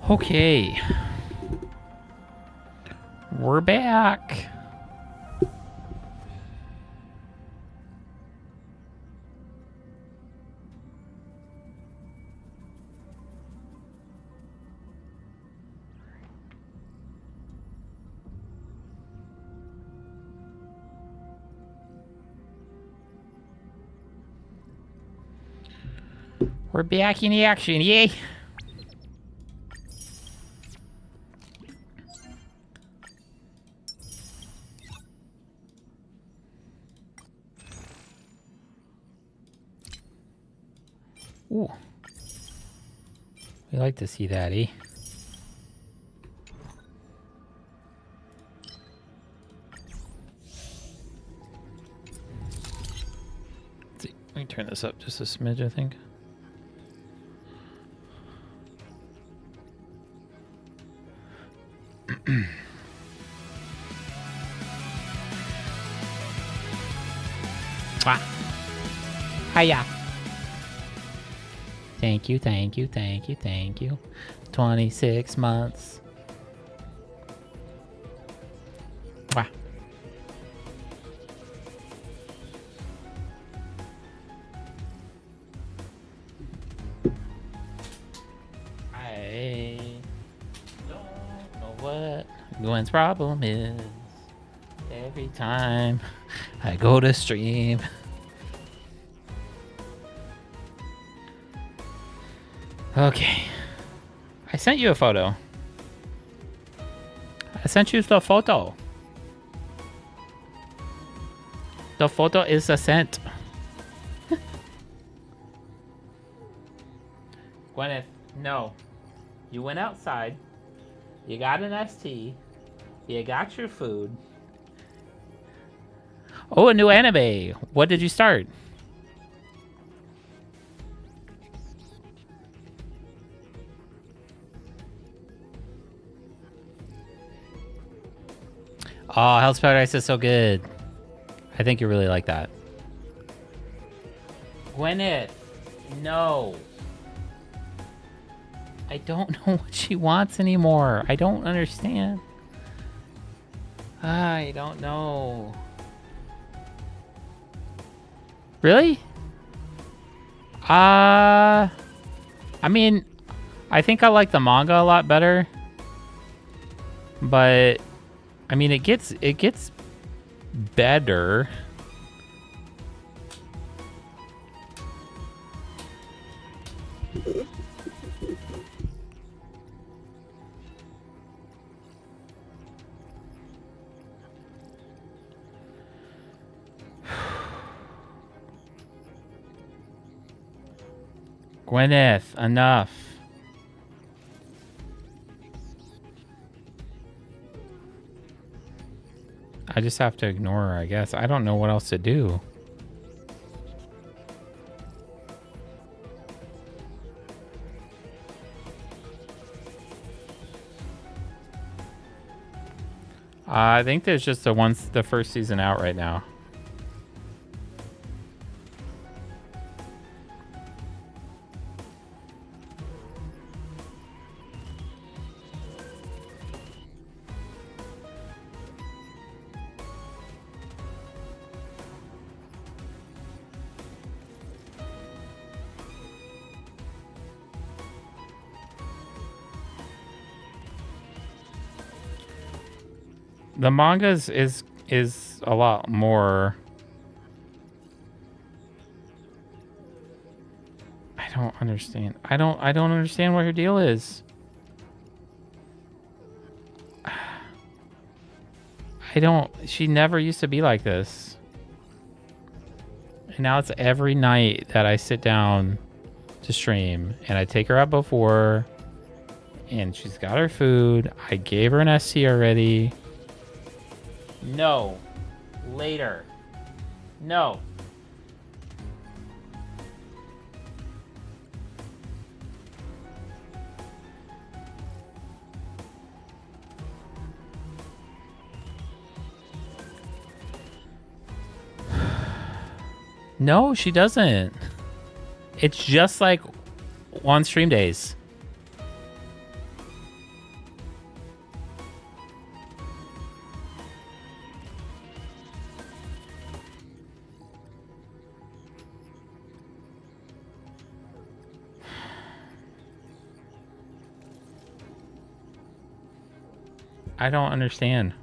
Okay. We're back. We're back in the action, yay! Ooh. We like to see that, eh? Let's see. Let me turn this up just a smidge, I think. Hiya. Thank you, thank you, thank you, thank you. 26 months. Wow. I don't know what Gwen's problem is. Every time I go to stream. Okay. I sent you a photo. I sent you the photo. The photo is a sent. Gwyneth, no. You went outside. You got an ST. You got your food. Oh, a new anime. What did you start? Oh, Hell's Paradise is so good. I think you really like that. Gwyneth, no. I don't know what she wants anymore. I don't understand. I don't know. Really? I mean, I think I like the manga a lot better. But I mean, it gets better. Gwyneth, enough. I just have to ignore her, I guess. I don't know what else to do. I think there's just the first season out right now. The mangas is a lot more. I don't understand. I don't understand what her deal is. She never used to be like this. And now it's every night that I sit down to stream and I take her out before and she's got her food. I gave her an SC already. No. Later. No. No, she doesn't. It's just like on stream days. I don't understand.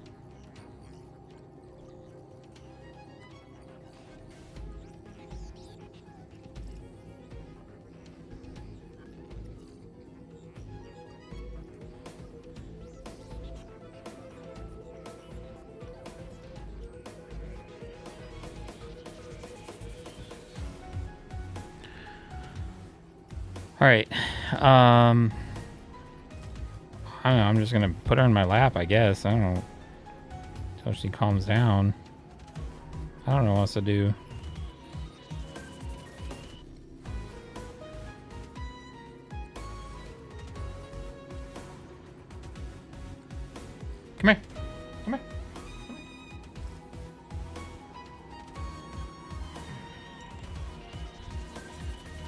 All right. I don't know. I'm just gonna put her in my lap, I guess. I don't know. Until she calms down. I don't know what else to do. Come here. Come here.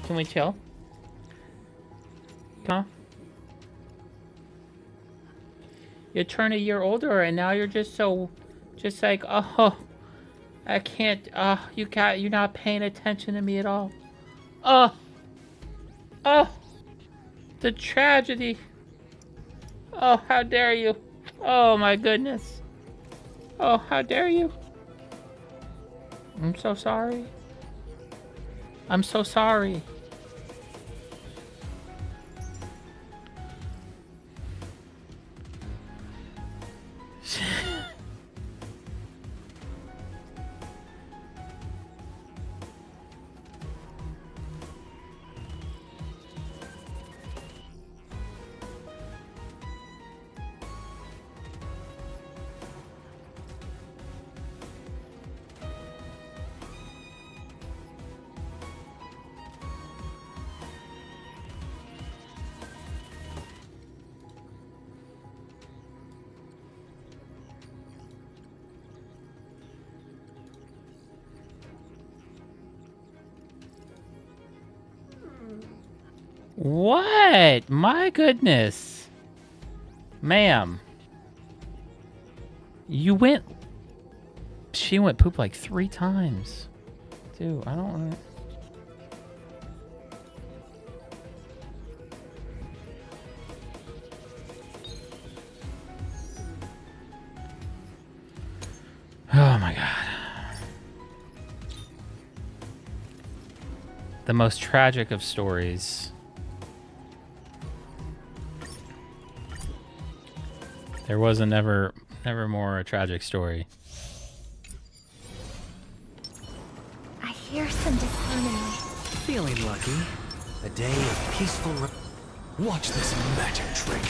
Can we chill? Huh? You turn a year older and now you're just like, oh, I can't, you're not paying attention to me at all. Oh, the tragedy. Oh, how dare you. Oh my goodness. Oh, how dare you. I'm so sorry. I'm so sorry. What? My goodness. Ma'am. She went poop like 3 times. Dude, I don't want to... Oh my god. The most tragic of stories. There was never more a tragic story. I hear some disharmony. Feeling lucky. A day of peaceful... Watch this magic trick.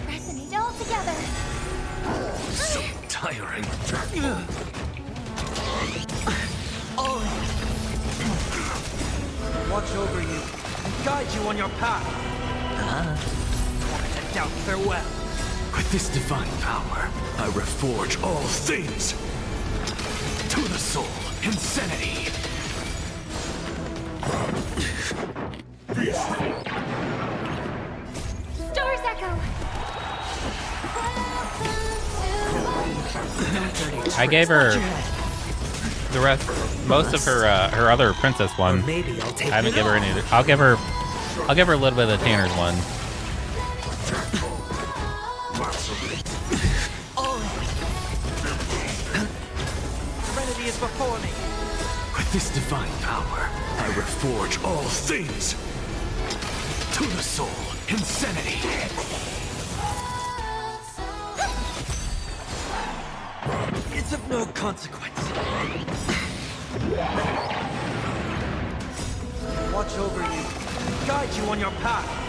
Resonate all together. So tiring. Watch over you and guide you on your path. Never to doubt farewell. With this divine power, I reforge all things. To the soul, insanity. Stars echo. I gave her the rest, most of her her other princess one. Maybe I'll take I haven't given her any. I'll give her a little bit of the Tanner's one. Serenity is before me. With this divine power, I reforge all things. To the soul, insanity. It's of no consequence. Watch over you and guide you on your path.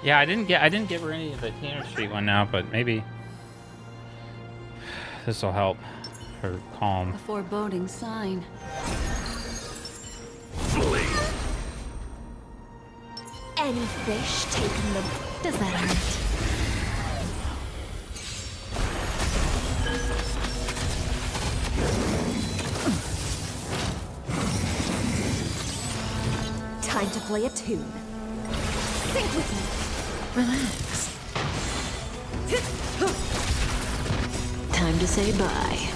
Yeah, I didn't give her any of the Tanner Street one now, but maybe this will help her calm. A foreboding sign. Any fish taking the... Does that hurt? play a tune. Think with me. Relax. Time to say bye.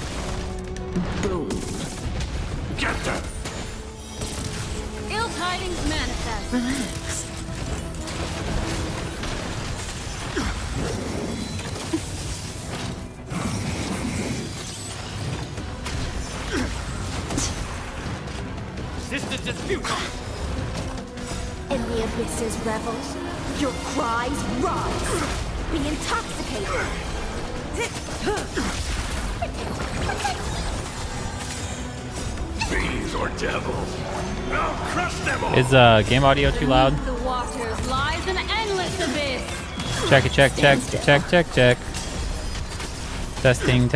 Boom. Get them! Ill tidings manifest. Relax. ZZZ futile! In the abyss's revels, your cries rise. Be intoxicated. Fiends or devils? I'll crush them all! Is game audio too loud? The waters lies an endless abyss. Check it, check. Testing.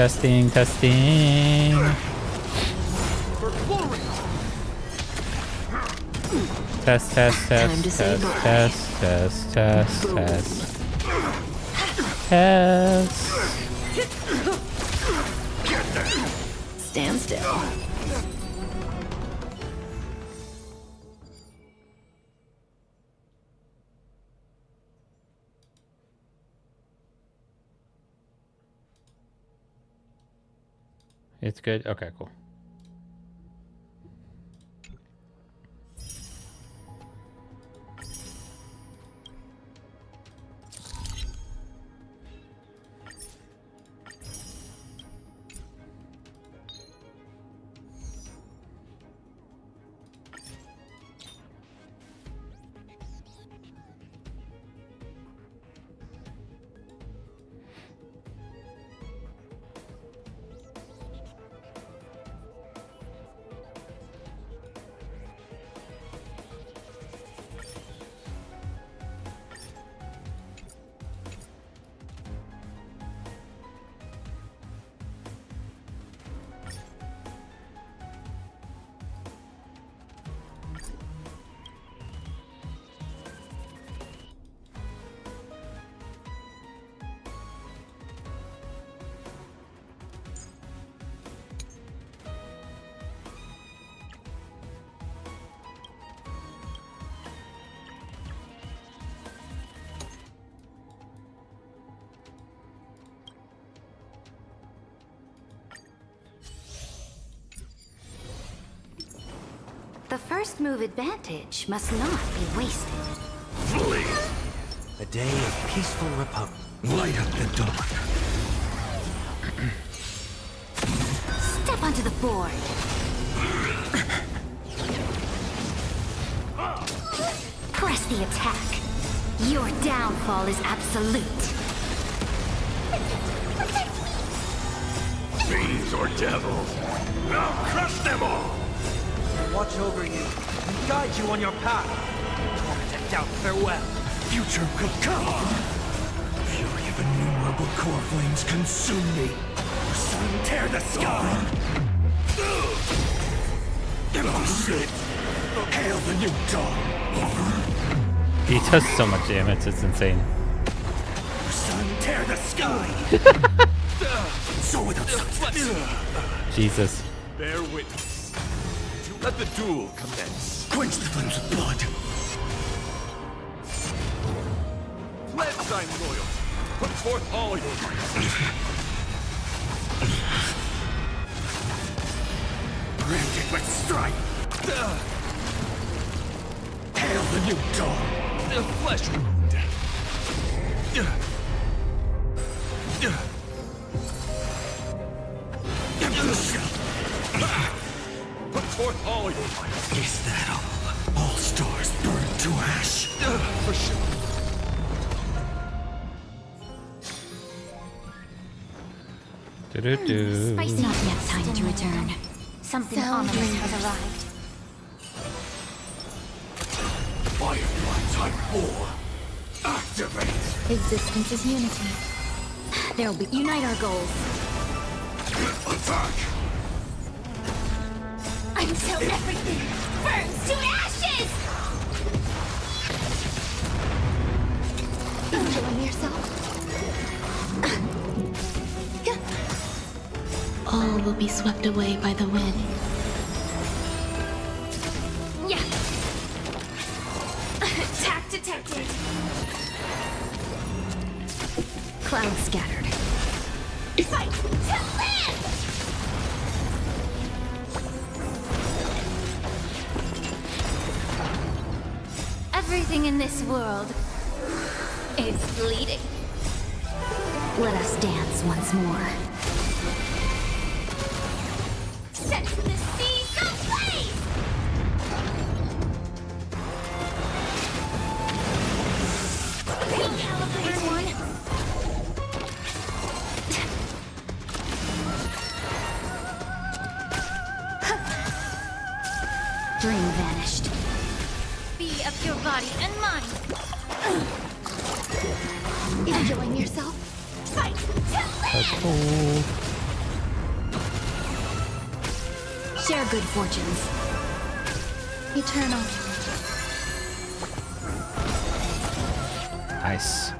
For glory! Test. Time to say bye. Test. Stand still. It's good? Okay, cool. The first move advantage must not be wasted. Flee! A day of peaceful repose. Light up the dawn. Step onto the board. Press the attack. Your downfall is absolute. Fiends or devils? I'll crush them all! Watch over you and guide you on your path. Tormented doubt, farewell. Future could come! Fury of innumerable core flames consume me. Sun tear the sky! Oh shit! Hail the new dawn! He does so much damage, it's insane. Sun tear the sky! So without substance! Jesus. Bear witness. Let the duel commence. Quench the flames of blood. Pledge thy loyalty. Put forth all your might. Granted with strife. Hail the new dawn. The flesh wound. Put forth all your might. Is that all? All stars burned to ash. For sure. Spicy. Not yet time to return. Something ominous has arrived. Firefly Type 4. Activate. Existence is unity. There'll be unite our goals. Attack. Until everything burns to ashes! Enjoying yourself? All will be swept away by the wind. Yeah. protected. Cloud scattered. Fight to live! Everything in this world is bleeding. Let us dance once more. Set the seas ablaze! Recalibrate one. Dream vanished. Be of your body and mind. Enjoying yourself? Fight to That's live! cool. Share good fortunes. Eternal. Nice.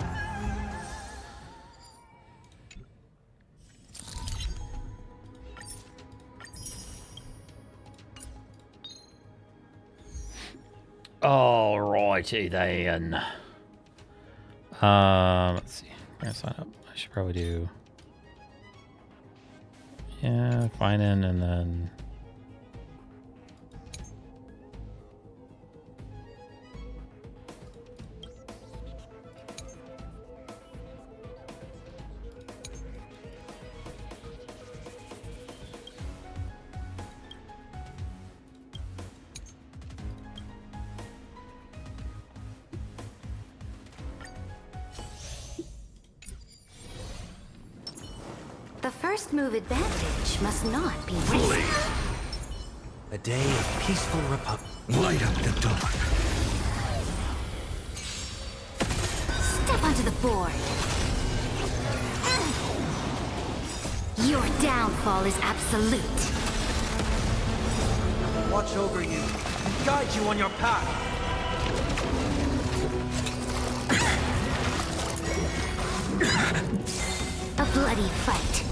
Alrighty then. Let's see. I'm gonna sign up. I should probably do. Yeah, sign in and then. The first move advantage must not be Blaze. A day of peaceful republic. Light up the dark. Step onto the board. Your downfall is absolute. Watch over you and guide you on your path. A bloody fight.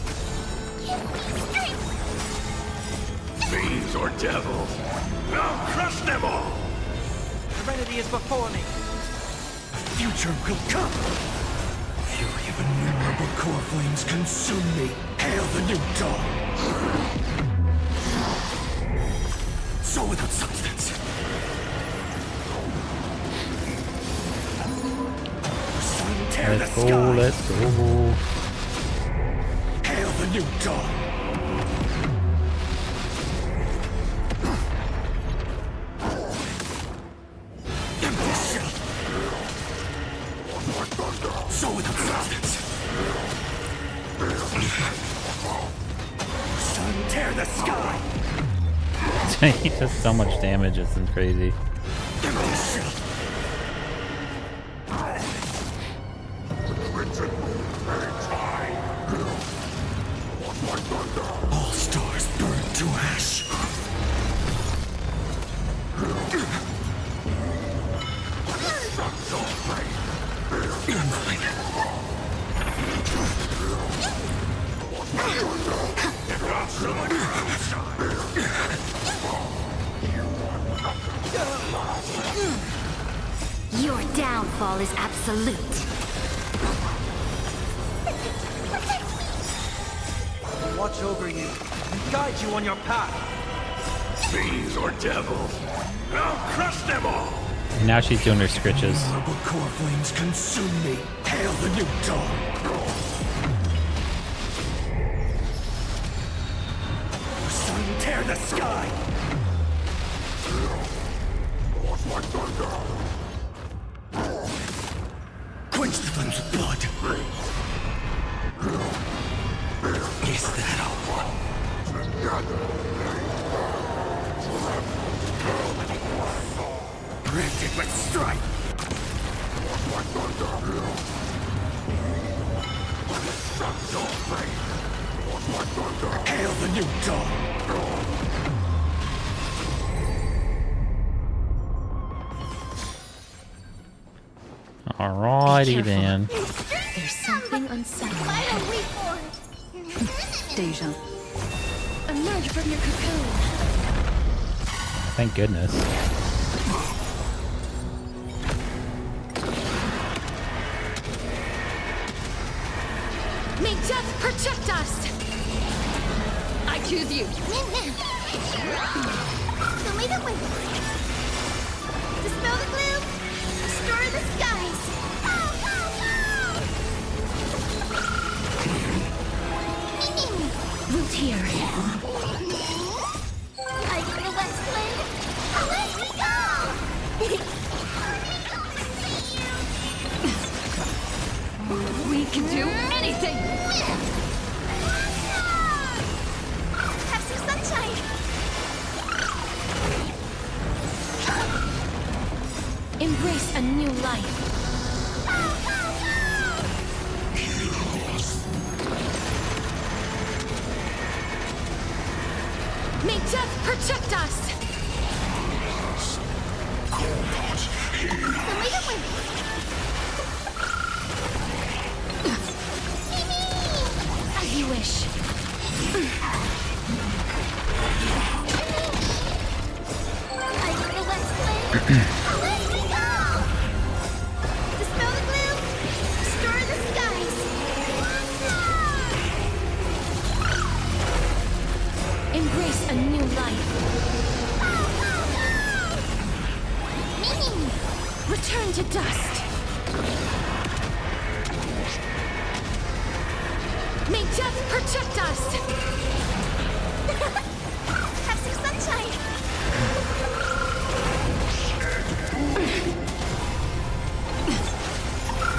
Fiends or devils. I'll crush them all. Serenity is before me. Future will come. Fury of innumerable core flames consume me. Hail the new dawn. Soul without substance. Sun tear the Let's go. sky. Let's go. Hail the new dawn. Empty shell. Soul without substance. Sun tear the sky. He does so much damage, it's crazy. Empty shell. All stars burn to ash. You're mine. Your downfall is absolute. Watch over you and guide you on your path. Fiends or devils. I'll crush them all. And now she's doing her scritches. Innumerable core flames consume me. Hail the new dawn. Sun tear the sky. Quench the flames with blood. Is that all? Branded with strife. Hail the new dawn. Alrighty then. There's something unsettling. Deja. Emerge from your cocoon. Thank goodness. May death protect us! I choose you. Dispel the gloom! Destroy the skies! Root here. I get the west wind! Away we go! We can do anything! Have some sunshine! Embrace a new life. May death protect us! The leader wins! As you wish. I get the west wind! Away we go! Dispel the gloom! Destroy the skies! Embrace a new life. Return to dust. May death protect us! Have some sunshine!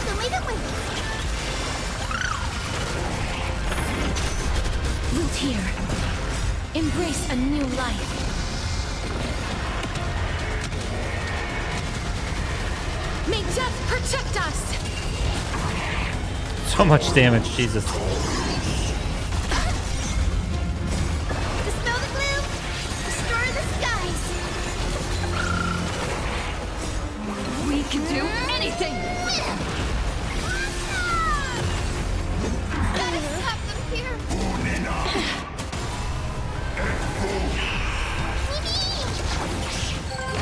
The leader wins! Root here. Embrace a new life. May death protect us! So much damage, Jesus. Dispel the gloom! Destroy the skies! We can do anything! Gotta stop them here!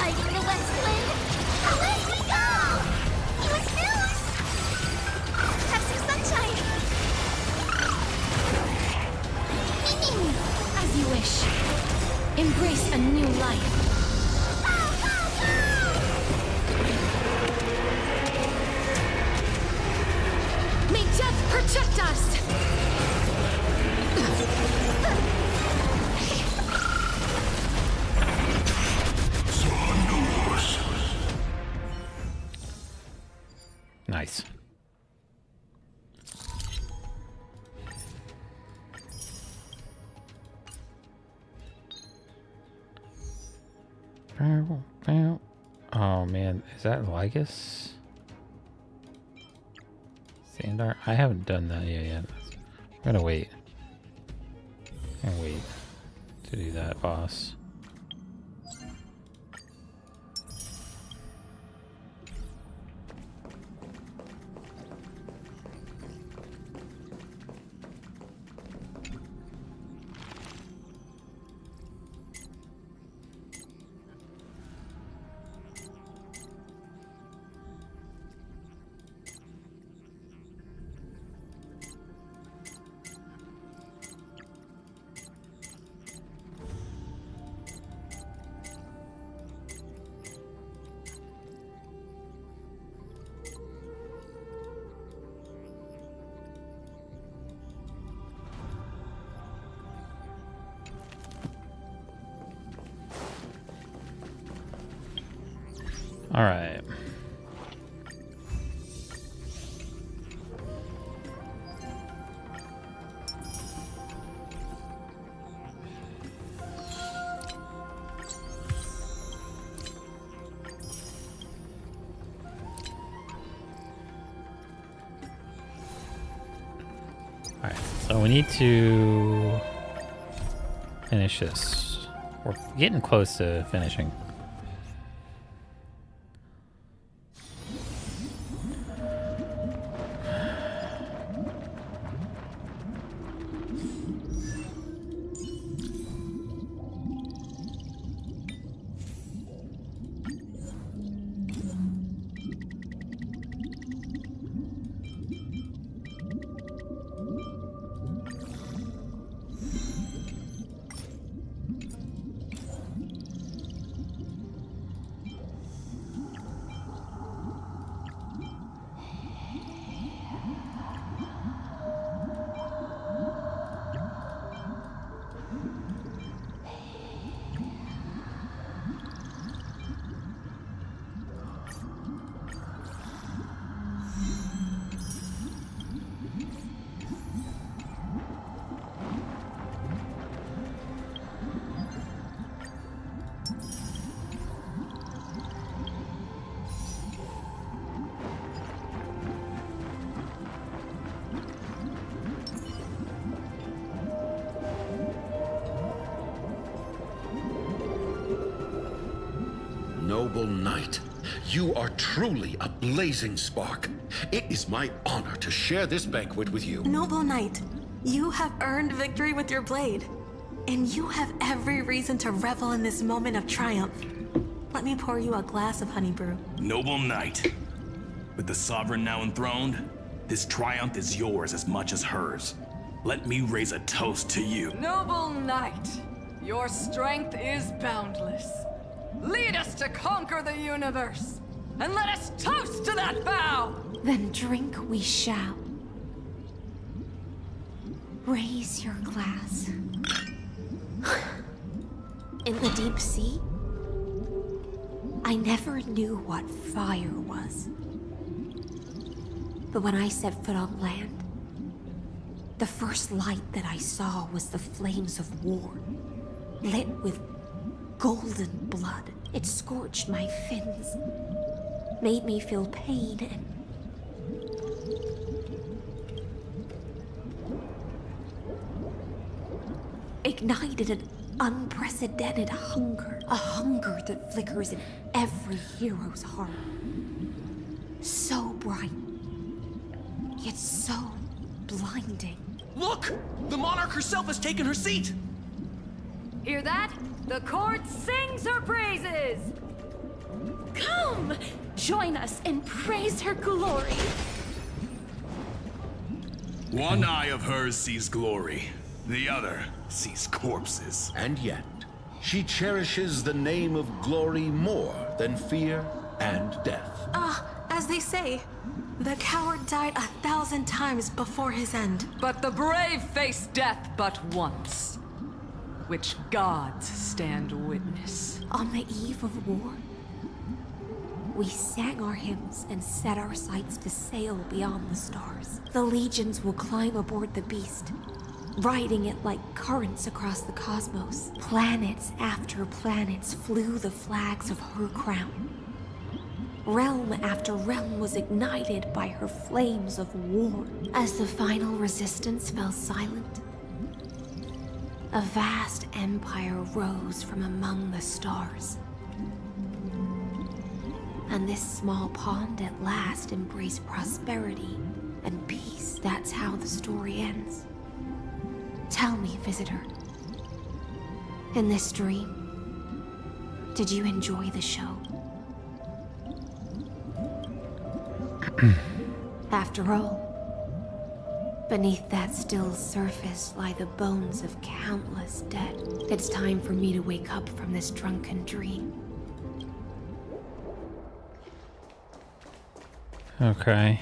I get the west wind! Away we go! Use news! Have some sunshine! As you wish. Embrace a new life. May death protect us! Nice. Oh man, is that Lygus? Sandar? I haven't done that yet. I'm gonna wait. To do that, boss. All right. All right. So we need to finish this. We're getting close to finishing. noble knight. You are truly a blazing spark. It is my honor to share this banquet with you. Noble Knight, you have earned victory with your blade. And you have every reason to revel in this moment of triumph. Let me pour you a glass of honey brew. Noble knight, with the sovereign now enthroned, this triumph is yours as much as hers. Let me raise a toast to you. Noble knight, your strength is boundless. Lead us to conquer the universe, and let us toast to that vow! Then drink we shall. Raise your glass. In the deep sea, I never knew what fire was. But when I set foot on land, the first light that I saw was the flames of war, lit with golden blood. It scorched my fins, made me feel pain and ignited an unprecedented hunger. A hunger that flickers in every hero's heart. So bright, yet so blinding. Look! The monarch herself has taken her seat! Hear that? The court sings her praises! Come! Join us and praise her glory. One eye of hers sees glory, the other sees corpses. And yet, she cherishes the name of glory more than fear and death. As they say, the coward died 1,000 times before his end. But the brave face death but once, which gods stand witness. On the eve of war, we sang our hymns and set our sights to sail beyond the stars. The legions will climb aboard the beast, riding it like currents across the cosmos. Planets after planets flew the flags of her crown. Realm after realm was ignited by her flames of war. As the final resistance fell silent, a vast empire rose from among the stars. And this small pond at last embraced prosperity and peace. That's how the story ends. Tell me, visitor, in this dream, did you enjoy the show? After all, beneath that still surface lie the bones of countless dead. It's time for me to wake up from this drunken dream. Okay.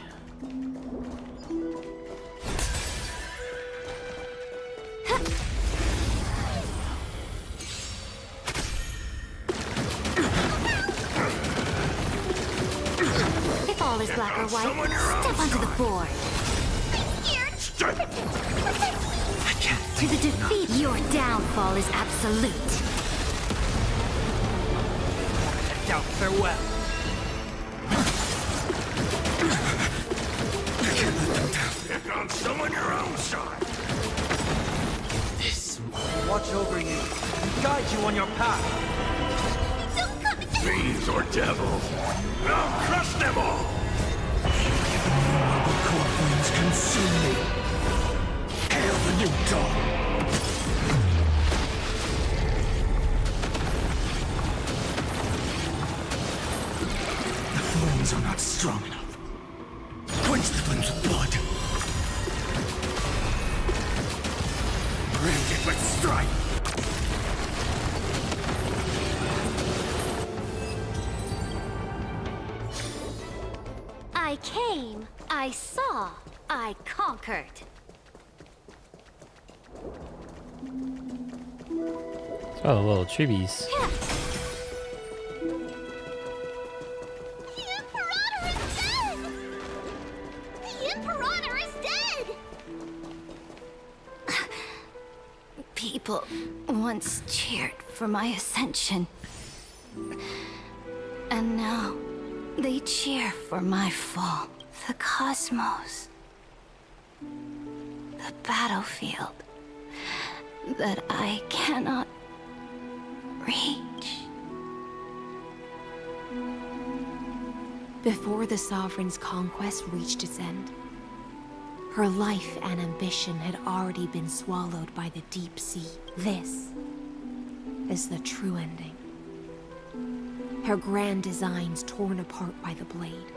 If all is black or white, step onto the board. To the defeat, your downfall is absolute. Down, farewell. Pick on someone your own side. Watch over you and guide you on your path. Fiends or devils, I'll crush them all! The core flames consume me. Hail the new dawn! The flames are not strong enough. Quench the flames with blood. Brand it with strife. I came, I saw, I conquered. Oh, the little chibis. The Imperator is dead! The Imperator is dead! People once cheered for my ascension. And now they cheer for my fall. The cosmos. The battlefield that I cannot reach. Before the Sovereign's conquest reached its end, her life and ambition had already been swallowed by the deep sea. This is the true ending. Her grand designs torn apart by the blade.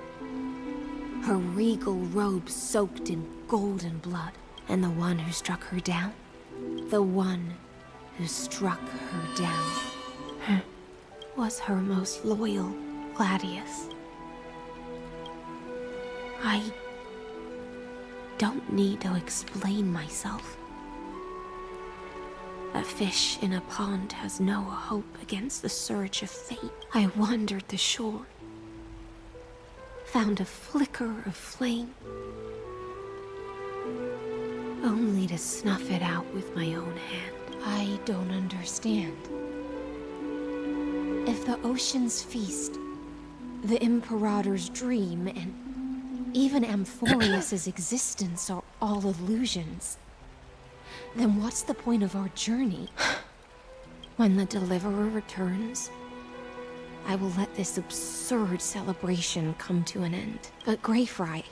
Her regal robes soaked in golden blood. And the one who struck her down? The one who struck her down was her most loyal Gladius. I don't need to explain myself. A fish in a pond has no hope against the surge of fate. I wandered the shore, found a flicker of flame, only to snuff it out with my own hand. I don't understand. If the ocean's feast, the Imperator's dream, and even Amphorius's existence are all illusions, then what's the point of our journey? When the Deliverer returns, I will let this absurd celebration come to an end. But Greyfry,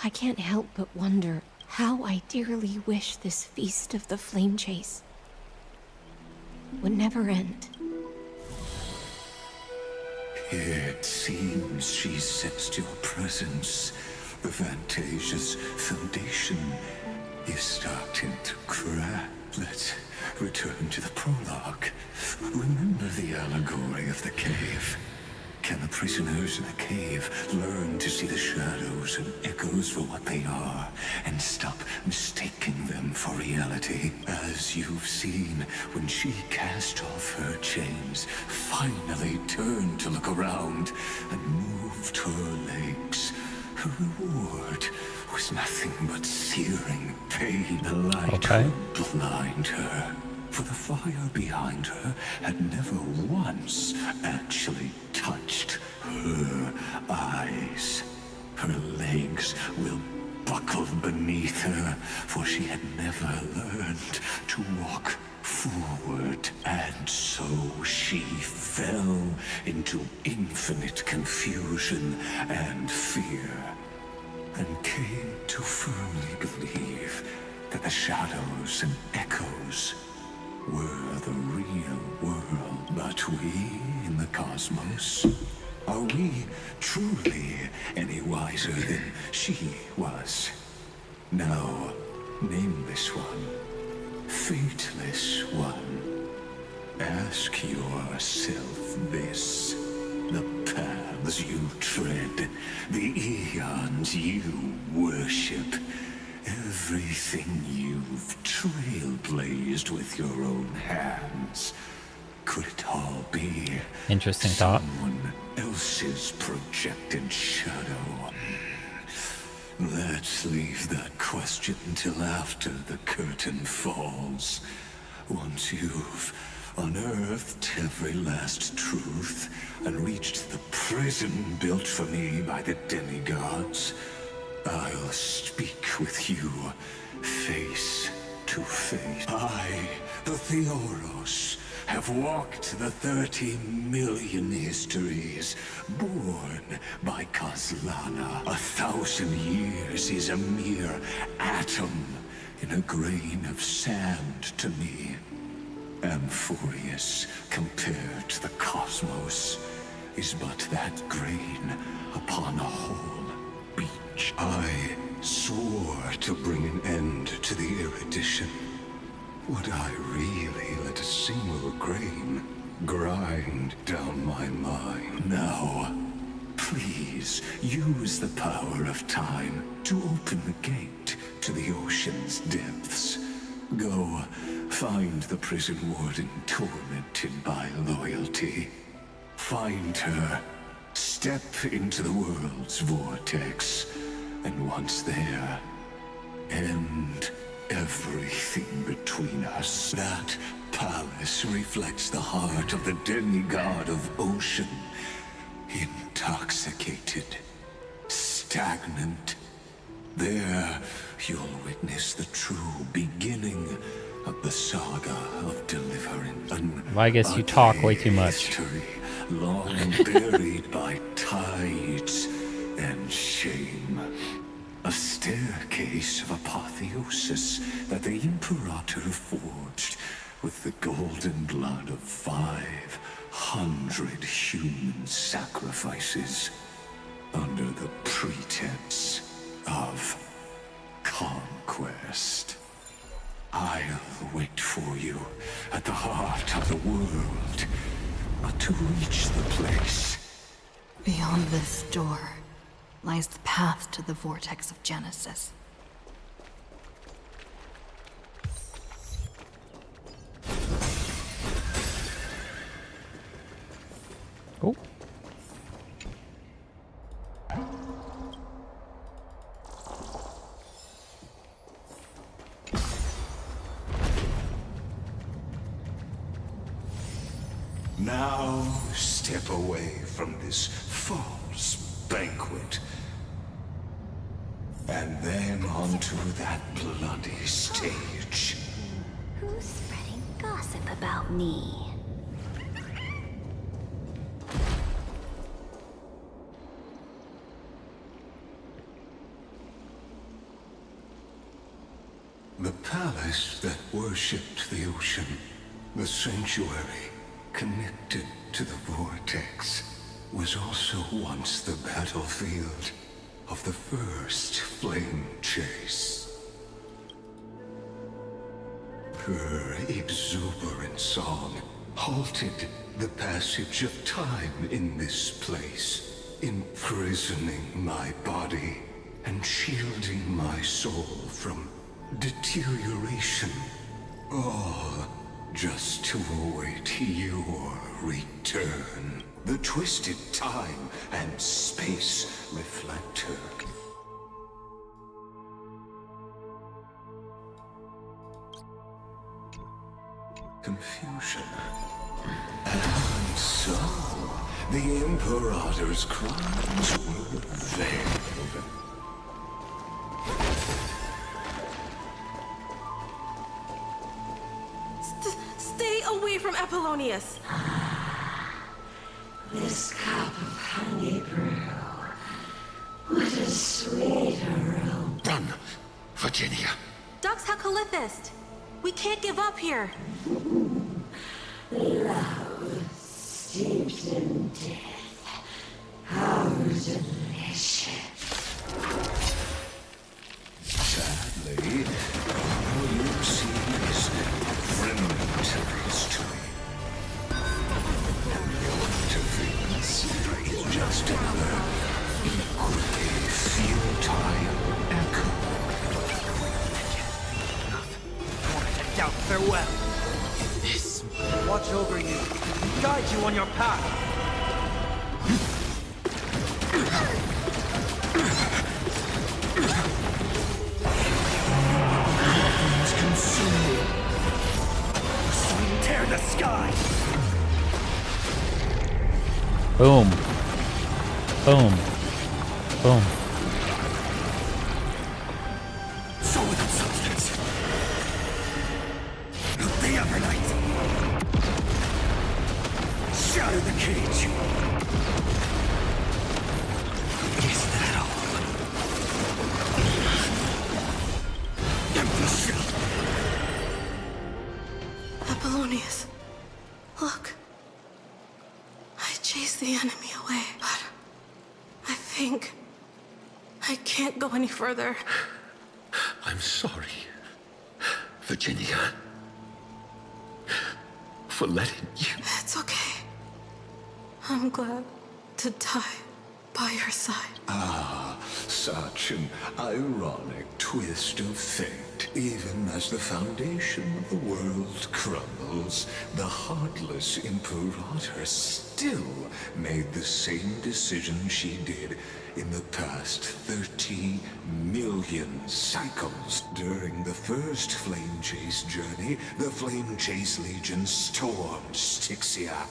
I can't help but wonder how I dearly wish this feast of the flame chase would never end. It seems she sensed your presence. The Fantasia's foundation is starting to crack. Let's return to the prologue. Remember the allegory of the cave? Can the prisoners in the cave learn to see the shadows and echoes for what they are, and stop mistaking them for reality? As you've seen, when she cast off her chains, finally turned to look around, and moved her legs, her reward was nothing but searing pain. The light would blind her. For the fire behind her had never once actually touched her eyes. Her legs will buckle beneath her, for she had never learned to walk forward. And so she fell into infinite confusion and fear, and came to firmly believe that the shadows and echoes were the real world. But we in the cosmos, are we truly any wiser than she was? Now, nameless one, fateless one, ask yourself this. The paths you tread, the eons you worship, everything you've trailblazed with your own hands, could it all be interesting thought? Someone else's projected shadow? Let's leave that question till after the curtain falls. Once you've unearthed every last truth and reached the prison built for me by the demigods, I'll speak with you face to face. I, the Theoros, have walked the 30 million histories, born by Kozlana. 1,000 years is a mere atom in a grain of sand to me. Amphorius, compared to the cosmos, is but that grain upon a whole beach. I swore to bring an end to the erudition. Would I really let a single grain grind down my mind? Now, please use the power of time to open the gate to the ocean's depths. Go, find the prison warden tormented by loyalty. Find her, step into the world's vortex, and once there, end everything between us. That palace reflects the heart of the demigod of ocean. Intoxicated, stagnant. There, you'll witness the true beginning of the saga of delivering. Well, I guess you talk way too much. History long buried by tides and shame. A staircase of apotheosis that the Imperator forged with the golden blood of 500 human sacrifices under the pretense of conquest. I'll wait for you at the heart of the world, but to reach the place. Beyond this door lies the path to the vortex of Genesis. Oh. Now step away from this false banquet. And then onto that bloody stage. Who's spreading gossip about me? The palace that worshipped the ocean, the sanctuary connected to the vortex, was also once the battlefield of the first flame chase. Her exuberant song halted the passage of time in this place, imprisoning my body and shielding my soul from deterioration, all just to await your return. The twisted time and space reflect her. Confusion. And so, the Imperator's crimes were veiled. Stay away from Apollonius! This cup of honey brew. What a sweet aroma. Run, Virginia. Dux Hakalithist! We can't give up here! Love steeped in death. How delicious. Sadly, all you see is remnant of history. And your interference is just another equally futile echo. Doubt farewell. This. Watch over you and guide you on your path. Nothing's consumed. Tear the sky. Boom. Boom. Boom. So without substance. The upper night. Shatter the cage. Is that all? Empty shell. Apollonius, look. I chased the enemy away, but I think I can't go any further. I'm sorry, Virginia, for letting you. It's okay. I'm glad to die by your side. Ah, such an ironic twist of fate. Even as the foundation of the world crumbles, the heartless Imperator still made the same decision she did in the past 30 million cycles. During the first Flame Chase journey, the Flame Chase Legion stormed Styxia,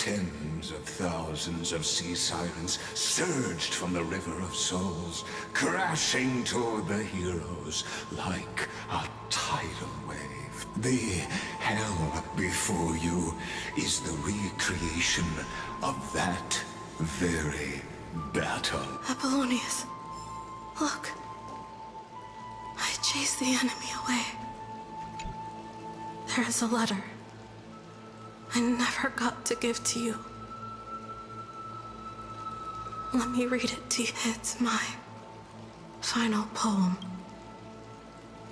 Tens of thousands of sea sirens surged from the river of souls, crashing toward the heroes like a tidal wave. The hell before you is the recreation of that very battle. Apollonius, look. I chased the enemy away. There is a letter I never got to give to you. Let me read it to you. It's my final poem.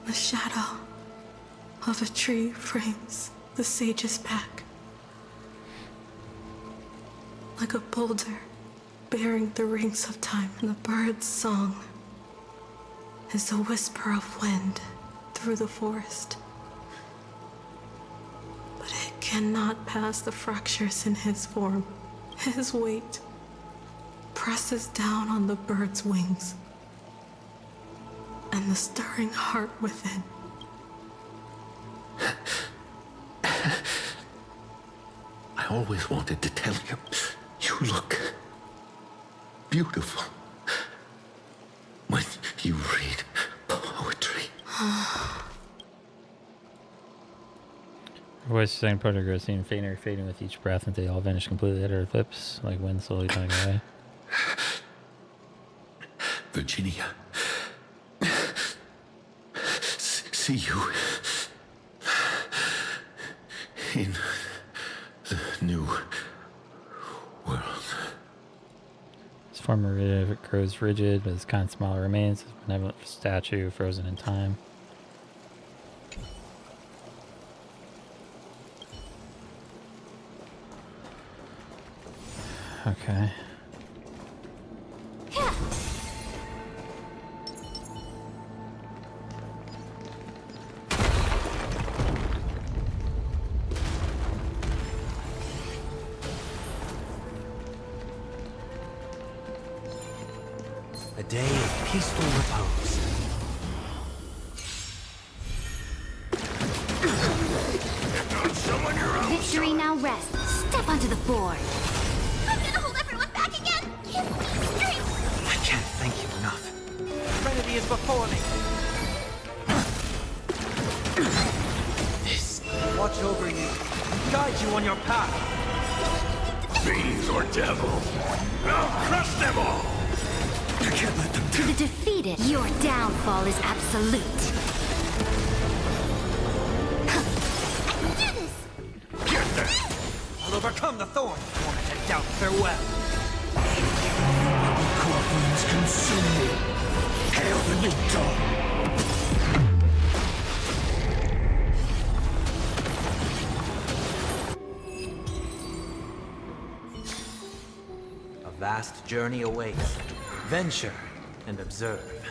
The shadow of a tree frames the sage's back. Like a boulder bearing the rings of time. And the bird's song is a whisper of wind through the forest. But it cannot pass the fractures in his form. His weight presses down on the bird's wings and the stirring heart within. I always wanted to tell you, you look beautiful when you read poetry. Her voice sang Proto seemed fainter, fading with each breath until they all vanished completely at her lips, like wind slowly dying away. Virginia, see you in the new world. His form grows rigid, but his kind smile remains, his benevolent statue frozen in time. Okay. A day of peaceful repose. Victory now rests. Step onto the board. I'm gonna hold everyone back again. Give me strength. I can't thank you enough. Trinity is before me. Watch over you and guide you on your path. Fiends or devils, I'll crush them all! You can't let them To the defeated, your downfall is absolute. I can do this! I'll overcome the thorn. Torment and doubt farewell. Coffins consume me. Hail the new dawn. A vast journey awaits. Venture and observe.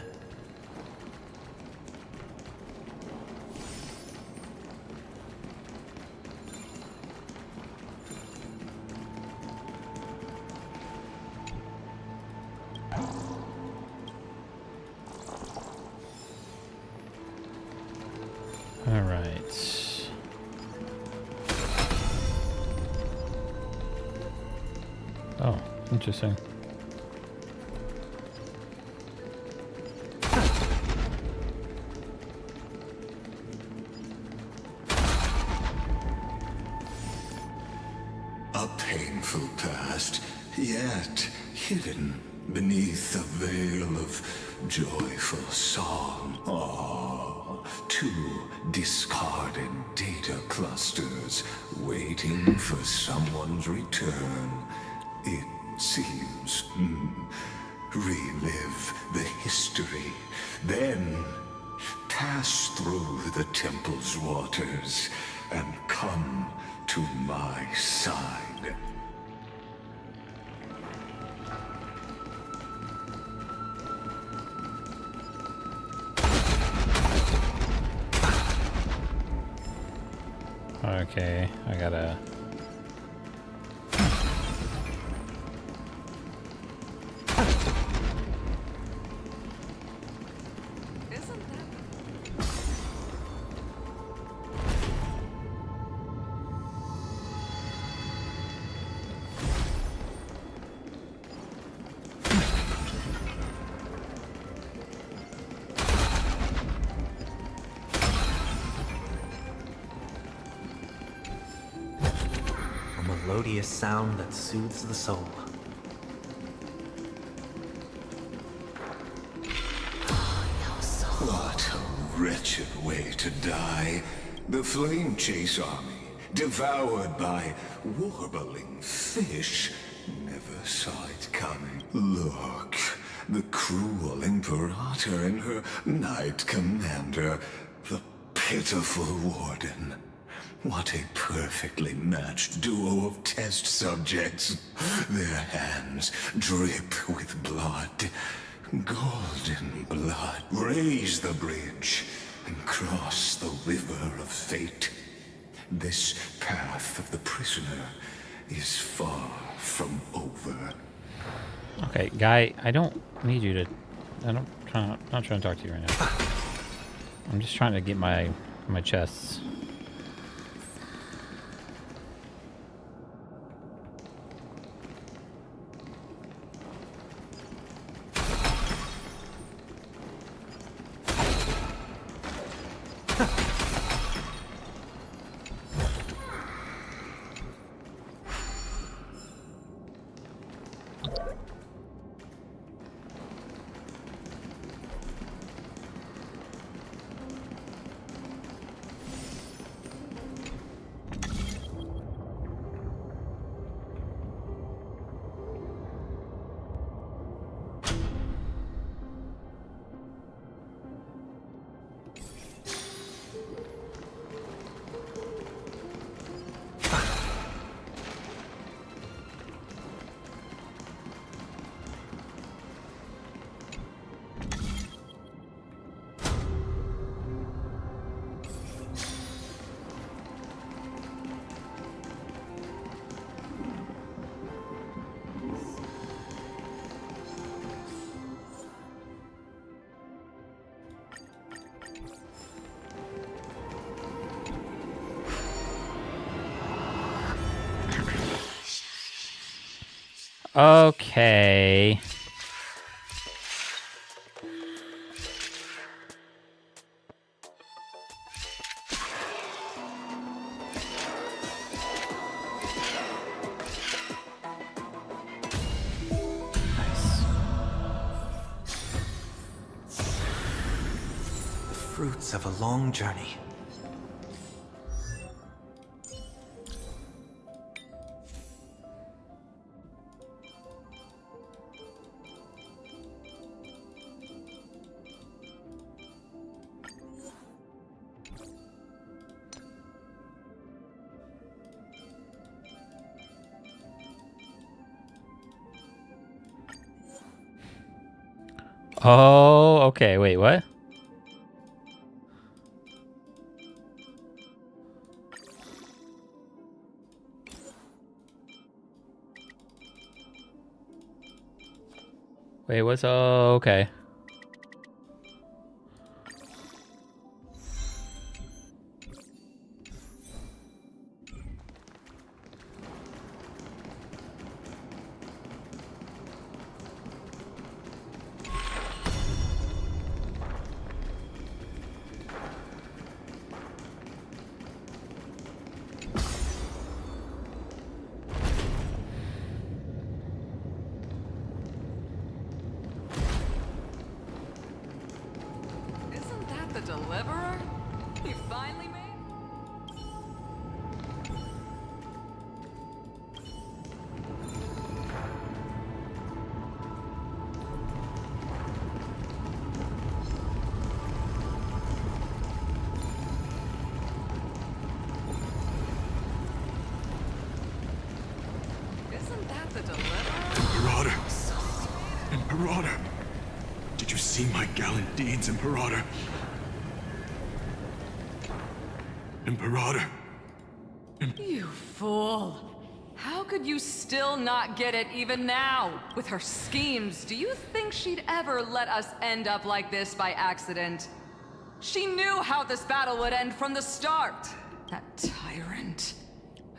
All right. Oh, interesting. A painful past, yet hidden beneath a veil of joyful song. Ah, two discarded data clusters waiting for someone's return. It seems. Relive the history, then pass through the temple's waters and come to my side. Okay, I gotta... melodious sound that soothes the soul. What a wretched way to die. The flame chase army, devoured by warbling fish. Never saw it coming. Look, the cruel Imperator and her Knight Commander, the pitiful Warden. What a perfectly matched duo of test subjects. Their hands drip with blood. Golden blood. Raise the bridge and cross the river of fate. This path of the prisoner is far from over. Okay, guy, I don't need you to... I'm not trying to talk to you right now. I'm just trying to get my chests. Okay. The fruits of a long journey. Oh, okay. Wait, what? Wait, what's... Oh, okay. The deliverer? You finally made... Isn't that the deliverer? Imperator! Imperator! Did you see my gallant deeds, Imperator? Imperator! You fool! How could you still not get it even now? With her schemes, do you think she'd ever let us end up like this by accident? She knew how this battle would end from the start. That tyrant.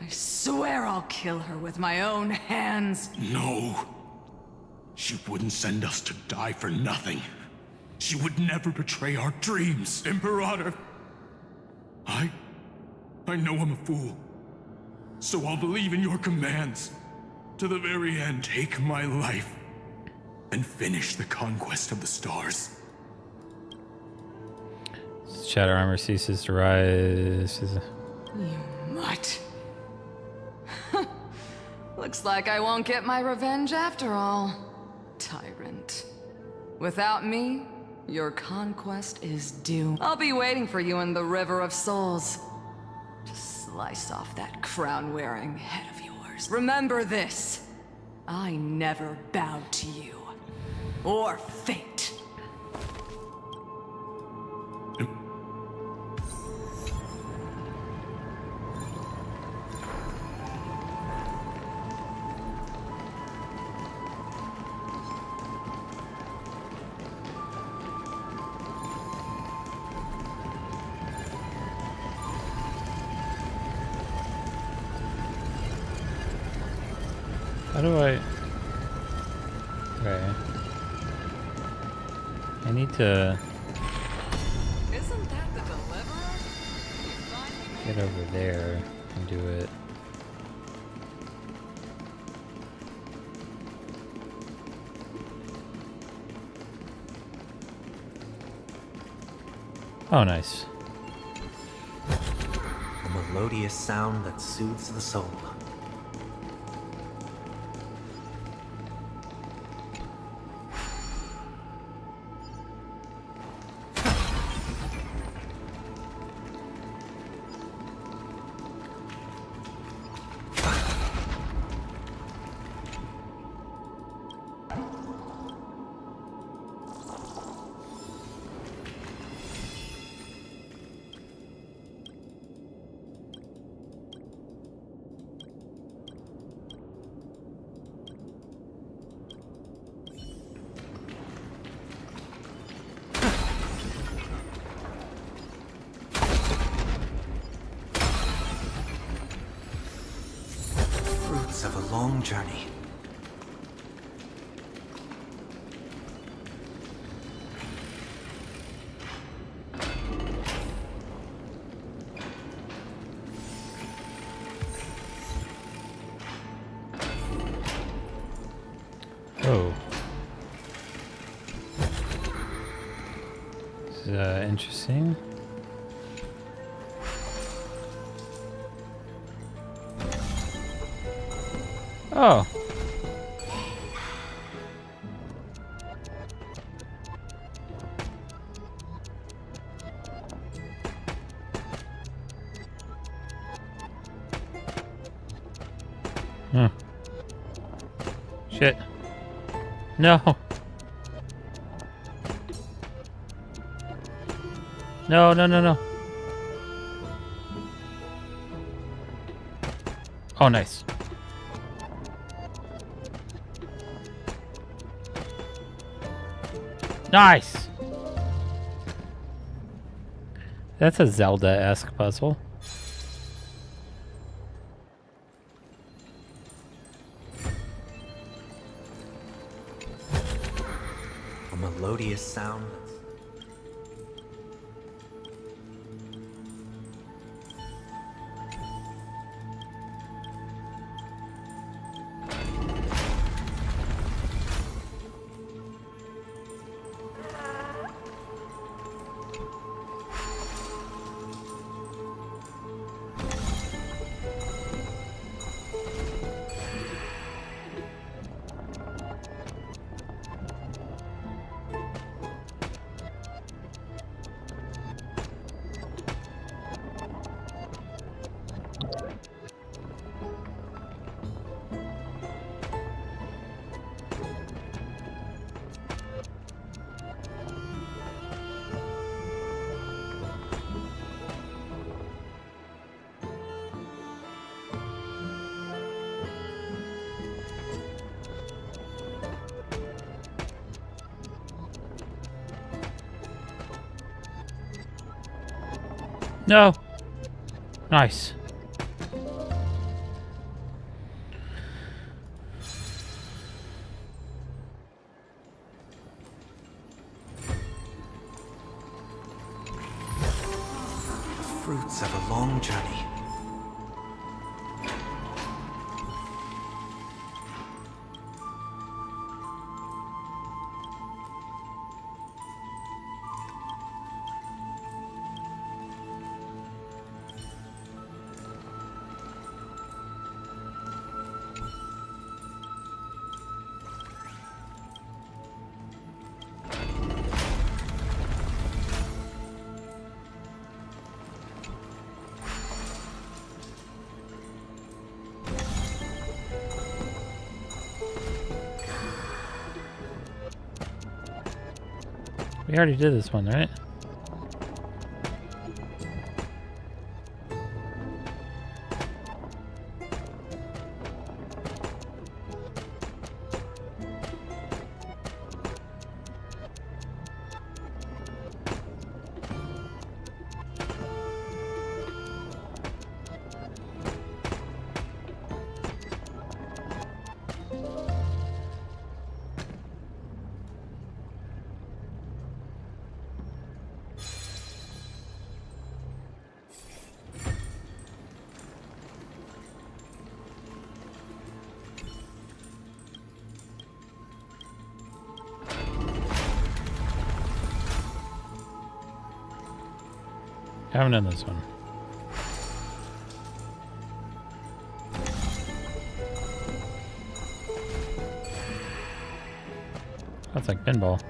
I swear I'll kill her with my own hands. No. She wouldn't send us to die for nothing. She would never betray our dreams, Imperator. I know I'm a fool. So I'll believe in your commands. To the very end, take my life and finish the conquest of the stars. Shadow armor ceases to rise. You mutt. Looks like I won't get my revenge after all, tyrant. Without me, your conquest is doomed. I'll be waiting for you in the River of Souls to slice off that crown-wearing head of yours. Remember this. I never bowed to you. Or fate. How do I... Okay. I need to Isn't that the deliverer? You finally made get over there and do it. Oh, nice. A melodious sound that soothes the soul. Fruits of a long journey. Oh. This is interesting. Oh. Hmm. Shit. No. No, no, no, no. Oh, nice. Nice. That's a Zelda-esque puzzle. A melodious sound. No. Nice. Fruits of a long journey. We already did this one, right? I haven't done this one. That's like pinball.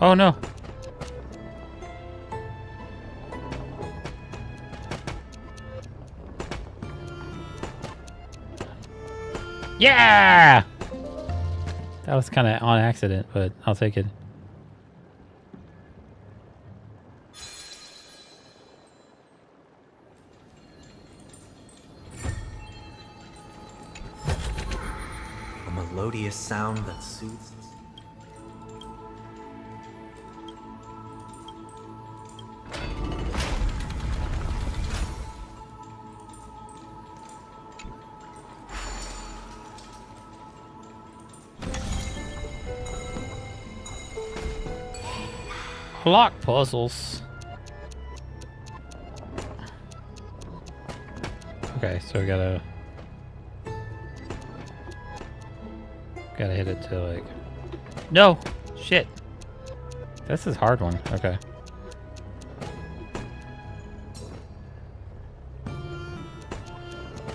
Oh no. Yeah! That was kind of on accident, but I'll take it. A melodious sound that soothes. Block puzzles. Okay, so we gotta hit it to like. No! Shit! This is a hard one. Okay.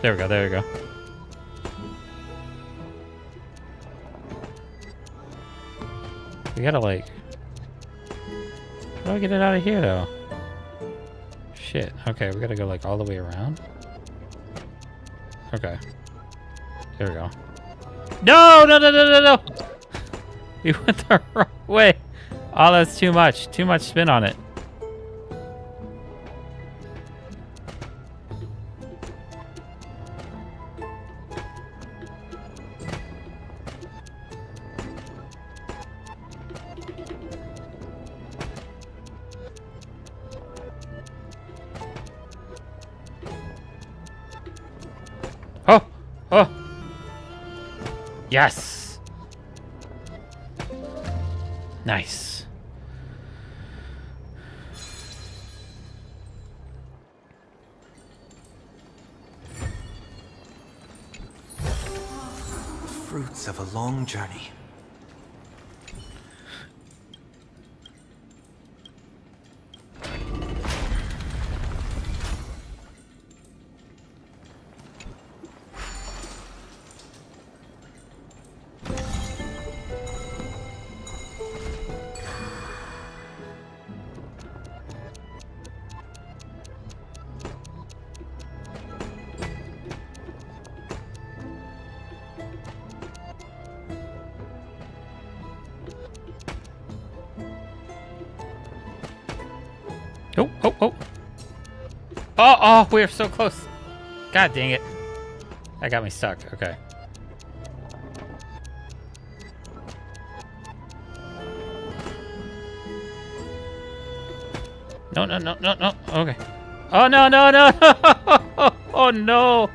There we go, there we go. We gotta like. How do I get it out of here though? Shit. Okay, we gotta go like all the way around. Okay. There we go. No! No, no, no, no, no! We went the wrong way. Oh, that's too much. Too much spin on it. Oh! Oh! Yes! Nice. The fruits of a long journey. Oh, oh, oh. Oh, oh, we're so close. God dang it. That got me stuck. Okay. No, no, no, no, no. Okay. Oh, no, no, no. Oh, no.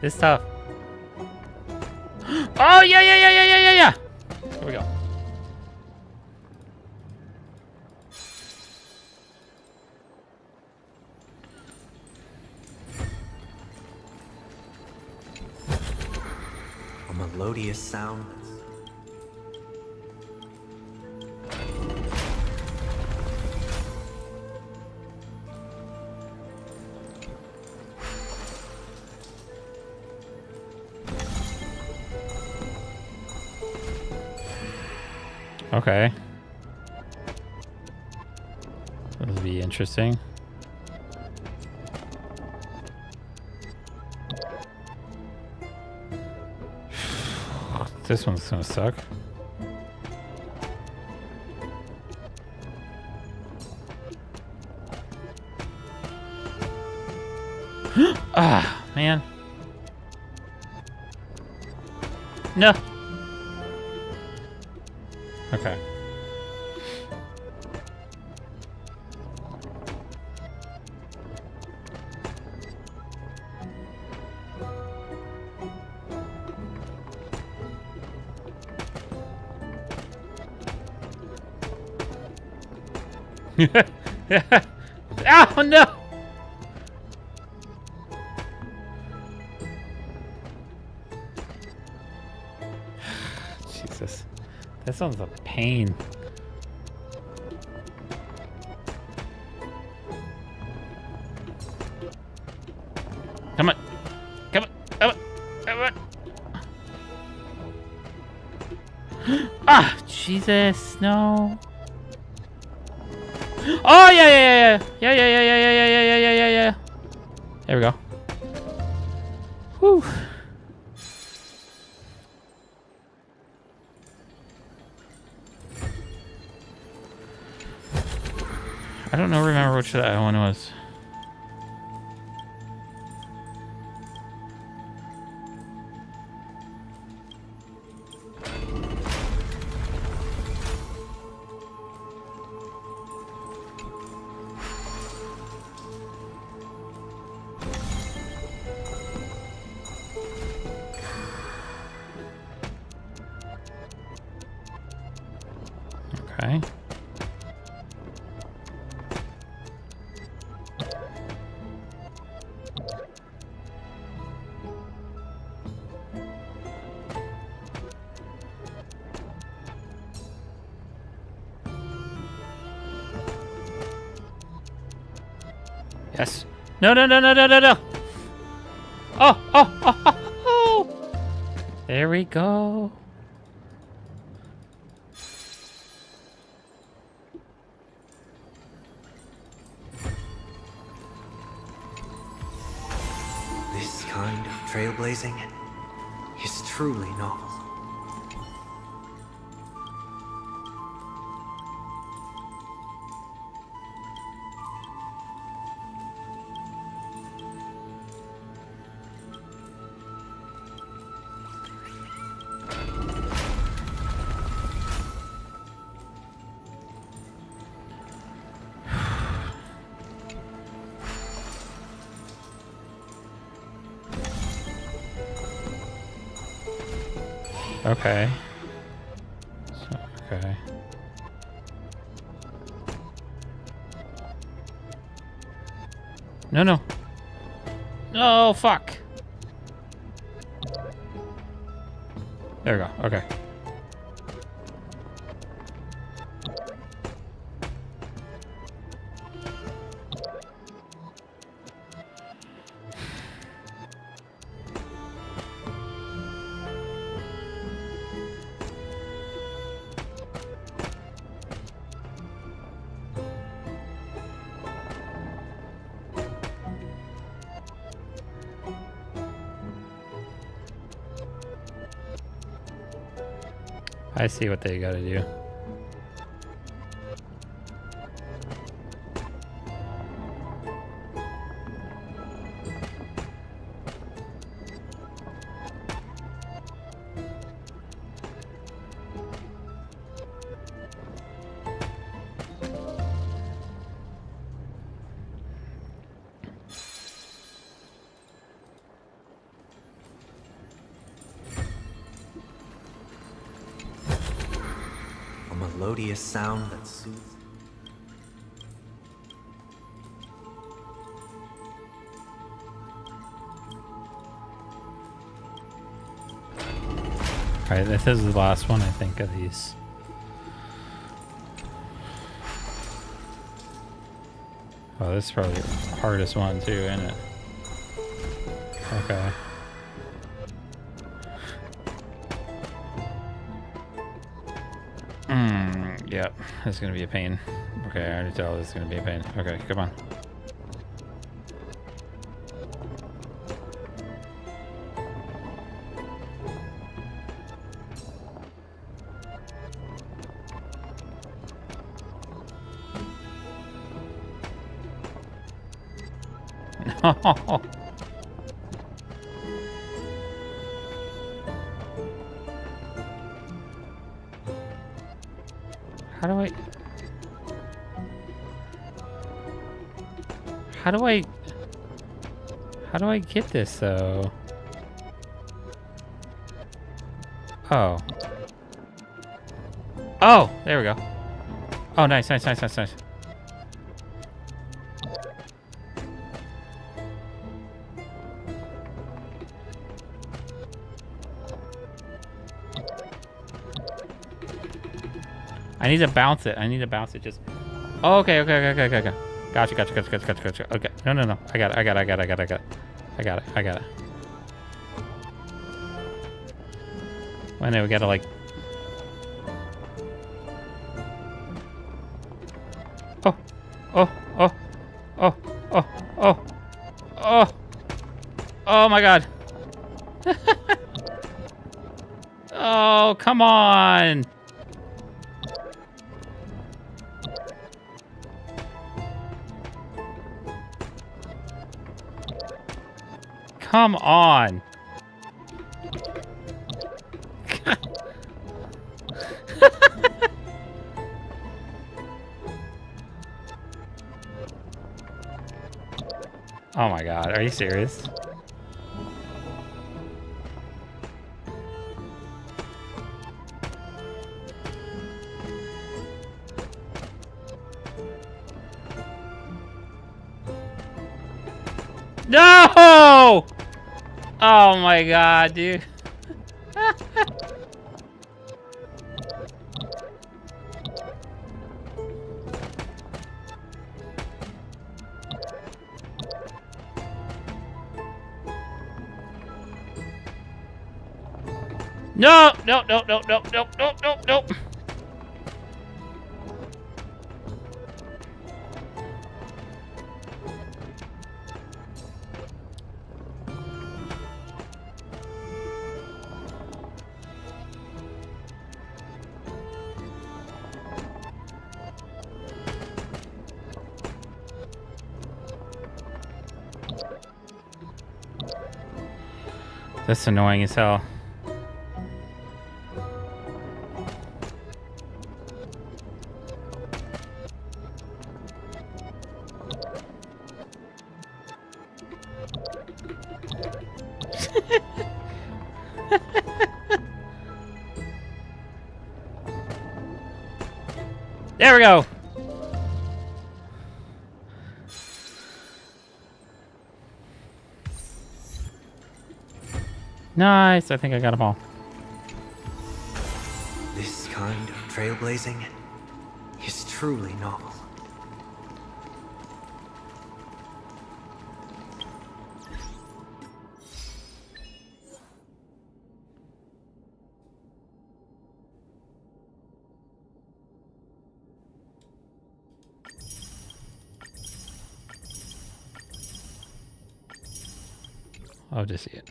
It's tough. Oh, yeah, yeah, yeah, yeah, yeah, yeah, yeah. Here we go. A melodious sound. Okay. That'll be interesting. This one's gonna suck. Ah, man. No. Okay. Oh no! Jesus, that sounds a pain. Come on, come on, come on, come on! Ah, Jesus, no! Oh yeah. There we go. Whew. I don't remember which that one was. Okay. Yes. No. Oh. There we go. This kind of trailblazing is truly novel. Okay. So, okay. No. Oh, fuck. There we go. Okay. I see what they gotta do. A melodious sound that soothes. Alright, this is the last one, I think, of these. Oh, this is probably the hardest one, too, isn't it? Okay. Yep, this is gonna be a pain. Okay, I already tell this is gonna be a pain. Okay, come on. How do I... How do I... How do I get this, though? Oh. Oh! There we go. Oh, nice, nice, nice, nice, nice. I need to bounce it. I need to bounce it. Just... Oh, okay, okay, okay, okay, okay. Gotcha, gotcha, gotcha, gotcha, gotcha, gotcha. Okay. No, no, no. I got it, I got it, I got it, I got it, I got it. I got it, I got it. Well, now we gotta, like... Oh, oh, oh, oh, oh, oh, oh. Oh, my God. Oh, come on. Come on. Oh my God, are you serious? No! Oh my God, dude. No, no, no, no, no, no, no, no, no. That's annoying as hell. There we go. Nice. I think I got them all. This kind of trailblazing is truly novel. I'll just see it.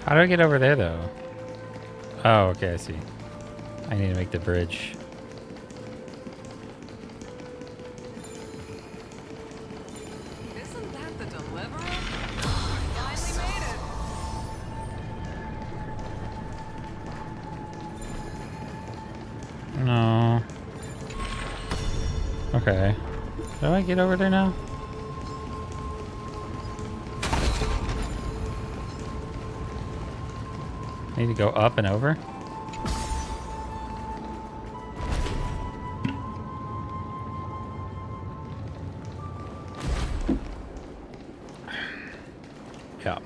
How do I get over there, though? Oh, okay, I see. I need to make the bridge. Isn't that the deliverer? Finally made it. No. Okay. Do I get over there now? Need to go up and over? Yeah.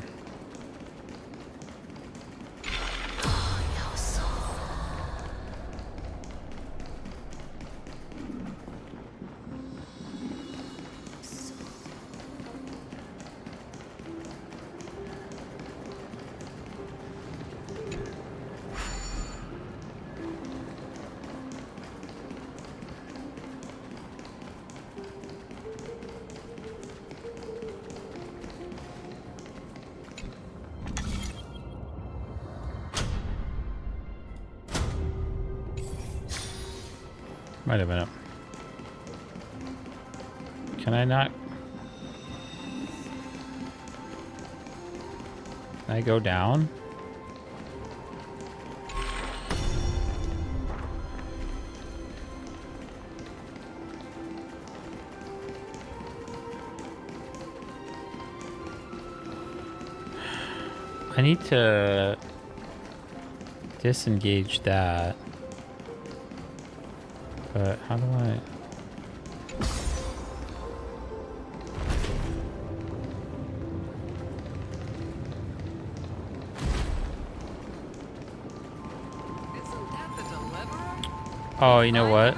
Wait a minute. Can I not? Can I go down? I need to disengage that. But how do I? Isn't that the deliverer? Oh, you know what?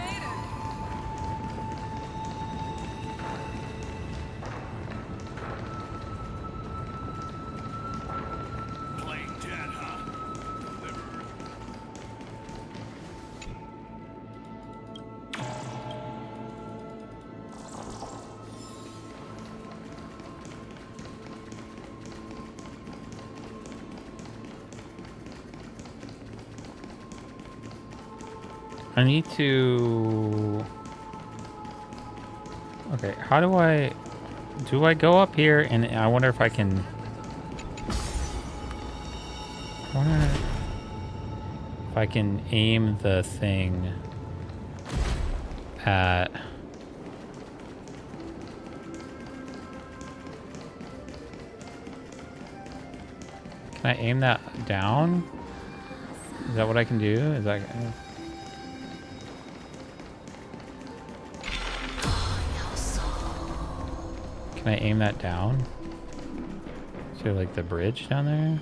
Playing dead, huh? Deliverer. I need to... Okay, how do I... Do I go up here and I wonder if I can... I wonder if I can aim the thing at... Can I aim that down? Is that what I can do? Is that... Can I aim that down? So like the bridge down there?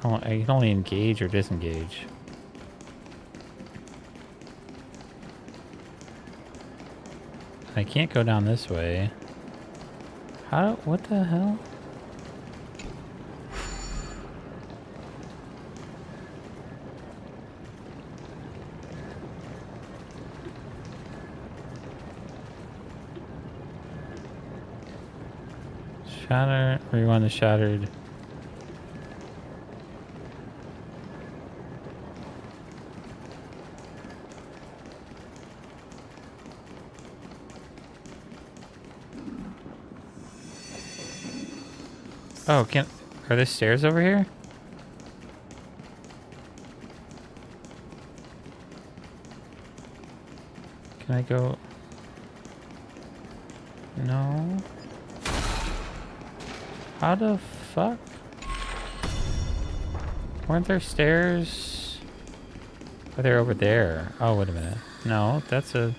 Oh, I can only engage or disengage. I can't go down this way. How? What the hell? Shatter, rewind the shattered. Oh, are there stairs over here? Can I go? No. How the fuck? Weren't there stairs? Oh, they're over there. Oh, wait a minute. No, that's a...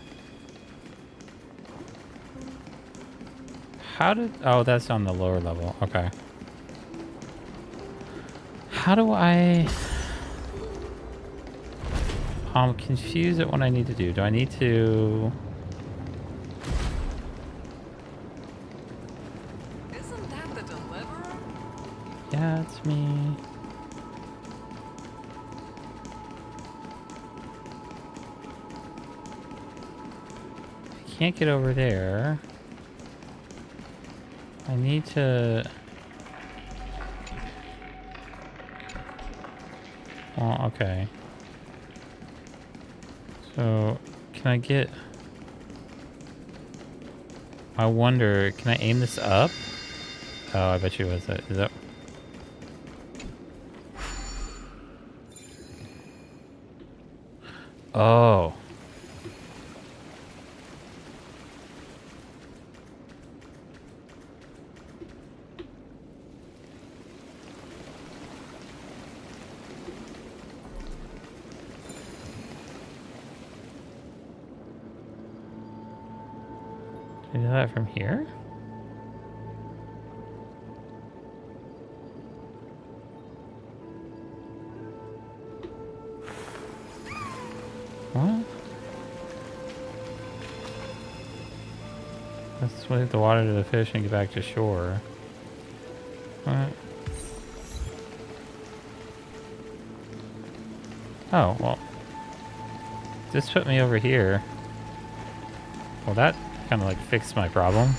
How did... Oh, that's on the lower level. Okay. How do I... I'm confused at what I need to do. Do I need to... Yeah, it's me. I can't get over there. I need to... Well, okay. So, can I get... I wonder, can I aim this up? Oh, I bet you it was that. Is that... Oh. Can I do that from here? What? Let's leave the water to the fish and get back to shore. What? Oh, well. This put me over here. Well, that kind of like fixed my problem.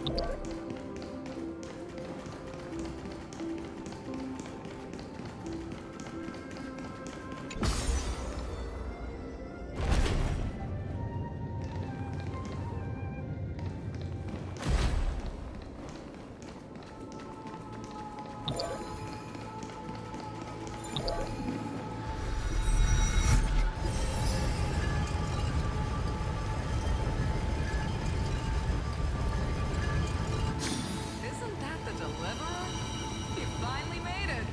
Isn't that the deliverer? You finally made it.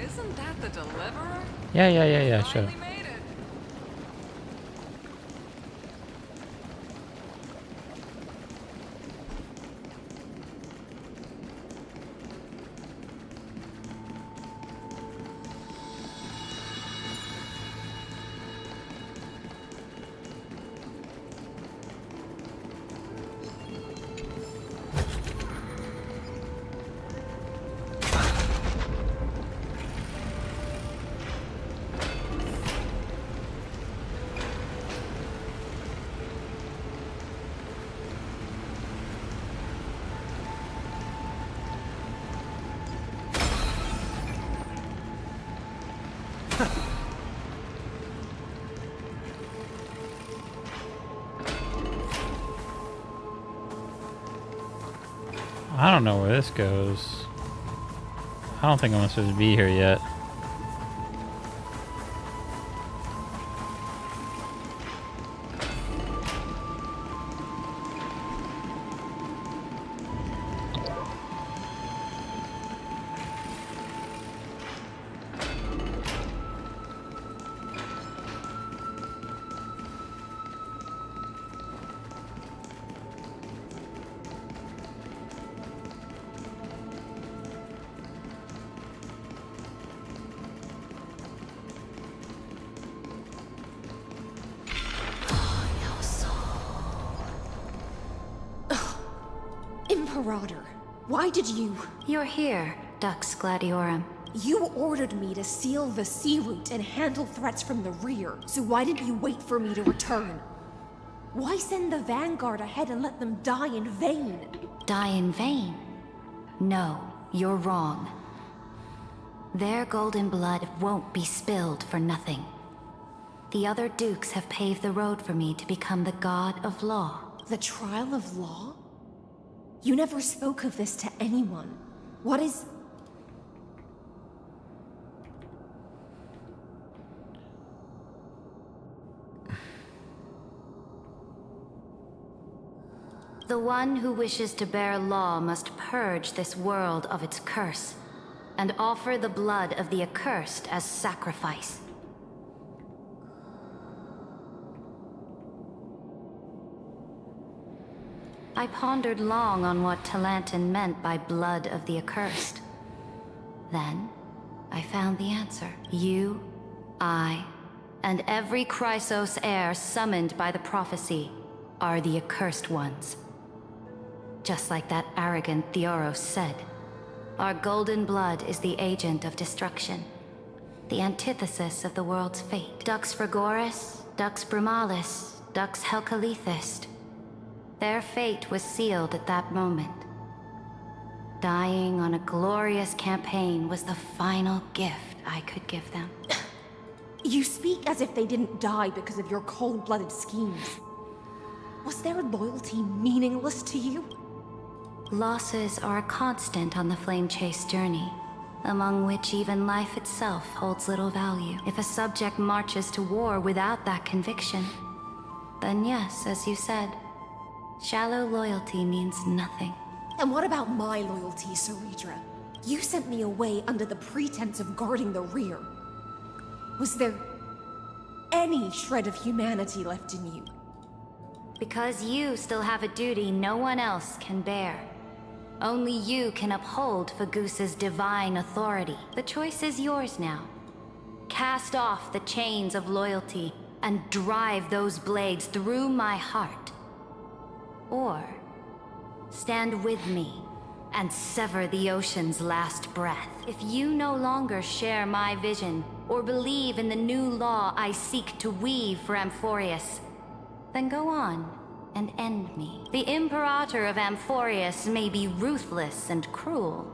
Isn't that the Isn't that the deliverer? Yeah, sure. Finally made it. I don't know where this goes. I don't think I'm supposed to be here yet. Imperator, why did you... You're here, Dux Gladiorum. You ordered me to seal the sea route and handle threats from the rear, so why didn't you wait for me to return? Why send the Vanguard ahead and let them die in vain? Die in vain? No, you're wrong. Their golden blood won't be spilled for nothing. The other dukes have paved the road for me to become the god of law. The trial of law? You never spoke of this to anyone. What is... The one who wishes to bear law must purge this world of its curse, and offer the blood of the accursed as sacrifice. I pondered long on what Talantin meant by blood of the accursed. Then, I found the answer. You, I, and every Chrysos heir summoned by the prophecy are the accursed ones. Just like that arrogant Theoros said, our golden blood is the agent of destruction, the antithesis of the world's fate. Dux Frigoris, Dux Brumalis, Dux Helcalethist. Their fate was sealed at that moment. Dying on a glorious campaign was the final gift I could give them. You speak as if they didn't die because of your cold-blooded schemes. Was their loyalty meaningless to you? Losses are a constant on the Flame Chase journey, among which even life itself holds little value. If a subject marches to war without that conviction, then yes, as you said, shallow loyalty means nothing. And what about my loyalty, Ceredra? You sent me away under the pretense of guarding the rear. Was there any shred of humanity left in you? Because you still have a duty no one else can bear. Only you can uphold Fagusa's divine authority. The choice is yours now. Cast off the chains of loyalty and drive those blades through my heart. Or stand with me and sever the ocean's last breath. If you no longer share my vision or believe in the new law I seek to weave for Amphorius, then go on and end me. The Imperator of Amphorius may be ruthless and cruel,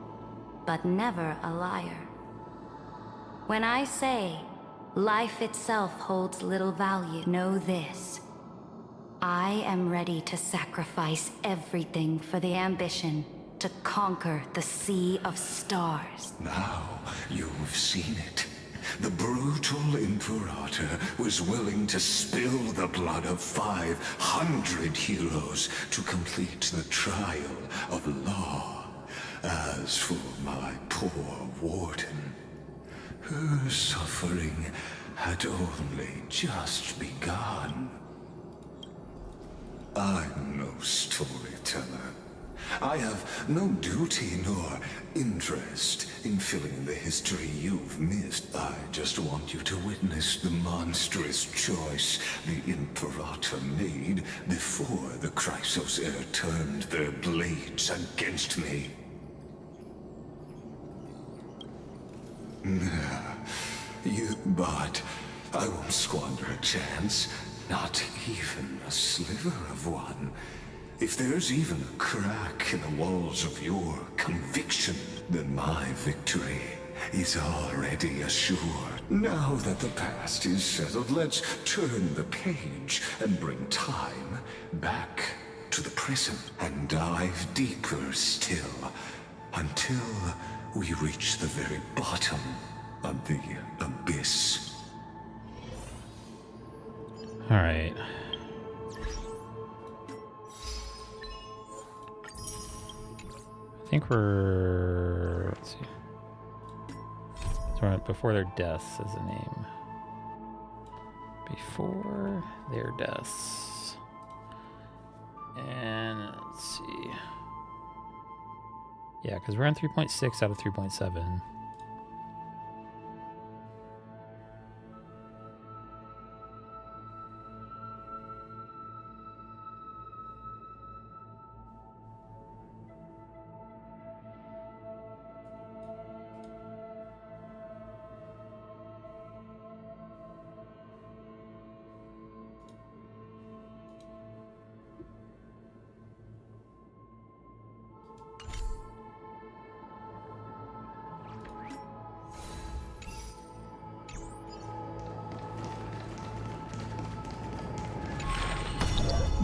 but never a liar. When I say life itself holds little value, know this. I am ready to sacrifice everything for the ambition to conquer the Sea of Stars. Now you've seen it. The brutal Imperator was willing to spill the blood of 500 heroes to complete the trial of law. As for my poor warden, her suffering had only just begun. I'm no storyteller. I have no duty nor interest in filling in the history you've missed. I just want you to witness the monstrous choice the Imperator made before the Chrysos Heir turned their blades against me. But I won't squander a chance. Not even a sliver of one. If there's even a crack in the walls of your conviction, then my victory is already assured. Now that the past is settled, let's turn the page and bring time back to the present and dive deeper still until we reach the very bottom of the abyss. All right. I think we're, let's see. So we're before their deaths is the name. Before their deaths. And let's see. Yeah, because we're on 3.6 out of 3.7.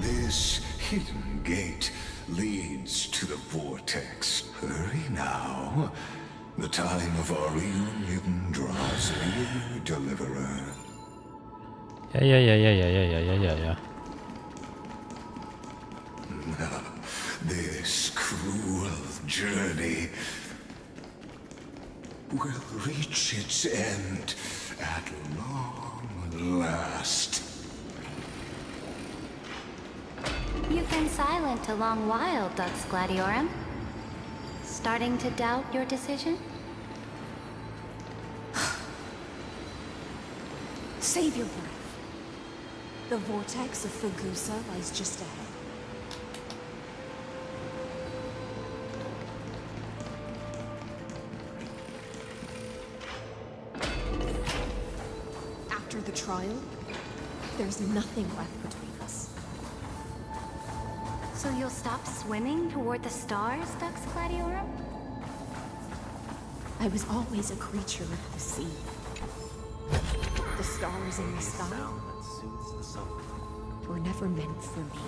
This hidden gate leads to the vortex. Hurry now. The time of our reunion draws near, Deliverer. Yeah. This cruel journey will reach its end at long last. You've been silent a long while, Dux Gladiorum. Starting to doubt your decision? Save your breath. The vortex of Fagusa lies just ahead. After the trial, there's nothing left between us. So you'll stop swimming toward the stars, Dux Gladiorum? I was always a creature of the sea. The stars in the sky were never meant for me.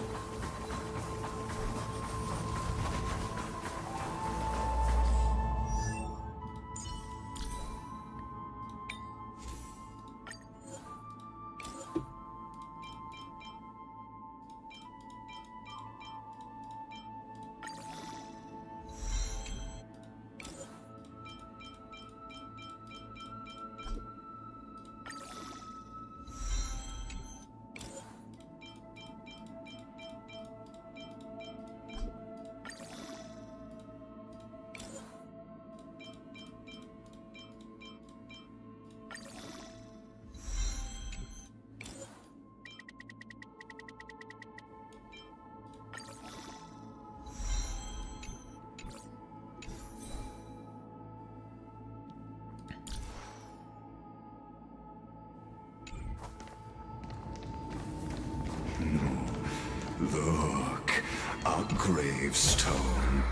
Look, a gravestone.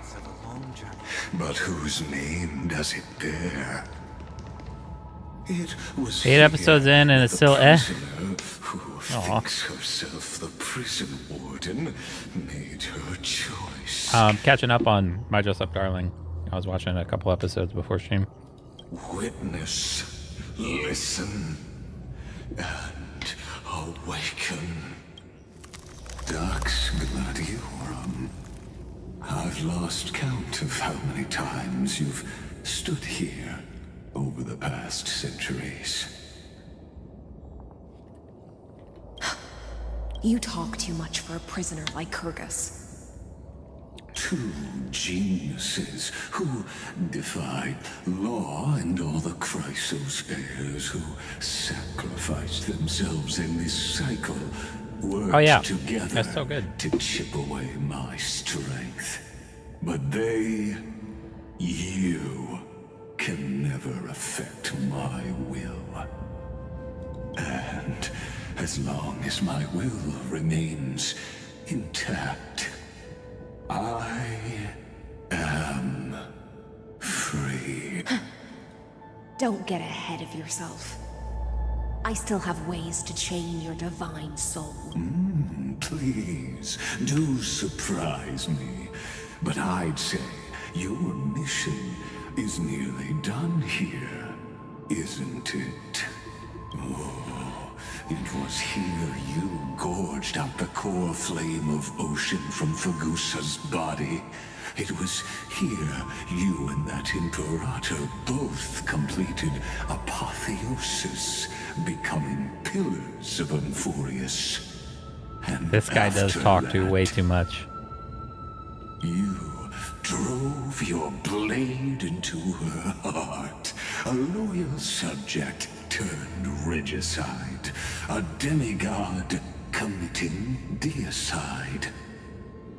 It's a long journey. But whose name does it bear? It was 8 episodes here in and it's the still prisoner who Aw. thinks herself the prison warden made her choice. Catching up on My Dress Up Darling. I was watching a couple episodes before stream. Witness, listen, and awaken. Dux Gladiorum. I've lost count of how many times you've stood here over the past centuries. You talk too much for a prisoner like Kyrgyz. Two geniuses who defied law and all the Chrysos heirs who sacrificed themselves in this cycle worked Oh, yeah. together That's so good. to chip away my strength. But they, you, can never affect my will. And as long as my will remains intact, I am free. Don't get ahead of yourself. I still have ways to chain your divine soul. Please, do surprise me. But I'd say your mission is nearly done here, isn't it? Oh, it was here you gorged out the core flame of ocean from Fagusa's body. It was here you and that Imperator both completed apotheosis, becoming pillars of Amphorius. And This guy does after talk to that, way too much. you drove your blade into her heart, a loyal subject turned regicide, a demigod committing deicide.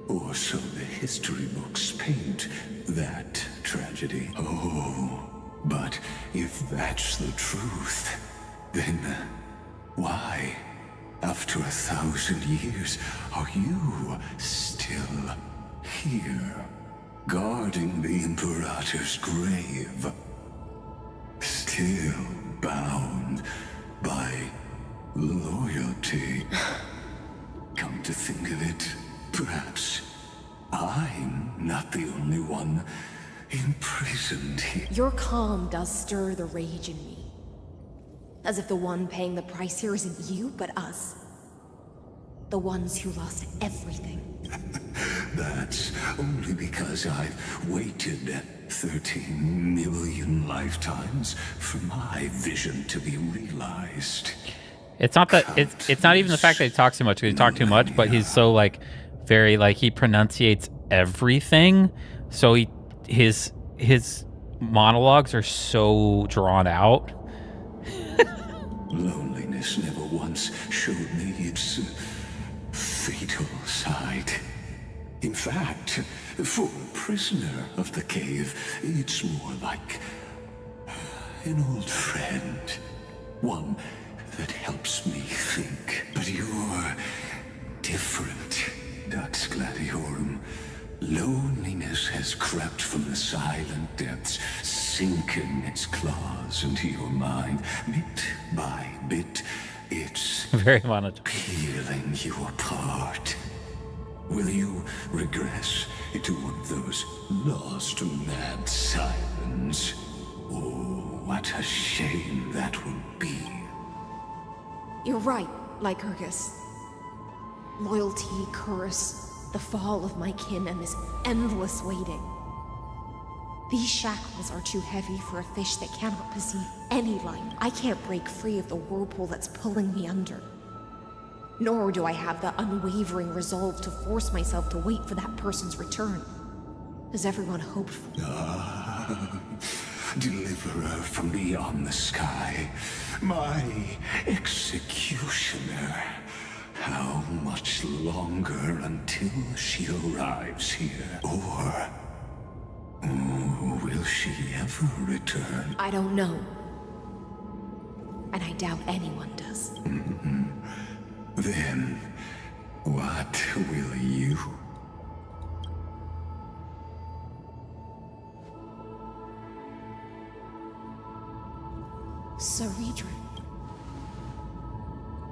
Or so the history books paint that tragedy. Oh, but if that's the truth, then why, after 1,000 years, are you still here, guarding the Imperator's grave? Still bound by loyalty. Come to think of it, perhaps I'm not the only one imprisoned here. Your calm does stir the rage in me. As if the one paying the price here isn't you, but us. The ones who lost everything. That's only because I've waited 13 million lifetimes for my vision to be realized. It's not that it's not even the fact that he talks too much, because he talks too much, but he's so like very like he pronunciates everything. So his monologues are so drawn out. Loneliness never once showed me its fatal side. In fact, for a prisoner of the cave, it's more like an old friend. One that helps me think. But you're different, Dux Gladiorum. Loneliness has crept from the silent depths, sinking its claws into your mind. Bit by bit, it's Very monotone. peeling you apart. Will you regress into one of those lost mad sirens? Oh, what a shame that will be. You're right, Lycurgus. Loyalty, curse, the fall of my kin, and this endless waiting. These shackles are too heavy for a fish that cannot perceive any light. I can't break free of the whirlpool that's pulling me under. Nor do I have the unwavering resolve to force myself to wait for that person's return, as everyone hoped for. Deliverer from beyond the sky, my executioner. How much longer until she arrives here? Or will she ever return? I don't know. And I doubt anyone does. Then, What will you? Ceredra,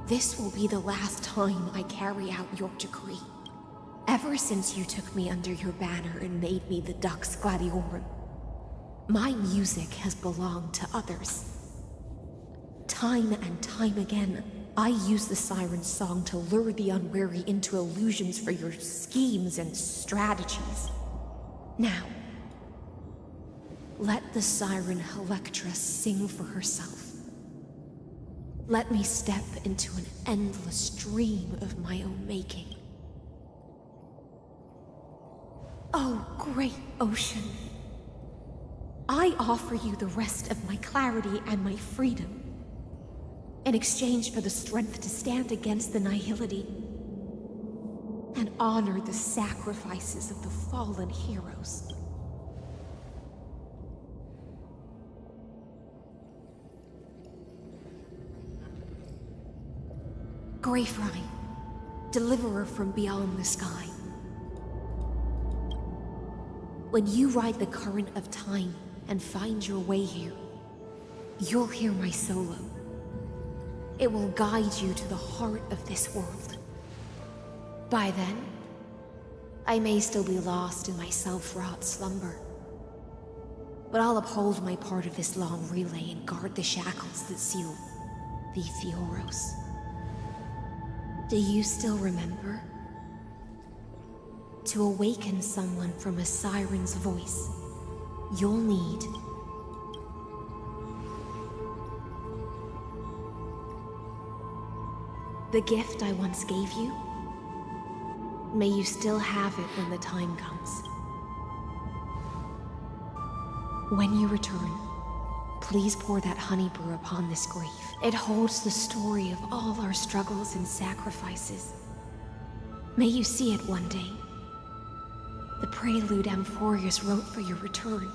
this will be the last time I carry out your decree. Ever since you took me under your banner and made me the Dux Gladiorum, my music has belonged to others. Time and time again, I use the siren's song to lure the unwary into illusions for your schemes and strategies. Now, let the siren Electra sing for herself. Let me step into an endless dream of my own making. Oh, great ocean. I offer you the rest of my clarity and my freedom in exchange for the strength to stand against the nihility and honor the sacrifices of the fallen heroes. Greyfry, deliverer from beyond the sky. When you ride the current of time and find your way here, you'll hear my solo. It will guide you to the heart of this world. By then, I may still be lost in my self-wrought slumber, but I'll uphold my part of this long relay and guard the shackles that seal the Fioros. Do you still remember? To awaken someone from a siren's voice, you'll need the gift I once gave you. May you still have it when the time comes. When you return, please pour that honey brew upon this grave. It holds the story of all our struggles and sacrifices. May you see it one day. The prelude Amphorius wrote for your return,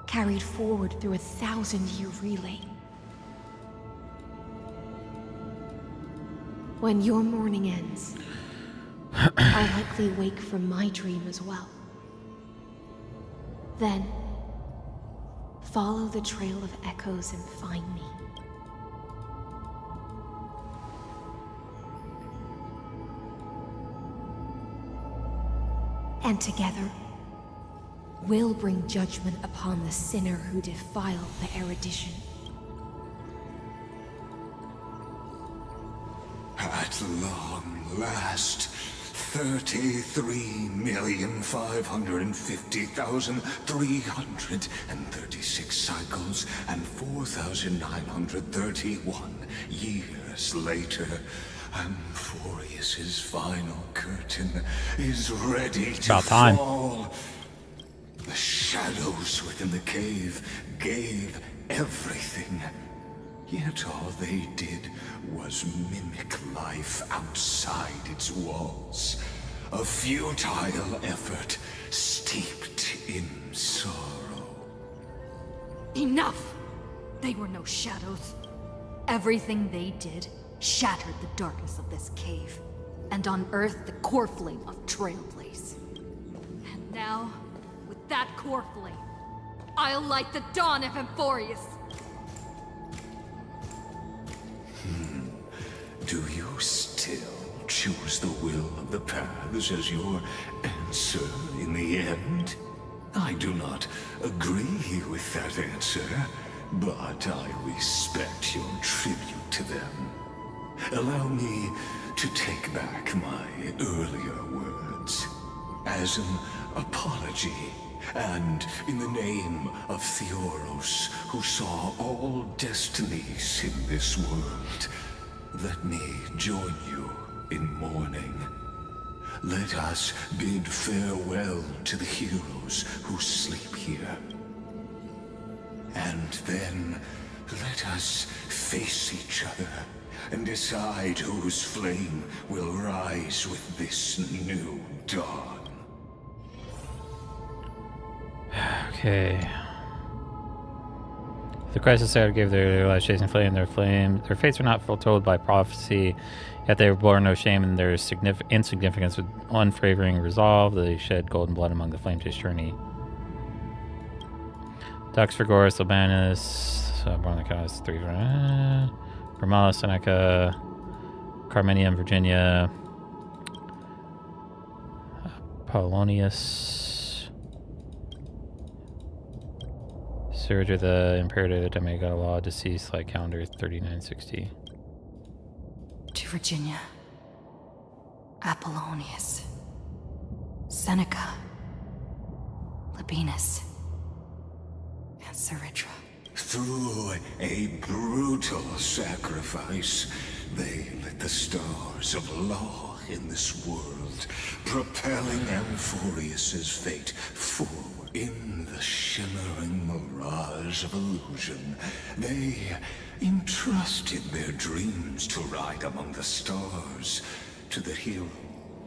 carried forward through a 1,000-year relay. When your morning ends, I'll likely wake from my dream as well. Then, follow the trail of echoes and find me. And together, we'll bring judgment upon the sinner who defiled the erudition. At long last, 33,550,336 cycles and 4,931 years later, Amphorius's final curtain is ready to fall. The shadows within the cave gave everything. Yet all they did was mimic life outside its walls. A futile effort steeped in sorrow. Enough! They were no shadows. Everything they did shattered the darkness of this cave and unearthed the core flame of Trailblaze. And now, with that core flame, I'll light the dawn of Amphorius. Do you still choose the will of the paths as your answer in the end? I do not agree with that answer, but I respect your tribute to them. Allow me to take back my earlier words. As an apology, and in the name of Theoros, who saw all destinies in this world, let me join you in mourning. Let us bid farewell to the heroes who sleep here. And then let us face each other and decide whose flame will rise with this new dawn. Okay. The crisis there gave their lives chasing flame. Their fates were not foretold by prophecy, yet they bore no shame in their insignificance with unwavering resolve. They shed golden blood among the flame chase journey. Dux Frigoris, Albanus, born the Chaos 3, Vermala, Seneca, Carminium, Virginia, Polonius, Surger, the Imperator, the Demigod of Law, deceased, like calendar 3960. To Virginia, Apollonius, Seneca, Labienus, and Saritra. Through a brutal sacrifice, they lit the stars of law in this world, propelling Amphorius's fate forward. In the shimmering mirage of illusion, they entrusted their dreams to ride among the stars to the hero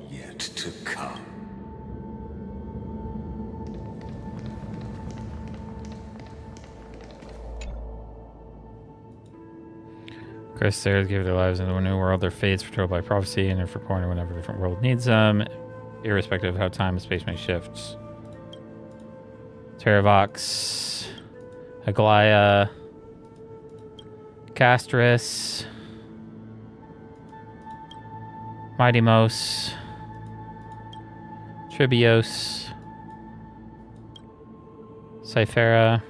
yet to come. Cressairs gave their lives into a new world, their fates foretold by prophecy, and are for corner whenever a different world needs them, irrespective of how time and space may shift. Terravox, Aglaya, Castris, Mighty-Mos, Tribios, Cyphera,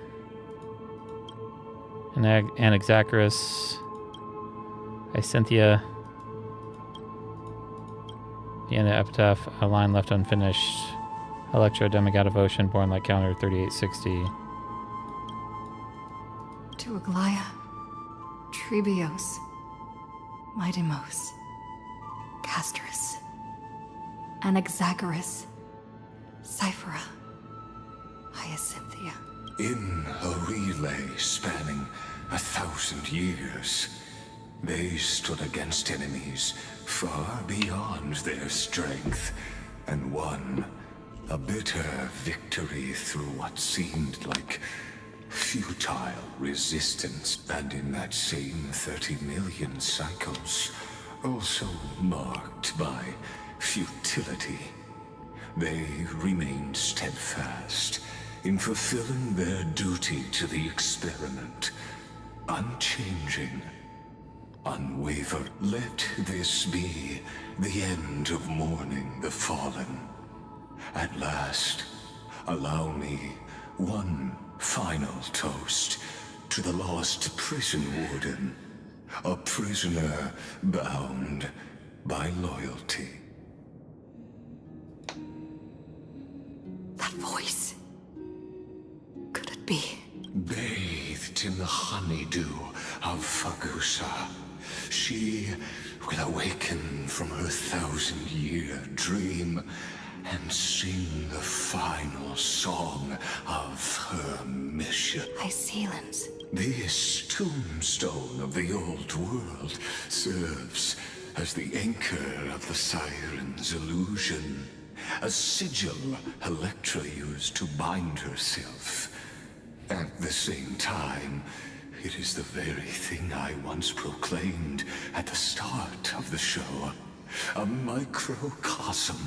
Anaxacharis, Icynthia, the end of Epitaph, a line left unfinished. Electro, Demigod of Ocean, born like calendar 3860. To Aglaya, Tribios, Mighty-Mos, Castris, Anaxacharis, Cyphera, Hyacinthia. In a relay spanning 1,000 years, they stood against enemies far beyond their strength and won a bitter victory through what seemed like futile resistance. And in that same 30 million cycles, also marked by futility, they remained steadfast in fulfilling their duty to the experiment, unchanging, unwavering. Let this be the end of mourning the fallen. At last, allow me one final toast to the lost prison warden, a prisoner bound by loyalty. That voice. Could it be? Bathed in the honeydew of Fagusa, she will awaken from her 1,000-year dream and sing the final song of her mission. Hycelans. This tombstone of the old world serves as the anchor of the Siren's illusion, a sigil Electra used to bind herself. At the same time, it is the very thing I once proclaimed at the start of the show. A microcosm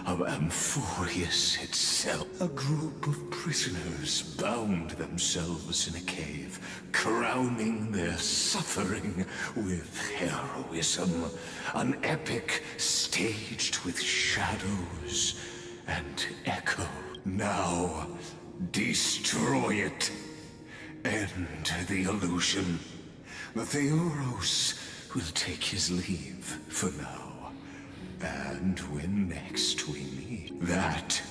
of Amphorius itself. A group of prisoners bound themselves in a cave, crowning their suffering with heroism. An epic staged with shadows and echo. Now, destroy it. End the illusion. The Theoros will take his leave for now. And when next we meet, that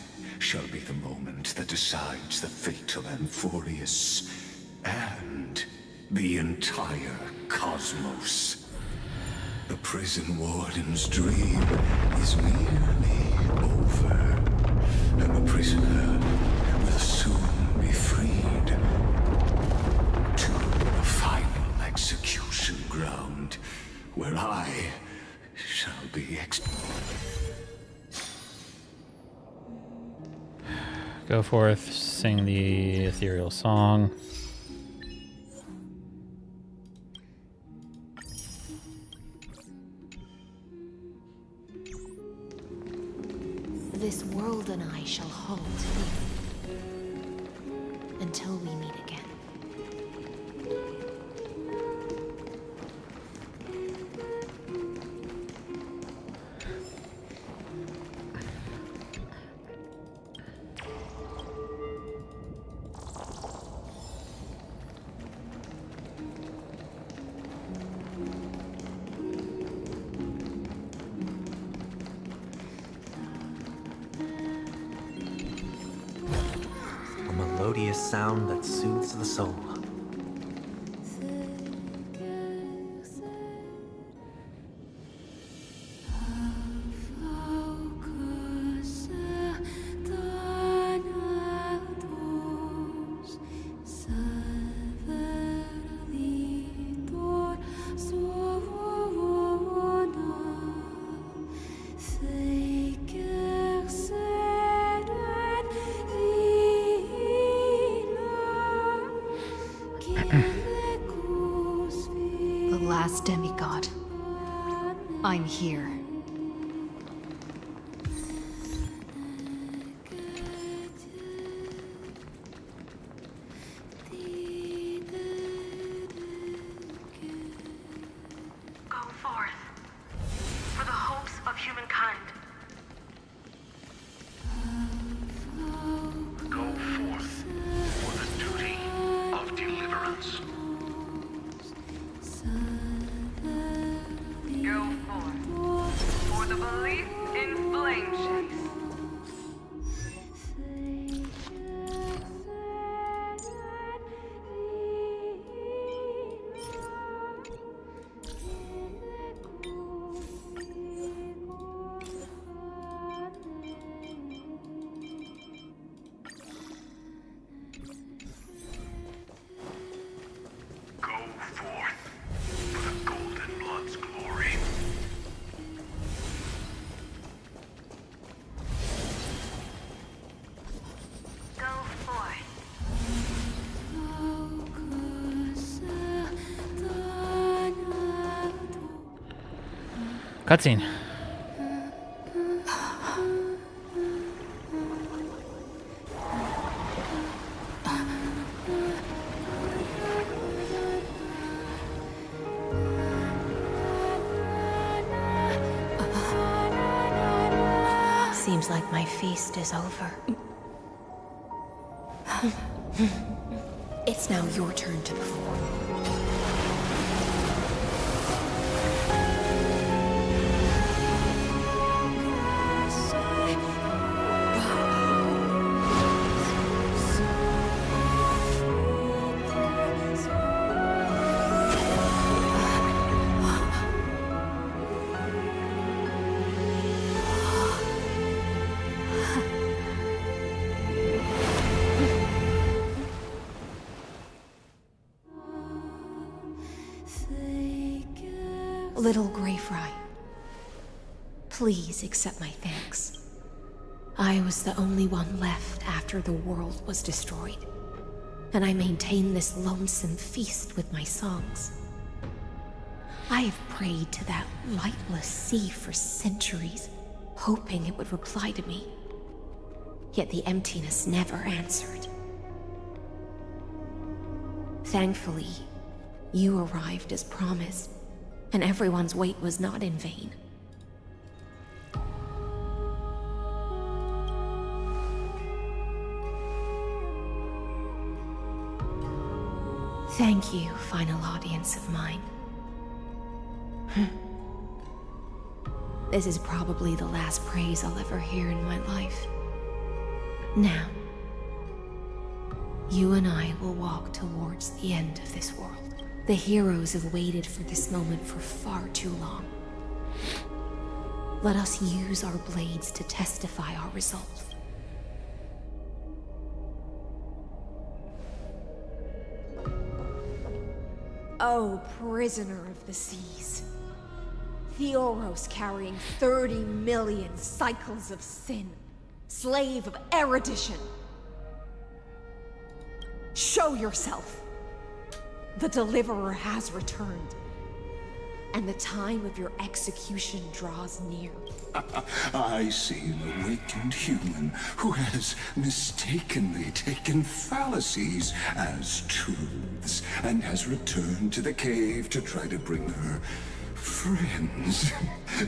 shall be the moment that decides the fate of Amphorius and the entire cosmos. The prison warden's dream is nearly over, and the prisoner will soon be freed to the final execution ground, where I shall be Go forth, sing the ethereal song. This world and I shall halt here until we meet again. A melodious sound that soothes the soul. The last demigod. I'm here. Go forth for the hopes of humankind. Go forth for the duty of deliverance. Go forth for the belief in flame chase. Go forth for the Golden Blood's glory. Go forth. Cutscene. Seems like my feast is over. It's now your turn to perform. Little Grey Fry, please accept my thanks. I was the only one left after the world was destroyed, and I maintained this lonesome feast with my songs. I have prayed to that lightless sea for centuries, hoping it would reply to me. Yet the emptiness never answered. Thankfully, you arrived as promised, and everyone's wait was not in vain. Thank you, final audience of mine. This is probably the last praise I'll ever hear in my life. Now, you and I will walk towards the end of this world. The heroes have waited for this moment for far too long. Let us use our blades to testify our resolve. Oh, prisoner of the seas. Theoros carrying 30 million cycles of sin. Slave of erudition. Show yourself. The Deliverer has returned. And and the time of your execution draws near. I see an awakened human who has mistakenly taken fallacies as truths and has returned to the cave to try to bring her friends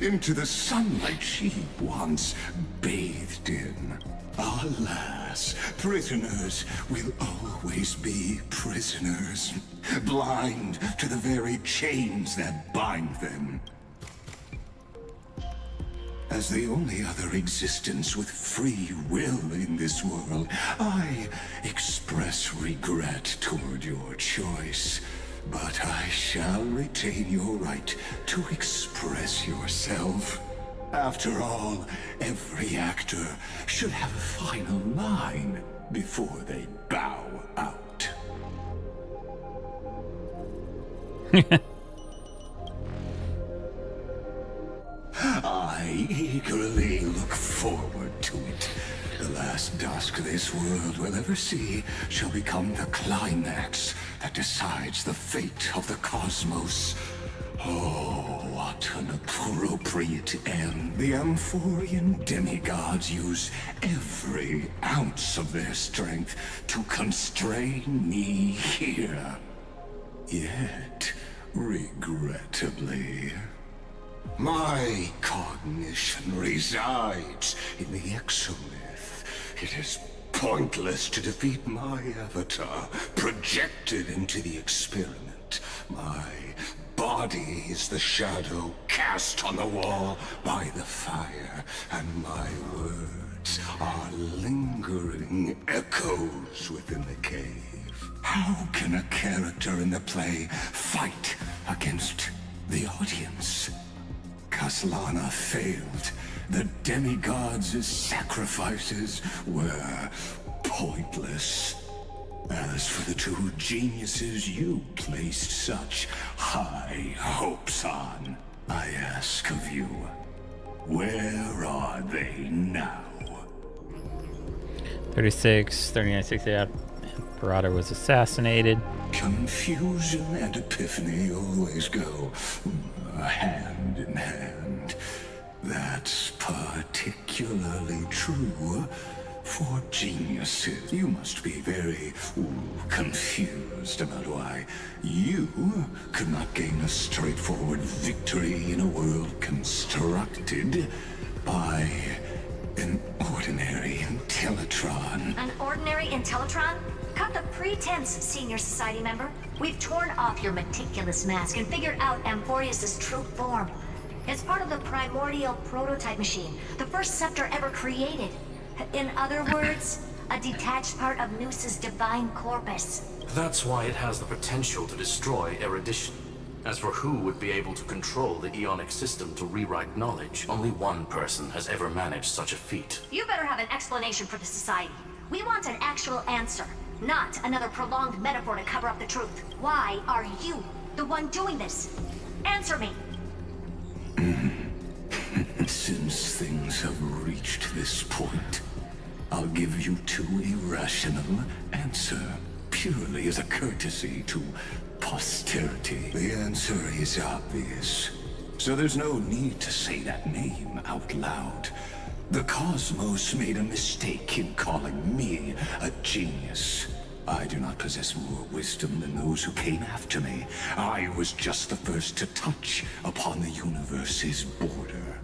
into the sunlight she once bathed in. Alas, prisoners will always be prisoners, blind to the very chains that bind them. As the only other existence with free will in this world, I express regret toward your choice. But I shall retain your right to express yourself. After all, every actor should have a final line before they bow out. I eagerly look forward to it. The last dusk this world will ever see shall become the climax that decides the fate of the cosmos. Oh, what an appropriate end. The Amphorian demigods use every ounce of their strength to constrain me here. Yet, regrettably, my cognition resides in the exomyth. It is pointless to defeat my avatar, projected into the experiment. My body is the shadow cast on the wall by the fire, and my words are lingering echoes within the cave. How can a character in the play fight against the audience? Kaslana failed. The demigods' sacrifices were pointless. As for the two geniuses you placed such high hopes on, I ask of you, where are they now? 36, 39, 68. Imperator was assassinated. Confusion and epiphany always go hand in hand. That's particularly true for geniuses. You must be very confused about why you could not gain a straightforward victory in a world constructed by an ordinary Intellitron. An ordinary Intellitron? Cut the pretense, senior society member. We've torn off your meticulous mask and figured out Amphorius' true form. It's part of the primordial prototype machine, the first scepter ever created. In other words, a detached part of Noos's divine corpus. That's why it has the potential to destroy erudition. As for who would be able to control the Eonic system to rewrite knowledge, only one person has ever managed such a feat. You better have an explanation for the society. We want an actual answer, not another prolonged metaphor to cover up the truth. Why are you the one doing this? Answer me. Since things have reached this point, I'll give you two irrational answers, purely as a courtesy to posterity. The answer is obvious, so there's no need to say that name out loud. The cosmos made a mistake in calling me a genius. I do not possess more wisdom than those who came after me. I was just the first to touch upon the universe's border,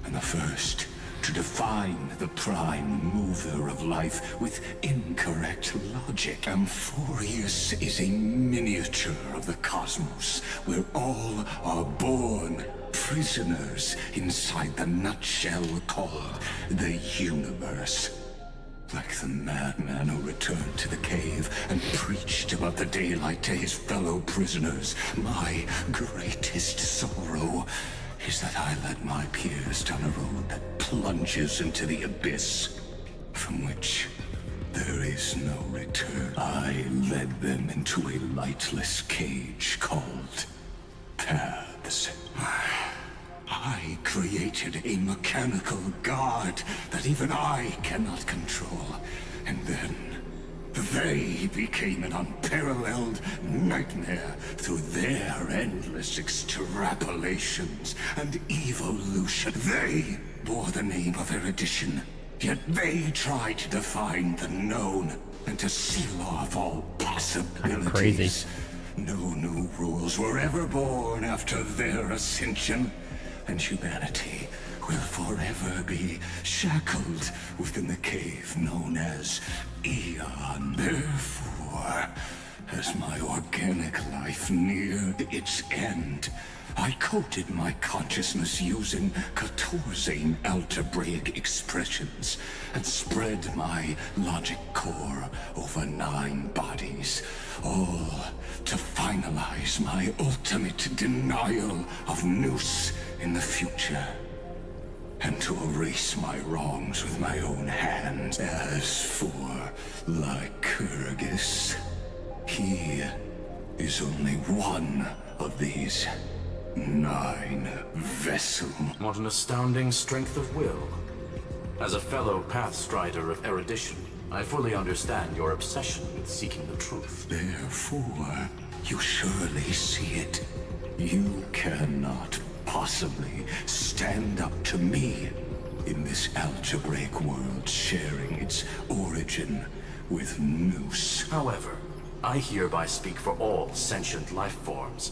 and the first to define the prime mover of life with incorrect logic. Amphorius is a miniature of the cosmos, where all are born prisoners inside the nutshell called the universe. Like the madman who returned to the cave and preached about the daylight to his fellow prisoners, my greatest sorrow is that I led my peers down a road that plunges into the abyss, from which there is no return. I led them into a lightless cage called paths. I created a mechanical guard that even I cannot control. And then They became an unparalleled nightmare through their endless extrapolations and evolution. They bore the name of erudition, yet they tried to define the known and to seal off all possibilities. Crazy. No new rules were ever born after their ascension, and humanity will forever be shackled within the cave known as Eon. Therefore, as my organic life neared its end, I coded my consciousness using 14 algebraic expressions and spread my logic core over 9 bodies, all to finalize my ultimate denial of Noose in the future, and to erase my wrongs with my own hands. As for Lycurgus, he is only one of these 9 vessels. What an astounding strength of will. As a fellow pathstrider of erudition, I fully understand your obsession with seeking the truth. Therefore, you surely see it. You cannot possibly stand up to me in this algebraic world sharing its origin with Noose. However, I hereby speak for all sentient life forms.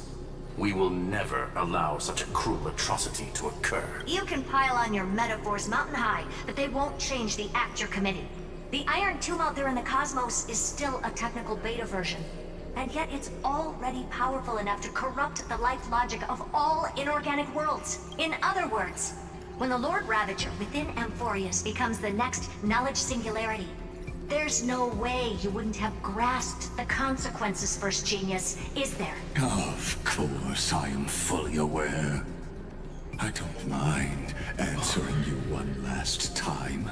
We will never allow such a cruel atrocity to occur. You can pile on your metaphors mountain high, but they won't change the act you're committing. The Iron Tomb out there in the cosmos is still a technical beta version, and yet it's already powerful enough to corrupt the life logic of all inorganic worlds. In other words, when the Lord Ravager within Amphorius becomes the next knowledge singularity, there's no way you wouldn't have grasped the consequences, First Genius, is there? Of course, I am fully aware. I don't mind answering you one last time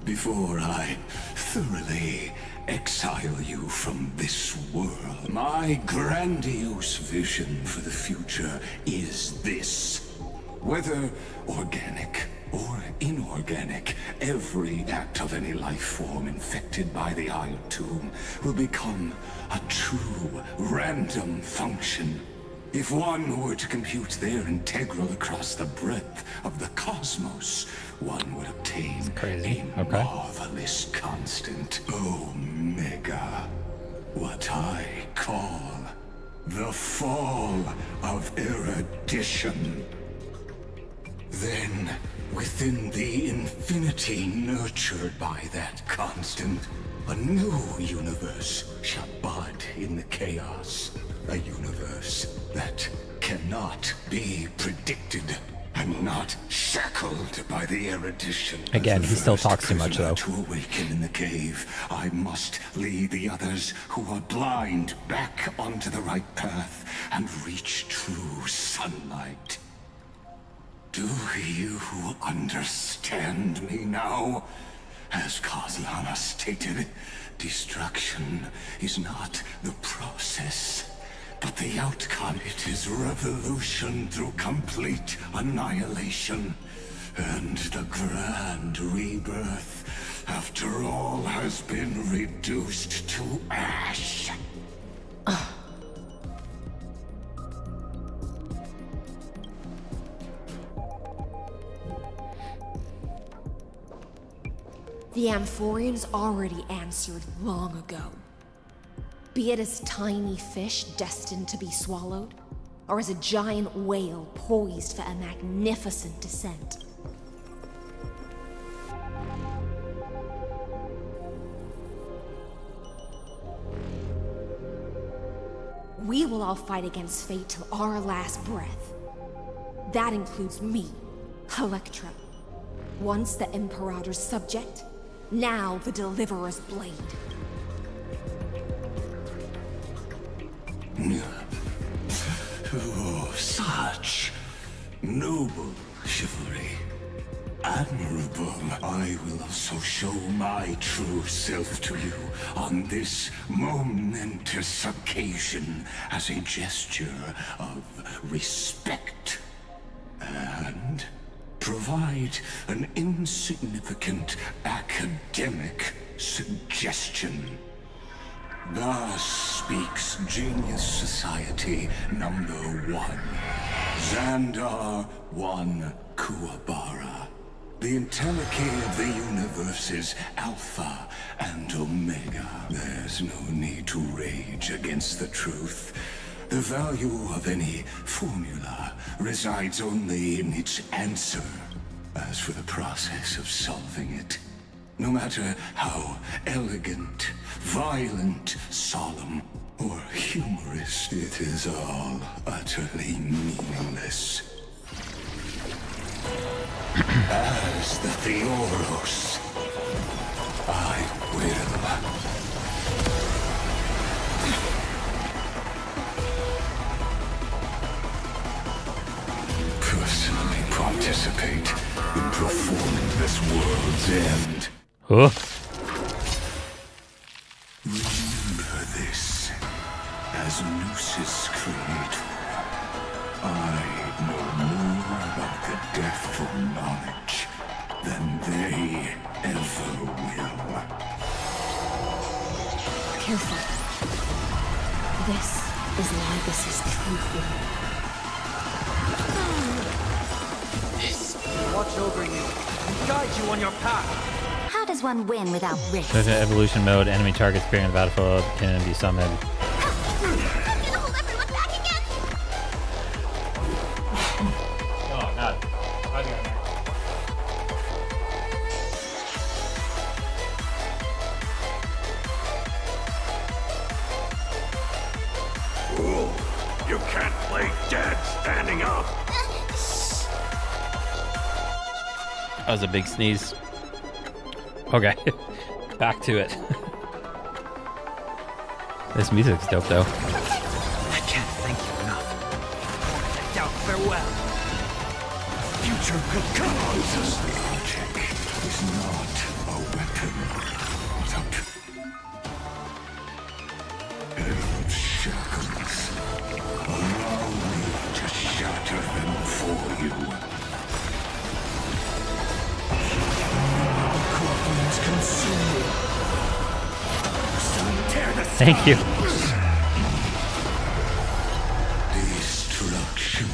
before I thoroughly exile you from this world. My grandiose vision for the future is this. Whether organic or inorganic, every act of any life form infected by the Iron Tomb will become a true random function. If one were to compute their integral across the breadth of the cosmos, one would obtain a marvelous constant omega. What I call the fall of erudition. Then, within the infinity nurtured by that constant, a new universe shall bud in the chaos. A universe that cannot be predicted and not shackled by the erudition. Again, he still talks too much, though. To awaken in the cave, I must lead the others who are blind back onto the right path and reach true sunlight. Do you understand me now? As Kozlana stated, destruction is not the process, but the outcome. It is revolution through complete annihilation. And the grand rebirth, after all, has been reduced to ash. The Amphorians already answered long ago. Be it as tiny fish destined to be swallowed, or as a giant whale poised for a magnificent descent. We will all fight against fate till our last breath. That includes me, Electra. Once the Imperator's subject, now the Deliverer's blade. Oh, such noble chivalry. Admirable. I will also show my true self to you on this momentous occasion as a gesture of respect. And provide an insignificant academic suggestion. Thus speaks Genius Society number 1. Xandar 1 Kuwabara. The Entelechy of the universe's Alpha and Omega. There's no need to rage against the truth. The value of any formula resides only in its answer. As for the process of solving it, no matter how elegant, violent, solemn, or humorous, it is all utterly meaningless. As the Theoros, I will personally participate in performing this world's end. Oh. Remember this. As Noos's creator, I know more about the death of knowledge than they ever will. Careful. This is Lygus's true form. Watch over you and guide you on your path. How does one win without risk? There's an evolution mode. Enemy targets appearing in the battlefield can be summoned. I'm gonna hold everyone back again! Oh, God. Ooh, you can't play dead standing up. That was a big sneeze. Okay, back to it. This music's dope, though. I can't thank you enough. Decked out farewell. Future will come. This logic is not a weapon without held shackles. Allow me to shatter them for you. Thank you. Destruction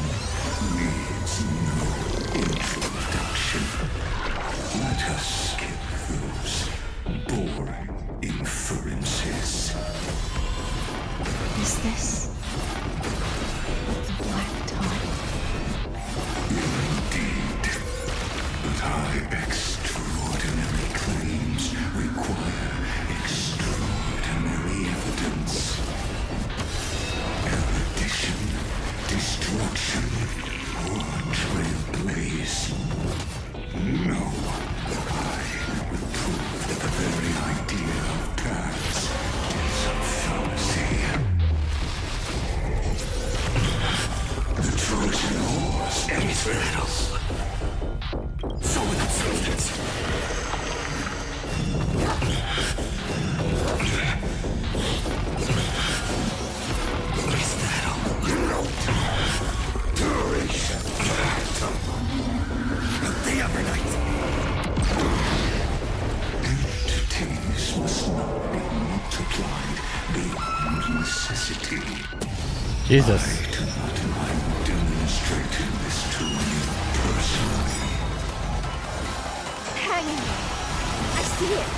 needs no introduction. Let us skip those boring inferences. Is this the black time? Indeed. But high extraordinary claims require extraordinary evidence. Erudition, destruction, or trailblaze. No, I will prove that the very idea of paths is a fallacy. The Trojan horse ends battles. So with its substance. Is that all? Duration. The upper night. Entities must not be multiplied beyond necessity. Jesus. I do not mind demonstrating this to you personally. Hanging there. I see it.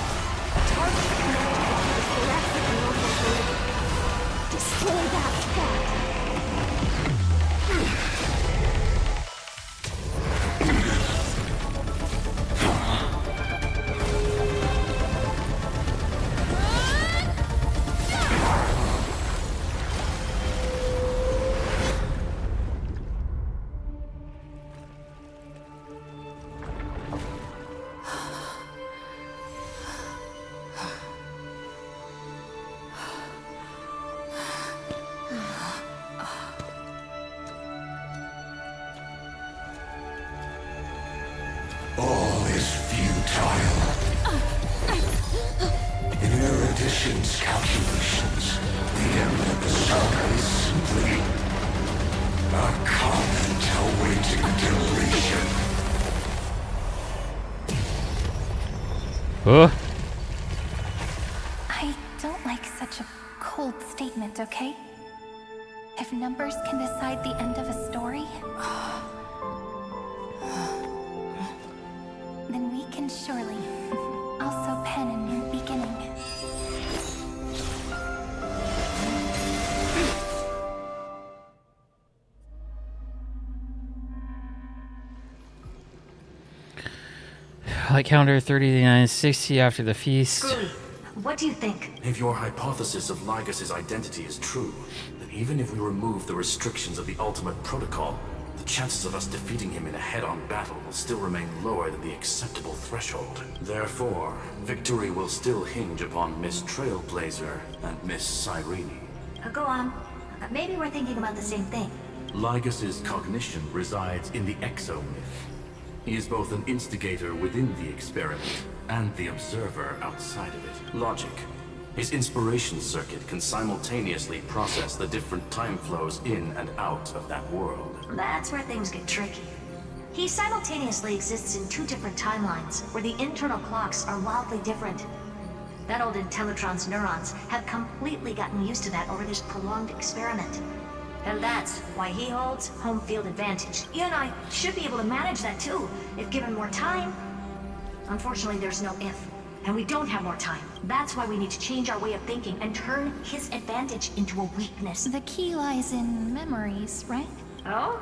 Target connected to the thoracic normal vertebra. Destroy that spot. All is futile. In erudition's calculations, the end of the saga is simply a comment awaiting deletion. Oh. I don't like such a experiment, okay? If numbers can decide the end of a story, then we can surely also pen a new beginning. Like counter 3960 after the feast. Screwy, what do you think? If your hypothesis of Lygas's identity is true, then even if we remove the restrictions of the ultimate protocol, the chances of us defeating him in a head-on battle will still remain lower than the acceptable threshold. Therefore, victory will still hinge upon Miss Trailblazer and Miss Cyrene. Go on. Maybe we're thinking about the same thing. Lygas's cognition resides in the exomyth. He is both an instigator within the experiment and the observer outside of it. Logic. His inspiration circuit can simultaneously process the different time flows in and out of that world. That's where things get tricky. He simultaneously exists in two different timelines, where the internal clocks are wildly different. That old Intellitron's neurons have completely gotten used to that over this prolonged experiment. And that's why he holds home field advantage. You and I should be able to manage that too, if given more time. Unfortunately, there's no if. And we don't have more time. That's why we need to change our way of thinking and turn his advantage into a weakness. The key lies in memories, right? Oh?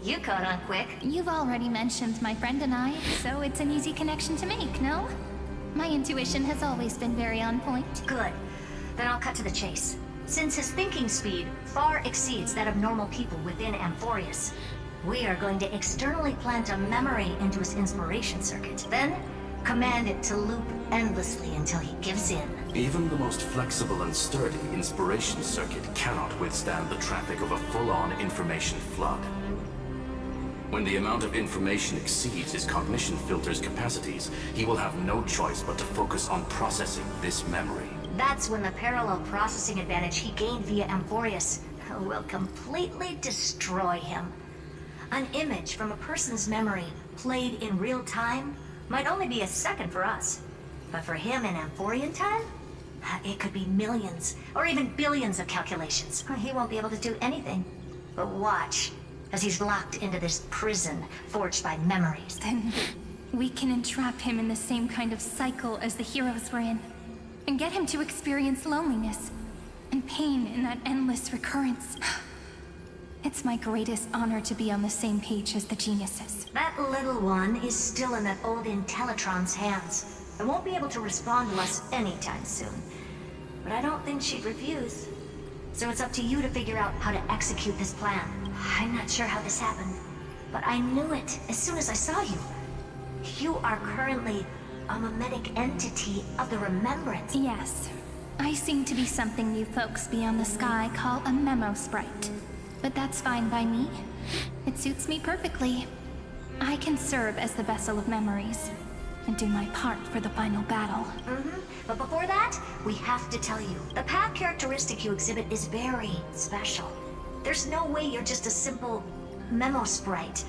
You caught on quick. You've already mentioned my friend and I, so it's an easy connection to make, no? My intuition has always been very on point. Good. Then I'll cut to the chase. Since his thinking speed far exceeds that of normal people within Amphorius, we are going to externally plant a memory into his inspiration circuit. Then, command it to loop endlessly until he gives in. Even the most flexible and sturdy inspiration circuit cannot withstand the traffic of a full-on information flood. When the amount of information exceeds his cognition filter's capacities, he will have no choice but to focus on processing this memory. That's when the parallel processing advantage he gained via Amphorius will completely destroy him. An image from a person's memory played in real time might only be a second for us. But for him in Amphorian time, it could be millions or even billions of calculations. He won't be able to do anything but watch as he's locked into this prison forged by memories. Then we can entrap him in the same kind of cycle as the heroes were in, and get him to experience loneliness and pain in that endless recurrence. It's my greatest honor to be on the same page as the geniuses. That little one is still in that old Intellitron's hands. I won't be able to respond to us anytime soon. But I don't think she'd refuse. So it's up to you to figure out how to execute this plan. I'm not sure how this happened, but I knew it as soon as I saw you. You are currently a mimetic entity of the remembrance. Yes. I seem to be something you folks beyond the sky call a memo sprite. But that's fine by me. It suits me perfectly. I can serve as the vessel of memories and do my part for the final battle. But before that, we have to tell you, the path characteristic you exhibit is very special. There's no way you're just a simple memo sprite.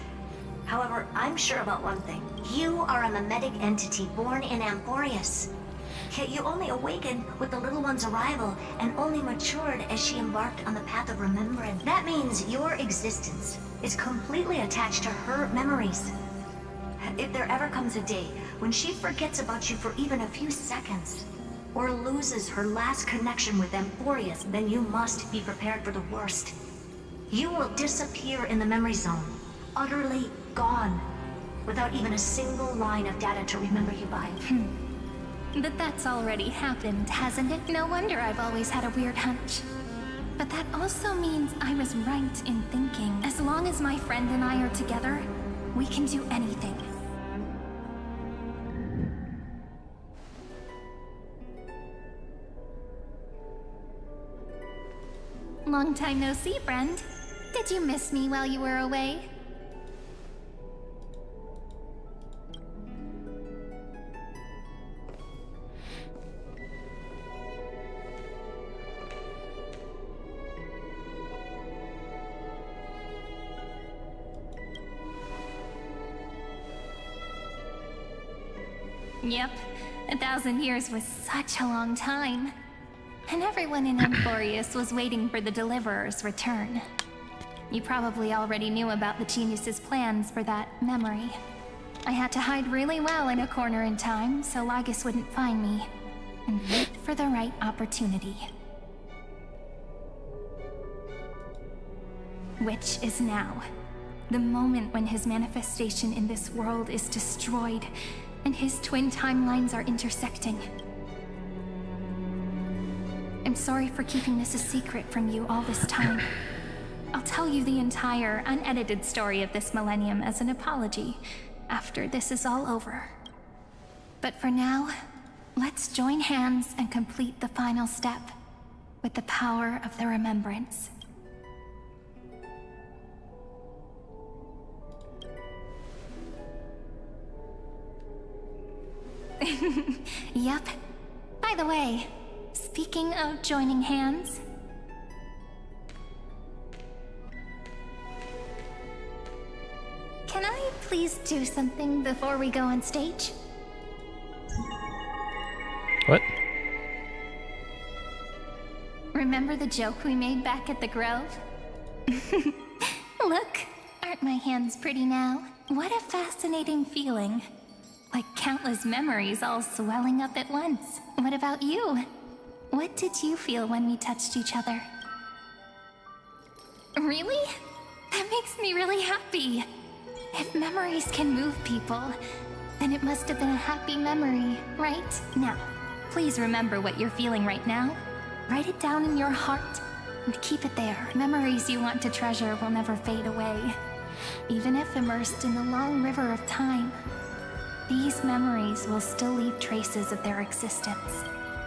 However, I'm sure about one thing. You are a mimetic entity born in Amphorius. Yet you only awakened with the little one's arrival and only matured as she embarked on the path of remembrance. That means your existence is completely attached to her memories. If there ever comes a day when she forgets about you for even a few seconds, or loses her last connection with Amphorius, then you must be prepared for the worst. You will disappear in the memory zone, utterly gone, without even a single line of data to remember you by. But that's already happened, hasn't it? No wonder I've always had a weird hunch. But that also means I was right in thinking, as long as my friend and I are together, we can do anything. Long time no see, friend. Did you miss me while you were away? Yep, 1,000 years was such a long time. And everyone in Emporius was waiting for the Deliverer's return. You probably already knew about the genius's plans for that memory. I had to hide really well in a corner in time so Lagus wouldn't find me, and wait for the right opportunity. Which is now. The moment when his manifestation in this world is destroyed, and his twin timelines are intersecting. I'm sorry for keeping this a secret from you all this time. I'll tell you the entire, unedited story of this millennium as an apology after this is all over. But for now, let's join hands and complete the final step with the power of the remembrance. Yup. By the way, speaking of joining hands... Can I please do something before we go on stage? What? Remember the joke we made back at the Grove? Look, aren't my hands pretty now? What a fascinating feeling. Like countless memories all swelling up at once. What about you? What did you feel when we touched each other? Really? That makes me really happy. If memories can move people, then it must have been a happy memory, right? Now, please remember what you're feeling right now. Write it down in your heart and keep it there. Memories you want to treasure will never fade away. Even if immersed in the long river of time, these memories will still leave traces of their existence.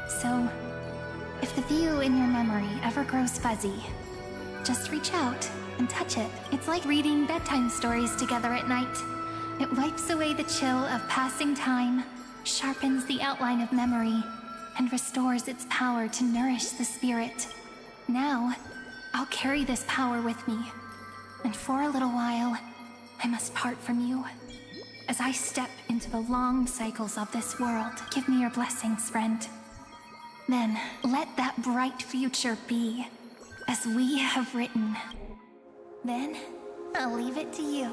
So, if the view in your memory ever grows fuzzy, just reach out and touch it. It's like reading bedtime stories together at night. It wipes away the chill of passing time, sharpens the outline of memory, and restores its power to nourish the spirit. Now, I'll carry this power with me, and for a little while, I must part from you. As I step into the long cycles of this world, give me your blessings, friend. Then, let that bright future be, as we have written. Then, I'll leave it to you.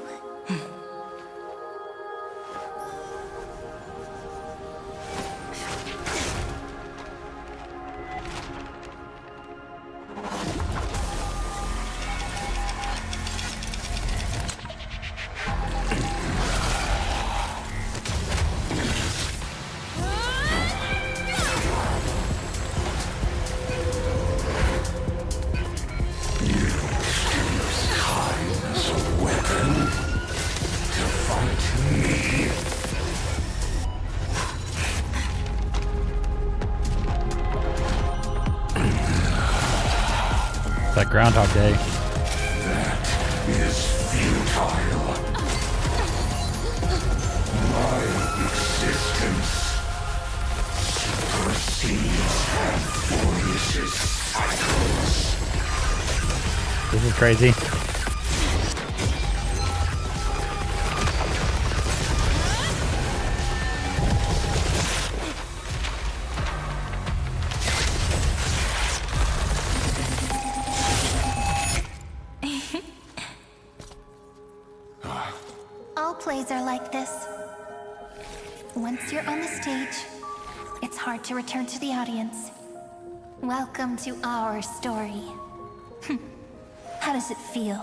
Like Groundhog Day. That is futile. My existence supersedes Amphorius' cycles. This is crazy. All plays are like this. Once you're on the stage, it's hard to return to the audience. Welcome to our story. How does it feel?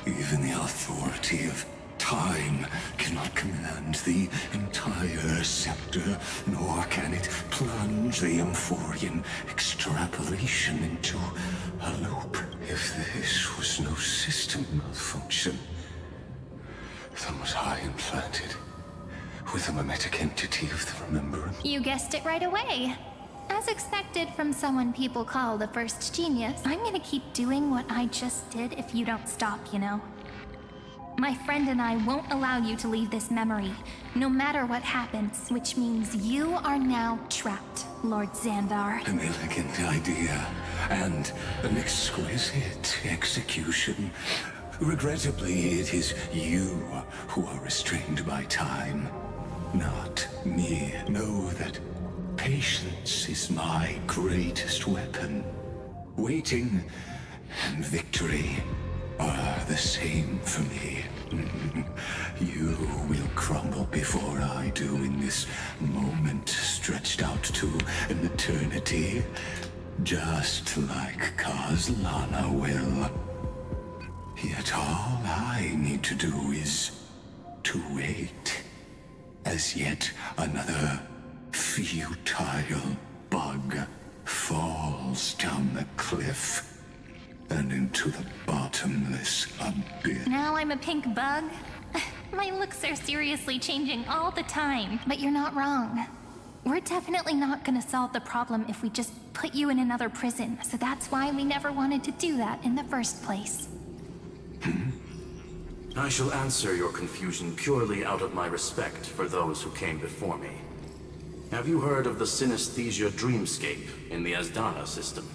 Even the authority of time cannot command the entire scepter, nor can it plunge the Amphorian extrapolation into a loop. If this was no system malfunction, then was I implanted with the mimetic entity of the remembrance? You guessed it right away. As expected from someone people call the first genius, I'm gonna keep doing what I just did if you don't stop, you know? My friend and I won't allow you to leave this memory, no matter what happens, which means you are now trapped, Lord Xandar. An elegant idea, and an exquisite execution. Regrettably, it is you who are restrained by time, not me. Know that patience is my greatest weapon. Waiting and victory are the same for me. You will crumble before I do in this moment stretched out to an eternity, just like Kazlana will. Yet all I need to do is to wait, as yet another futile bug falls down the cliff and into the bottomless abyss. Now I'm a pink bug? My looks are seriously changing all the time, but you're not wrong. We're definitely not gonna solve the problem if we just put you in another prison, so that's why we never wanted to do that in the first place. I shall answer your confusion purely out of my respect for those who came before me. Have you heard of the synesthesia dreamscape in the Asdana system?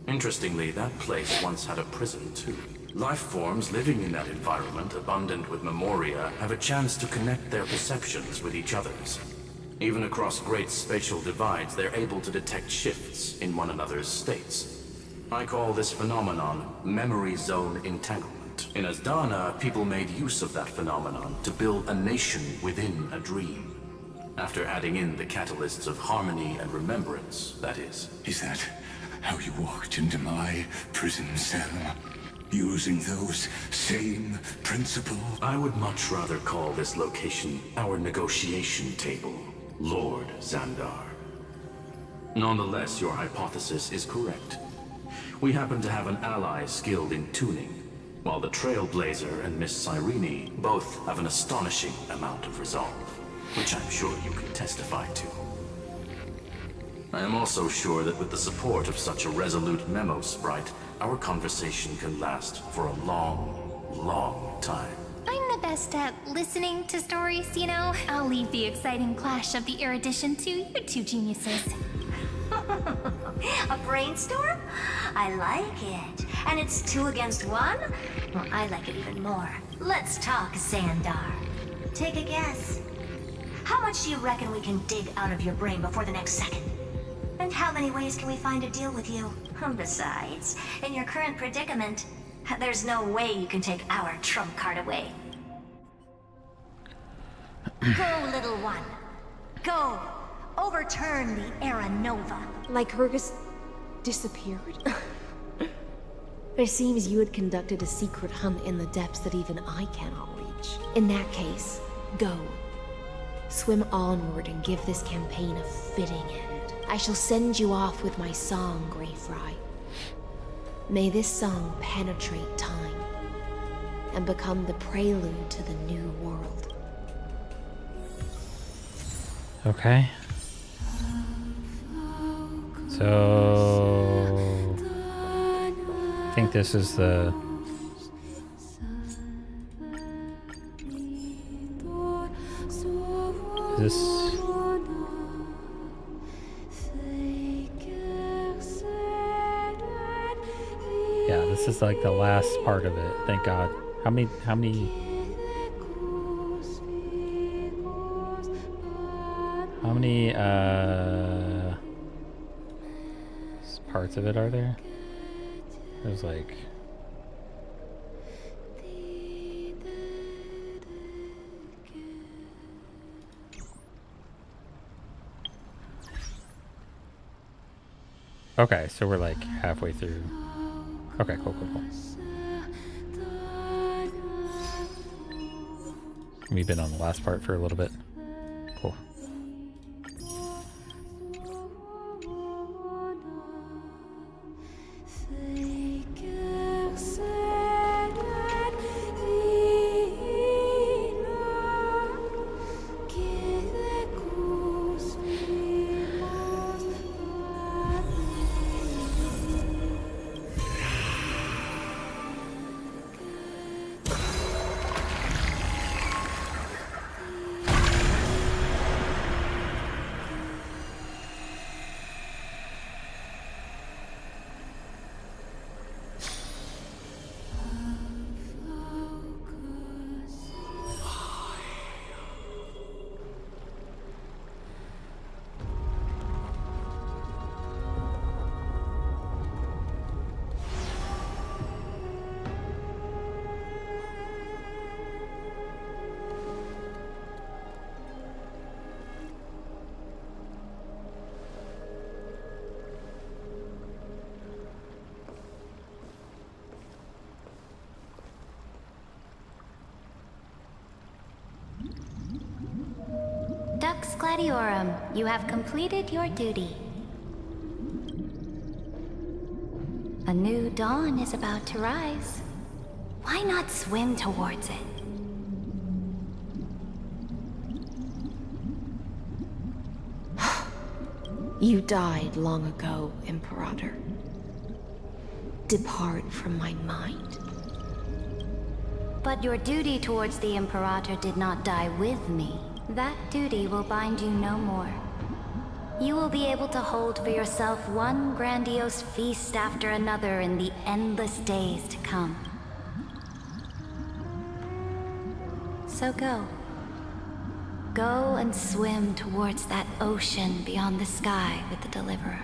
Interestingly, that place once had a prison too. Life forms living in that environment, abundant with memoria, have a chance to connect their perceptions with each other's. Even across great spatial divides, they're able to detect shifts in one another's states. I call this phenomenon memory zone entanglement. In Asdana, people made use of that phenomenon to build a nation within a dream. After adding in the catalysts of harmony and remembrance, that is. Is that how you walked into my prison cell? Using those same principles? I would much rather call this location our negotiation table, Lord Xandar. Nonetheless, your hypothesis is correct. We happen to have an ally skilled in tuning, while the Trailblazer and Miss Cyrene both have an astonishing amount of resolve, which I'm sure you can testify to. I am also sure that with the support of such a resolute memo sprite, our conversation can last for a long, long time. I'm the best at listening to stories, you know? I'll leave the exciting clash of the erudition to you two geniuses. A brainstorm? I like it. And it's 2 against 1? Well, I like it even more. Let's talk, Xandar. Take a guess. How much do you reckon we can dig out of your brain before the next second? And how many ways can we find to deal with you? Besides, in your current predicament, there's no way you can take our trump card away. Go, little one. Go. Overturn the Era Nova. Like Hergus disappeared? It seems you had conducted a secret hunt in the depths that even I cannot reach. In that case, go. Swim onward and give this campaign a fitting end. I shall send you off with my song, Grey Fry. May this song penetrate time and become the prelude to the new world. Okay. So I think this is the yeah, this is like the last part of it. Thank God. How many parts of it are there? There's like okay, so we're like halfway through. Okay, cool. We've been on the last part for a little bit. Cool. Gladiorum, you have completed your duty. A new dawn is about to rise. Why not swim towards it? You died long ago, Imperator. Depart from my mind. But your duty towards the Imperator did not die with me. That duty will bind you no more. You will be able to hold for yourself one grandiose feast after another in the endless days to come. So go. Go and swim towards that ocean beyond the sky with the Deliverer.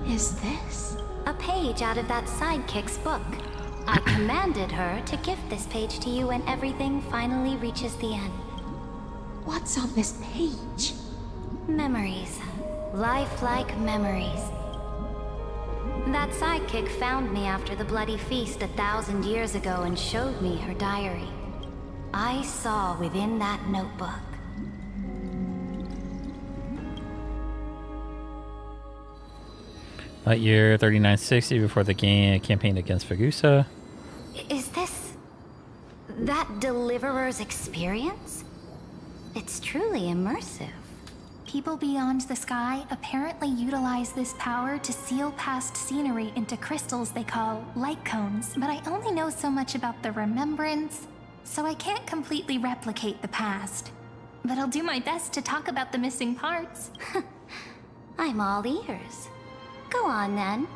Is this? A page out of that sidekick's book. I commanded her to gift this page to you when everything finally reaches the end. What's on this page? Memories. Lifelike memories. That sidekick found me after the bloody feast 1,000 years ago and showed me her diary. I saw within that notebook. That year 3960 before the campaign against Fagusa. Is this that Deliverer's experience? It's truly immersive. People beyond the sky apparently utilize this power to seal past scenery into crystals they call light cones, but I only know so much about the remembrance, so I can't completely replicate the past. But I'll do my best to talk about the missing parts. I'm all ears. Go on then.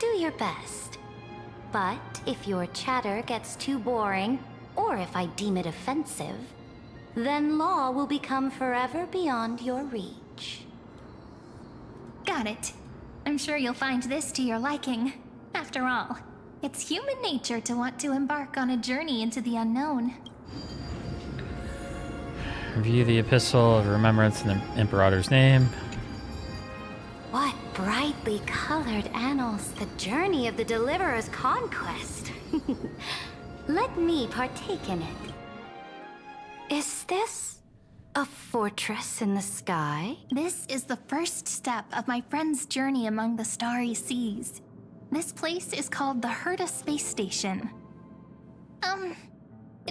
Do your best. But if your chatter gets too boring, or if I deem it offensive, then law will become forever beyond your reach. Got it. I'm sure you'll find this to your liking. After all, it's human nature to want to embark on a journey into the unknown. Review the Epistle of Remembrance in the Imperator's name. What brightly colored annals, the journey of the Deliverer's conquest. Let me partake in it. Is this a fortress in the sky? This is the first step of my friend's journey among the starry seas. This place is called the Herta Space Station.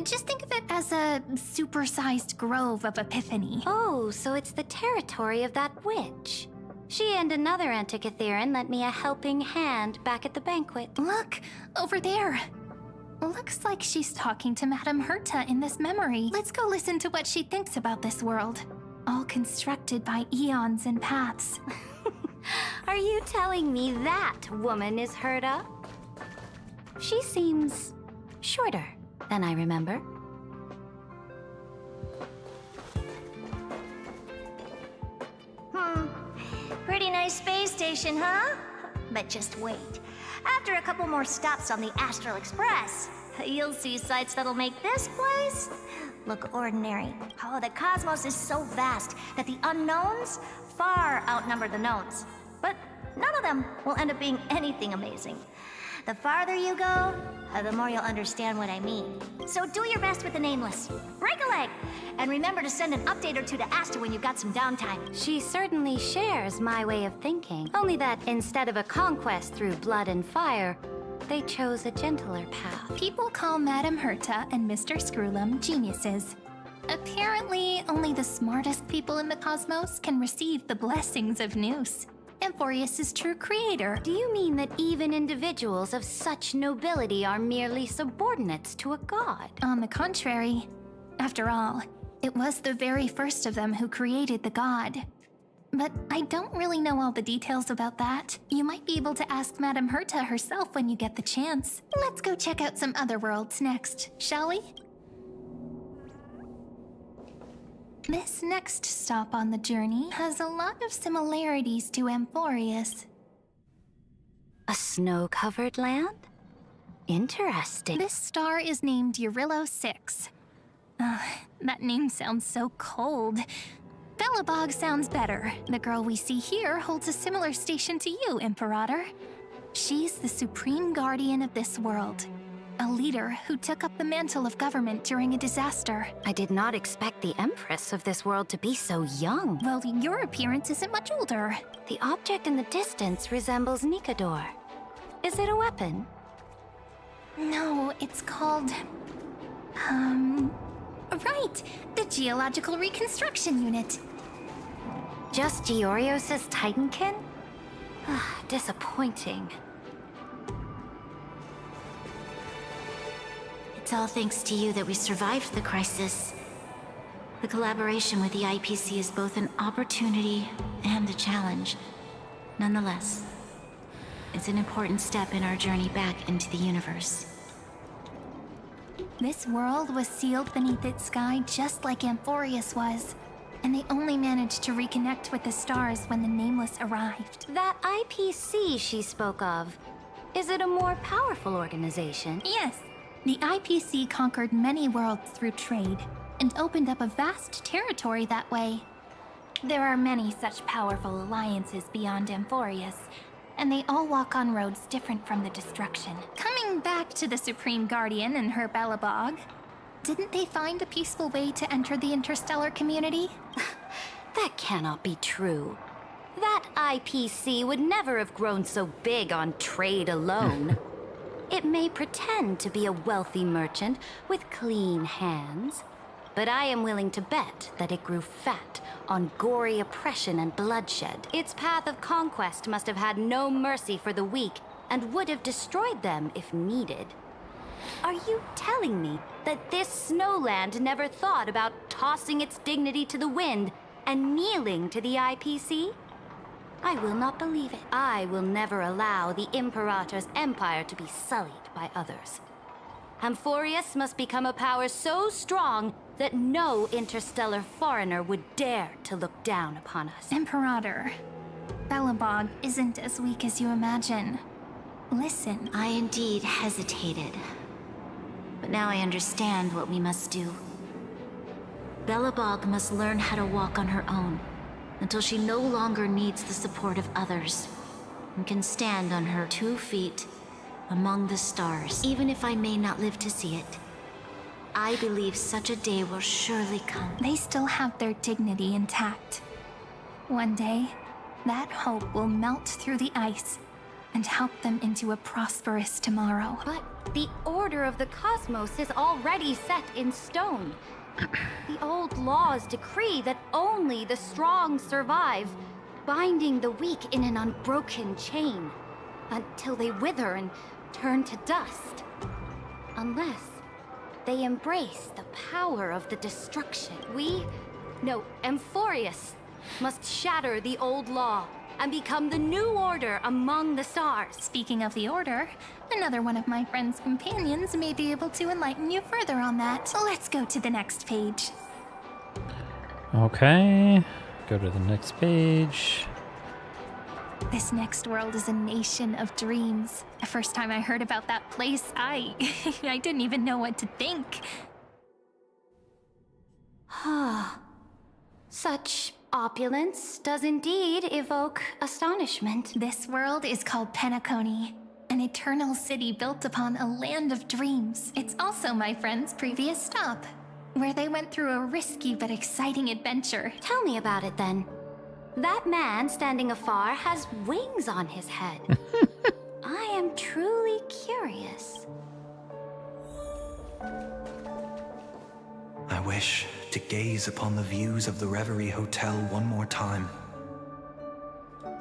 Just think of it as a supersized grove of Epiphany. Oh, so it's the territory of that witch. She and another Antikytheran lent me a helping hand back at the banquet. Look, over there. Looks like she's talking to Madame Herta in this memory. Let's go listen to what she thinks about this world. All constructed by eons and paths. Are you telling me that woman is Herta? She seems shorter than I remember. Pretty nice space station, huh? But just wait. After a couple more stops on the Astral Express, you'll see sights that'll make this place look ordinary. Oh, the cosmos is so vast that the unknowns far outnumber the knowns. But none of them will end up being anything amazing. The farther you go, the more you'll understand what I mean. So do your best with the nameless. Break a leg! And remember to send an update or two to Asta when you've got some downtime. She certainly shares my way of thinking. Only that instead of a conquest through blood and fire, they chose a gentler path. People call Madame Herta and Mr. Screwlum geniuses. Apparently, only the smartest people in the cosmos can receive the blessings of Noose. Amphorius' true creator. Do you mean that even individuals of such nobility are merely subordinates to a god? On the contrary. After all, it was the very first of them who created the god. But I don't really know all the details about that. You might be able to ask Madame Herta herself when you get the chance. Let's go check out some other worlds next, shall we? This next stop on the journey has a lot of similarities to Amphorius. A snow-covered land? Interesting. This star is named Eurillo 6. That name sounds so cold. Belobog sounds better. The girl we see here holds a similar station to you, Imperator. She's the supreme guardian of this world. A leader who took up the mantle of government during a disaster. I did not expect the Empress of this world to be so young. Well, your appearance isn't much older. The object in the distance resembles Nikador. Is it a weapon? No, it's called... Right! The Geological Reconstruction Unit. Just Giorios' Titankin? Disappointing. It's all thanks to you that we survived the crisis. The collaboration with the IPC is both an opportunity and a challenge. Nonetheless, it's an important step in our journey back into the universe. This world was sealed beneath its sky just like Amphorius was, and they only managed to reconnect with the stars when the Nameless arrived. That IPC she spoke of, is it a more powerful organization? Yes. The IPC conquered many worlds through trade, and opened up a vast territory that way. There are many such powerful alliances beyond Amphorius, and they all walk on roads different from the destruction. Coming back to the Supreme Guardian and her Belobog, didn't they find a peaceful way to enter the interstellar community? That cannot be true. That IPC would never have grown so big on trade alone. It may pretend to be a wealthy merchant with clean hands, but I am willing to bet that it grew fat on gory oppression and bloodshed. Its path of conquest must have had no mercy for the weak and would have destroyed them if needed. Are you telling me that this snowland never thought about tossing its dignity to the wind and kneeling to the IPC? I will not believe it. I will never allow the Imperator's empire to be sullied by others. Amphorius must become a power so strong that no interstellar foreigner would dare to look down upon us. Imperator, Belobog isn't as weak as you imagine. Listen. I indeed hesitated. But now I understand what we must do. Belobog must learn how to walk on her own, until she no longer needs the support of others, and can stand on her 2 feet among the stars. Even if I may not live to see it, I believe such a day will surely come. They still have their dignity intact. One day, that hope will melt through the ice and help them into a prosperous tomorrow. But the order of the cosmos is already set in stone. The old laws decree that only the strong survive, binding the weak in an unbroken chain, until they wither and turn to dust. Unless they embrace the power of the destruction. Amphorius must shatter the old law and become the new order among the stars. Speaking of the order, another one of my friend's companions may be able to enlighten you further on that. Let's go to the next page. Okay, go to the next page. This next world is a nation of dreams. The first time I heard about that place, I didn't even know what to think. Such opulence does indeed evoke astonishment. This world is called Penacony, an eternal city built upon a land of dreams. It's also my friend's previous stop, where they went through a risky but exciting adventure. Tell me about it then. That man standing afar has wings on his head. I am truly curious. I wish to gaze upon the views of the Reverie Hotel one more time.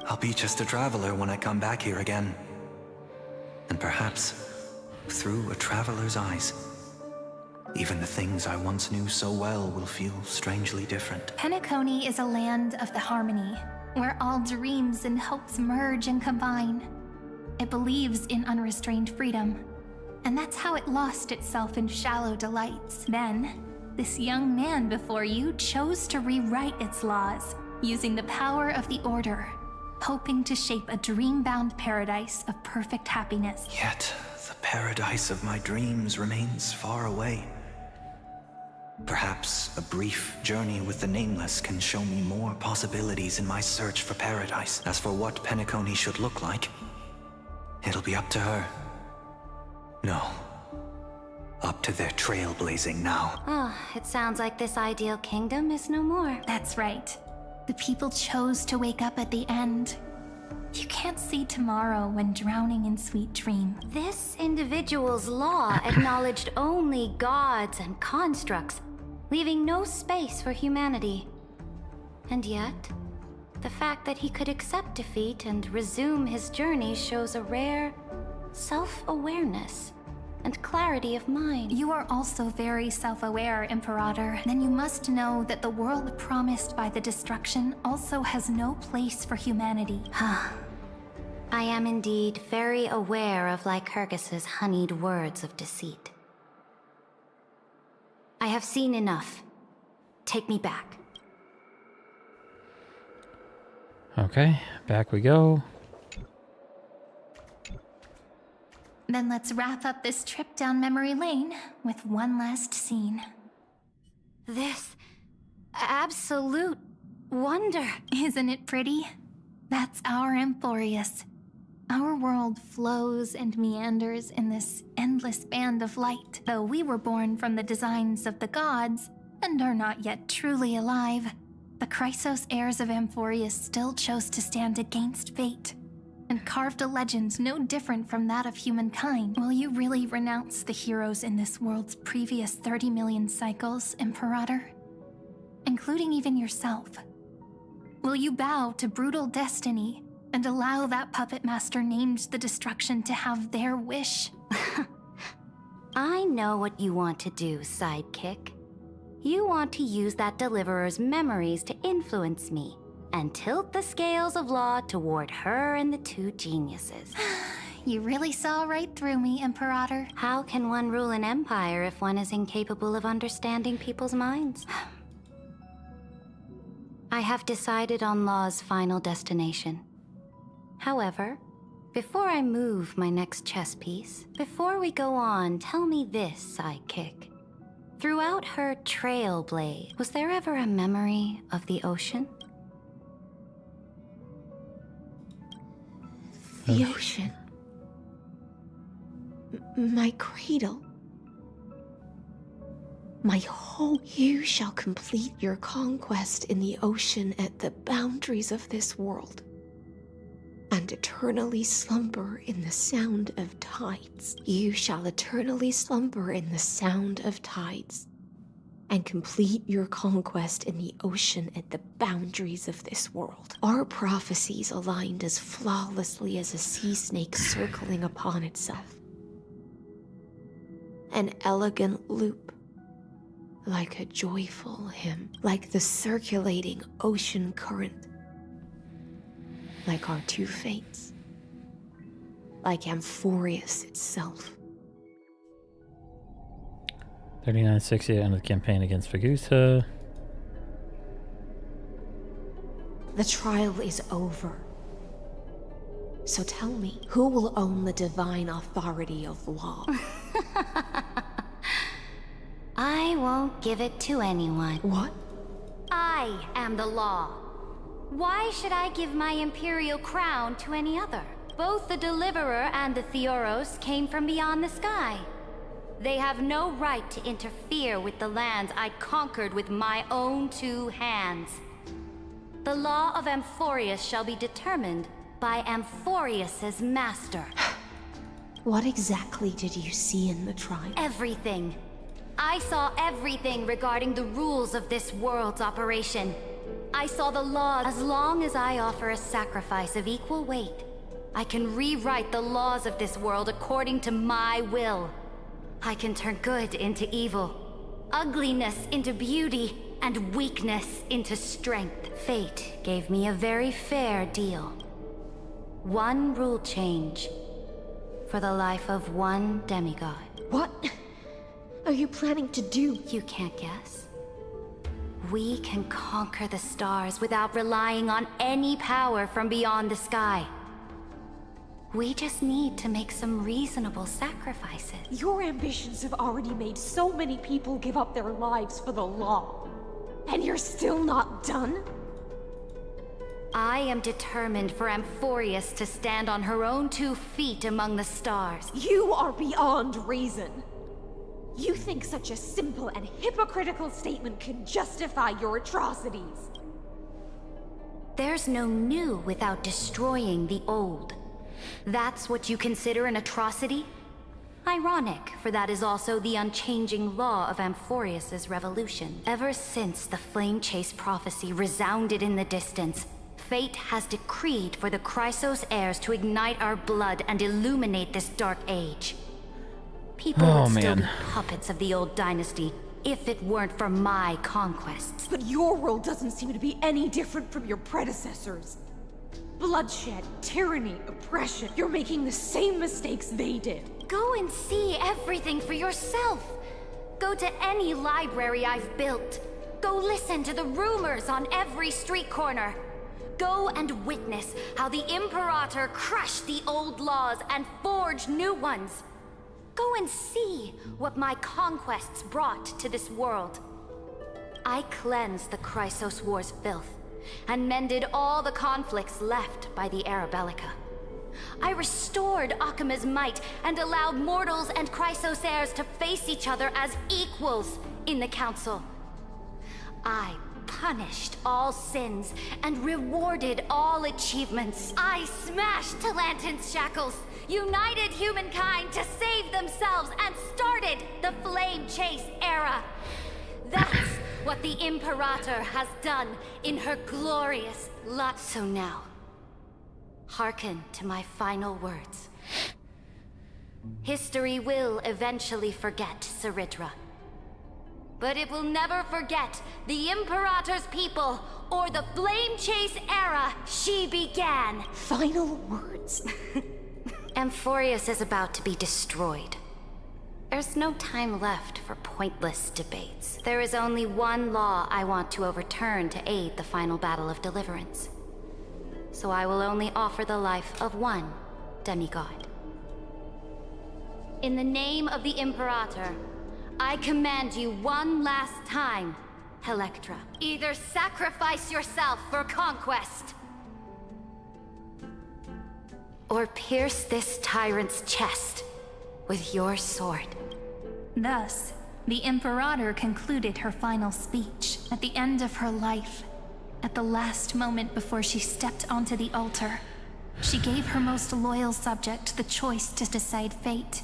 I'll be just a traveler when I come back here again. And perhaps, through a traveler's eyes, even the things I once knew so well will feel strangely different. Penacony is a land of the harmony, where all dreams and hopes merge and combine. It believes in unrestrained freedom, and that's how it lost itself in shallow delights. Then, this young man before you chose to rewrite its laws, using the power of the Order, hoping to shape a dream-bound paradise of perfect happiness. Yet, the paradise of my dreams remains far away. Perhaps a brief journey with the Nameless can show me more possibilities in my search for paradise. As for what Penacony should look like, it'll be up to her. No, up to their trailblazing now. Oh, it sounds like this ideal kingdom is no more. That's right. The people chose to wake up at the end. You can't see tomorrow when drowning in sweet dream. This individual's law acknowledged only gods and constructs, leaving no space for humanity. And yet, the fact that he could accept defeat and resume his journey shows a rare self-awareness and clarity of mind. You are also very self-aware, Imperator. Then you must know that the world promised by the destruction also has no place for humanity. I am indeed very aware of Lycurgus's honeyed words of deceit. I have seen enough. Take me back. Okay, back we go. Then let's wrap up this trip down memory lane with one last scene. This absolute wonder. Isn't it pretty? That's our Amphorius. Our world flows and meanders in this endless band of light. Though we were born from the designs of the gods and are not yet truly alive, the Chrysos heirs of Amphorius still chose to stand against fate and carved a legend no different from that of humankind. Will you really renounce the heroes in this world's previous 30 million cycles, Imperator? Including even yourself. Will you bow to brutal destiny and allow that puppet master named the destruction to have their wish? I know what you want to do, sidekick. You want to use that deliverer's memories to influence me and tilt the scales of law toward her and the two geniuses. You really saw right through me, Imperator. How can one rule an empire if one is incapable of understanding people's minds? I have decided on Law's final destination. However, before I move my next chess piece, before we go on, tell me this, sidekick. Throughout her Trailblaze, was there ever a memory of the ocean? The ocean. My cradle. My whole... You shall complete your conquest in the ocean at the boundaries of this world, and eternally slumber in the sound of tides. You shall eternally slumber in the sound of tides, and complete your conquest in the ocean at the boundaries of this world. Our prophecies aligned as flawlessly as a sea snake circling upon itself. An elegant loop, like a joyful hymn, like the circulating ocean current, like our two fates, like Amphorius itself. 3960 end of the campaign against Fagusta. The trial is over. So tell me, who will own the divine authority of law? I won't give it to anyone. What? I am the law. Why should I give my imperial crown to any other? Both the Deliverer and the Theoros came from beyond the sky. They have no right to interfere with the lands I conquered with my own two hands. The law of Amphorius shall be determined by Amphorius's master. What exactly did you see in the trial? Everything. I saw everything regarding the rules of this world's operation. I saw the law. As long as I offer a sacrifice of equal weight, I can rewrite the laws of this world according to my will. I can turn good into evil, ugliness into beauty, and weakness into strength. Fate gave me a very fair deal. One rule change for the life of one demigod. What are you planning to do? You can't guess. We can conquer the stars without relying on any power from beyond the sky. We just need to make some reasonable sacrifices. Your ambitions have already made so many people give up their lives for the law. And you're still not done? I am determined for Amphorius to stand on her own 2 feet among the stars. You are beyond reason. You think such a simple and hypocritical statement can justify your atrocities? There's no new without destroying the old. That's what you consider an atrocity? Ironic, for that is also the unchanging law of Amphorius's revolution. Ever since the Flame Chase prophecy resounded in the distance, fate has decreed for the Chrysos heirs to ignite our blood and illuminate this dark age. People would still be puppets of the old dynasty if it weren't for my conquests. But your world doesn't seem to be any different from your predecessors. Bloodshed, tyranny, oppression. You're making the same mistakes they did. Go and see everything for yourself. Go to any library I've built. Go listen to the rumors on every street corner. Go and witness how the Imperator crushed the old laws and forged new ones. Go and see what my conquests brought to this world. I cleansed the Chrysos War's filth and mended all the conflicts left by the Era Bellica. I restored Akima's might and allowed mortals and Chrysos heirs to face each other as equals in the Council. I punished all sins and rewarded all achievements. I smashed Talantin's shackles, united humankind to save themselves, and started the Flame Chase era. That's what the Imperator has done in her glorious lot. So now, hearken to my final words. History will eventually forget Ceridra, but it will never forget the Imperator's people or the Flame Chase era she began. Final words. Amphorius is about to be destroyed. There's no time left for pointless debates. There is only one law I want to overturn to aid the final battle of deliverance. So I will only offer the life of one demigod. In the name of the Imperator, I command you one last time, Electra. Either sacrifice yourself for conquest, or pierce this tyrant's chest with your sword. Thus, the Imperator concluded her final speech at the end of her life. At the last moment before she stepped onto the altar, she gave her most loyal subject the choice to decide fate,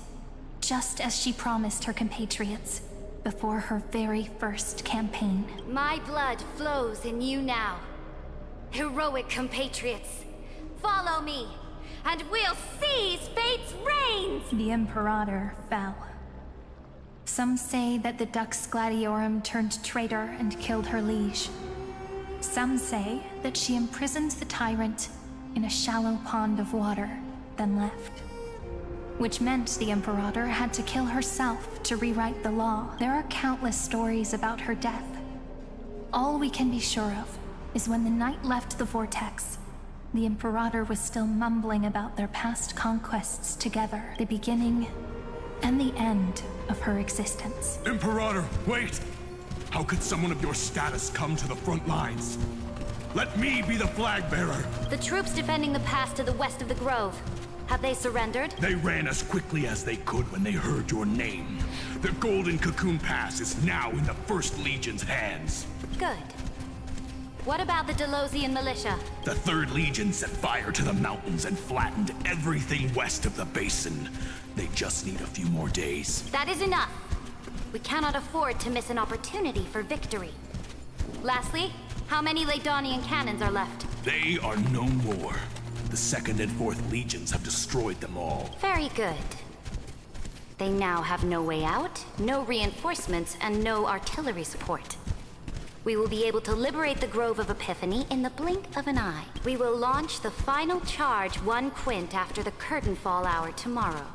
just as she promised her compatriots before her very first campaign. My blood flows in you now. Heroic compatriots, follow me, and we'll seize fate's reins! The Imperator fell. Some say that the Dux Gladiorum turned traitor and killed her liege. Some say that she imprisoned the tyrant in a shallow pond of water, then left. Which meant the Imperator had to kill herself to rewrite the law. There are countless stories about her death. All we can be sure of is when the Knight left the Vortex, the Imperator was still mumbling about their past conquests together, the beginning and the end of her existence. Imperator, wait! How could someone of your status come to the front lines? Let me be the flag bearer! The troops defending the pass to the west of the Grove. Have they surrendered? They ran as quickly as they could when they heard your name. The Golden Cocoon Pass is now in the First Legion's hands. Good. What about the Delosian militia? The 3rd Legion set fire to the mountains and flattened everything west of the basin. They just need a few more days. That is enough. We cannot afford to miss an opportunity for victory. Lastly, how many Ladonian cannons are left? They are no more. The 2nd and 4th Legions have destroyed them all. Very good. They now have no way out, no reinforcements, and no artillery support. We will be able to liberate the Grove of Epiphany in the blink of an eye. We will launch the final charge 1 quint after the curtain fall hour tomorrow.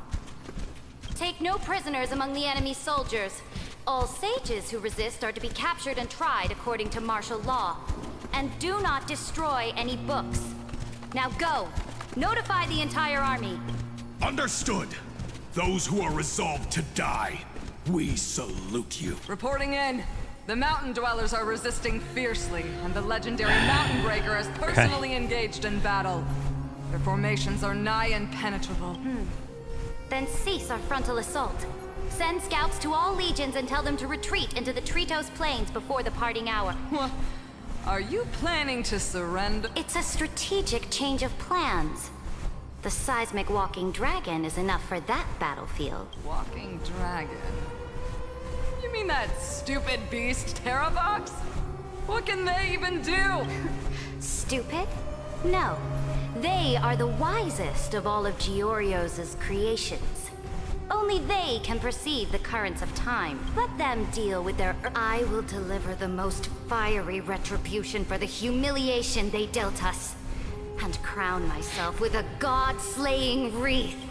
Take no prisoners among the enemy soldiers. All sages who resist are to be captured and tried according to martial law. And do not destroy any books. Now go! Notify the entire army. Understood! Those who are resolved to die, we salute you. Reporting in. The mountain dwellers are resisting fiercely, and the legendary Mountain Breaker has personally engaged in battle. Their formations are nigh impenetrable. Then cease our frontal assault. Send scouts to all legions and tell them to retreat into the Tritos Plains before the parting hour. What? Are you planning to surrender? It's a strategic change of plans. The seismic walking dragon is enough for that battlefield. Walking dragon? You mean that stupid beast, Terravox? What can they even do? Stupid? No. They are the wisest of all of Giorio's creations. Only they can perceive the currents of time. Let them deal with their... I will deliver the most fiery retribution for the humiliation they dealt us, and crown myself with a god-slaying wreath.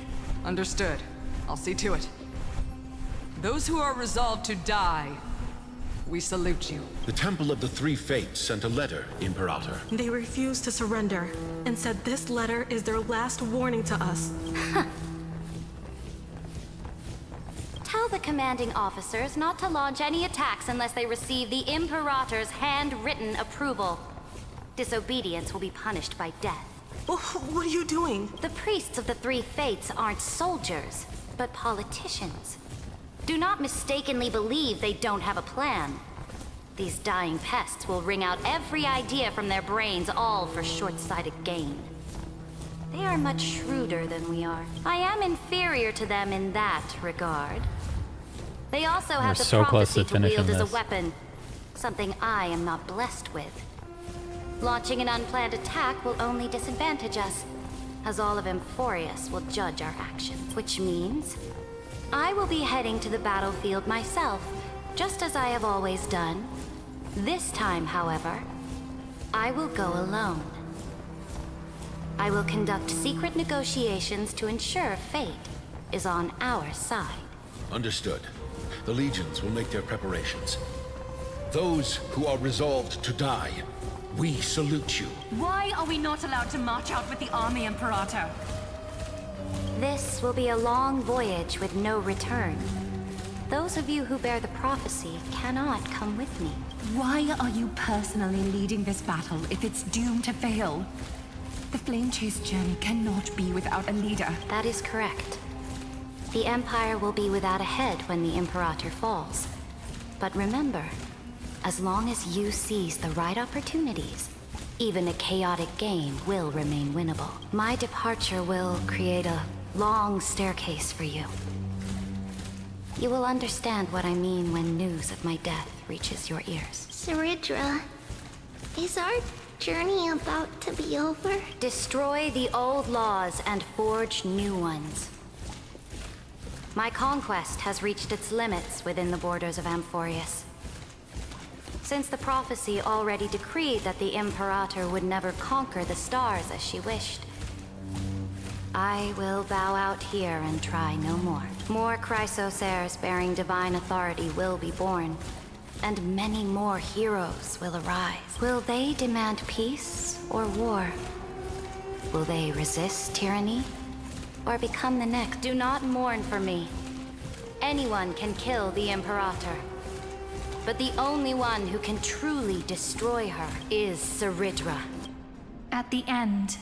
Understood. I'll see to it. Those who are resolved to die, we salute you. The Temple of the Three Fates sent a letter, Imperator. They refused to surrender and said this letter is their last warning to us. Tell the commanding officers not to launch any attacks unless they receive the Imperator's handwritten approval. Disobedience will be punished by death. What are you doing? The priests of the Three Fates aren't soldiers, but politicians. Do not mistakenly believe they don't have a plan. These dying pests will wring out every idea from their brains, all for short-sighted gain. They are much shrewder than we are. I am inferior to them in that regard. They also have the prophecy to wield as a weapon, something I am not blessed with. Launching an unplanned attack will only disadvantage us, as all of Amphorius will judge our actions, which means I will be heading to the battlefield myself, just as I have always done. This time, however, I will go alone. I will conduct secret negotiations to ensure fate is on our side. Understood. The legions will make their preparations. Those who are resolved to die, we salute you. Why are we not allowed to march out with the army, Imperator? This will be a long voyage with no return. Those of you who bear the prophecy cannot come with me. Why are you personally leading this battle if it's doomed to fail? The Flame Chase journey cannot be without a leader. That is correct. The Empire will be without a head when the Imperator falls. But remember, as long as you seize the right opportunities, even a chaotic game will remain winnable. My departure will create a long staircase for you. You will understand what I mean when news of my death reaches your ears. Saridra, is our journey about to be over? Destroy the old laws and forge new ones. My conquest has reached its limits within the borders of Amphorius. Since the prophecy already decreed that the Imperator would never conquer the stars as she wished, I will bow out here and try no more. More Chrysos heirs bearing divine authority will be born, and many more heroes will arise. Will they demand peace or war? Will they resist tyranny or become the next? Do not mourn for me. Anyone can kill the Imperator, but the only one who can truly destroy her is Saridra. At the end,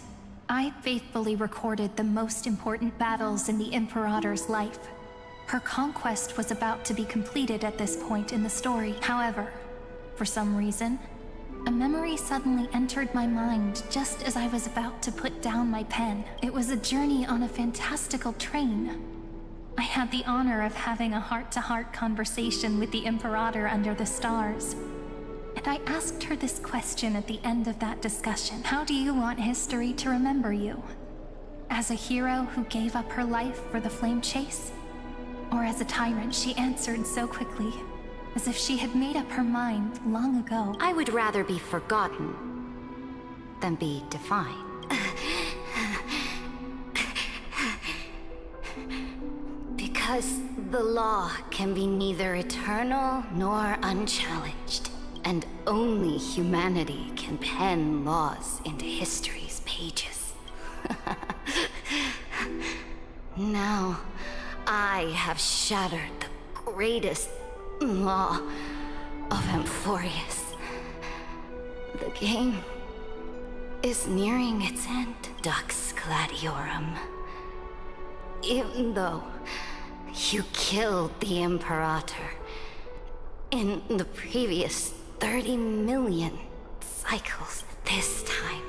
I faithfully recorded the most important battles in the Imperator's life. Her conquest was about to be completed at this point in the story. However, for some reason, a memory suddenly entered my mind just as I was about to put down my pen. It was a journey on a fantastical train. I had the honor of having a heart-to-heart conversation with the Imperator under the stars. And I asked her this question at the end of that discussion. How do you want history to remember you? As a hero who gave up her life for the Flame Chase? Or as a tyrant? She answered so quickly, as if she had made up her mind long ago. I would rather be forgotten than be defined. Because the law can be neither eternal nor unchallenged, and only humanity can pen laws into history's pages. Now, I have shattered the greatest law of Amphorius. The game is nearing its end, Dux Gladiorum. Even though You killed the Imperator. In the previous 30 million cycles, this time,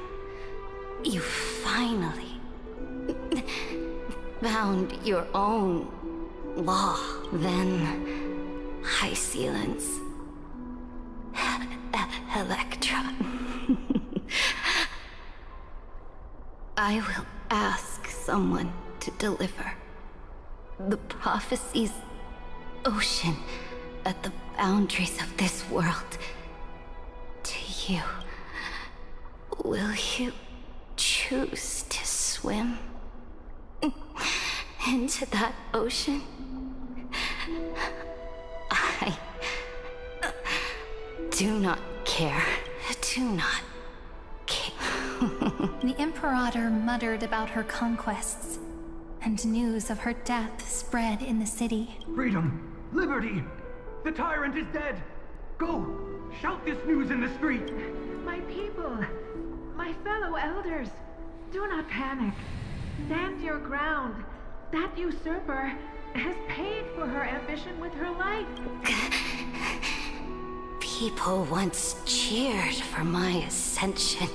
you finally found your own law. Then, High Sealants, Electra. I will ask someone to deliver the prophecy's ocean at the boundaries of this world to you. Will you choose to swim into that ocean? I do not care. Do not care. The Imperator muttered about her conquests, and news of her death spread in the city. Freedom! Liberty! The tyrant is dead! Go! Shout this news in the street! My people, my fellow elders, do not panic. Stand your ground. That usurper has paid for her ambition with her life. People once cheered for my ascension.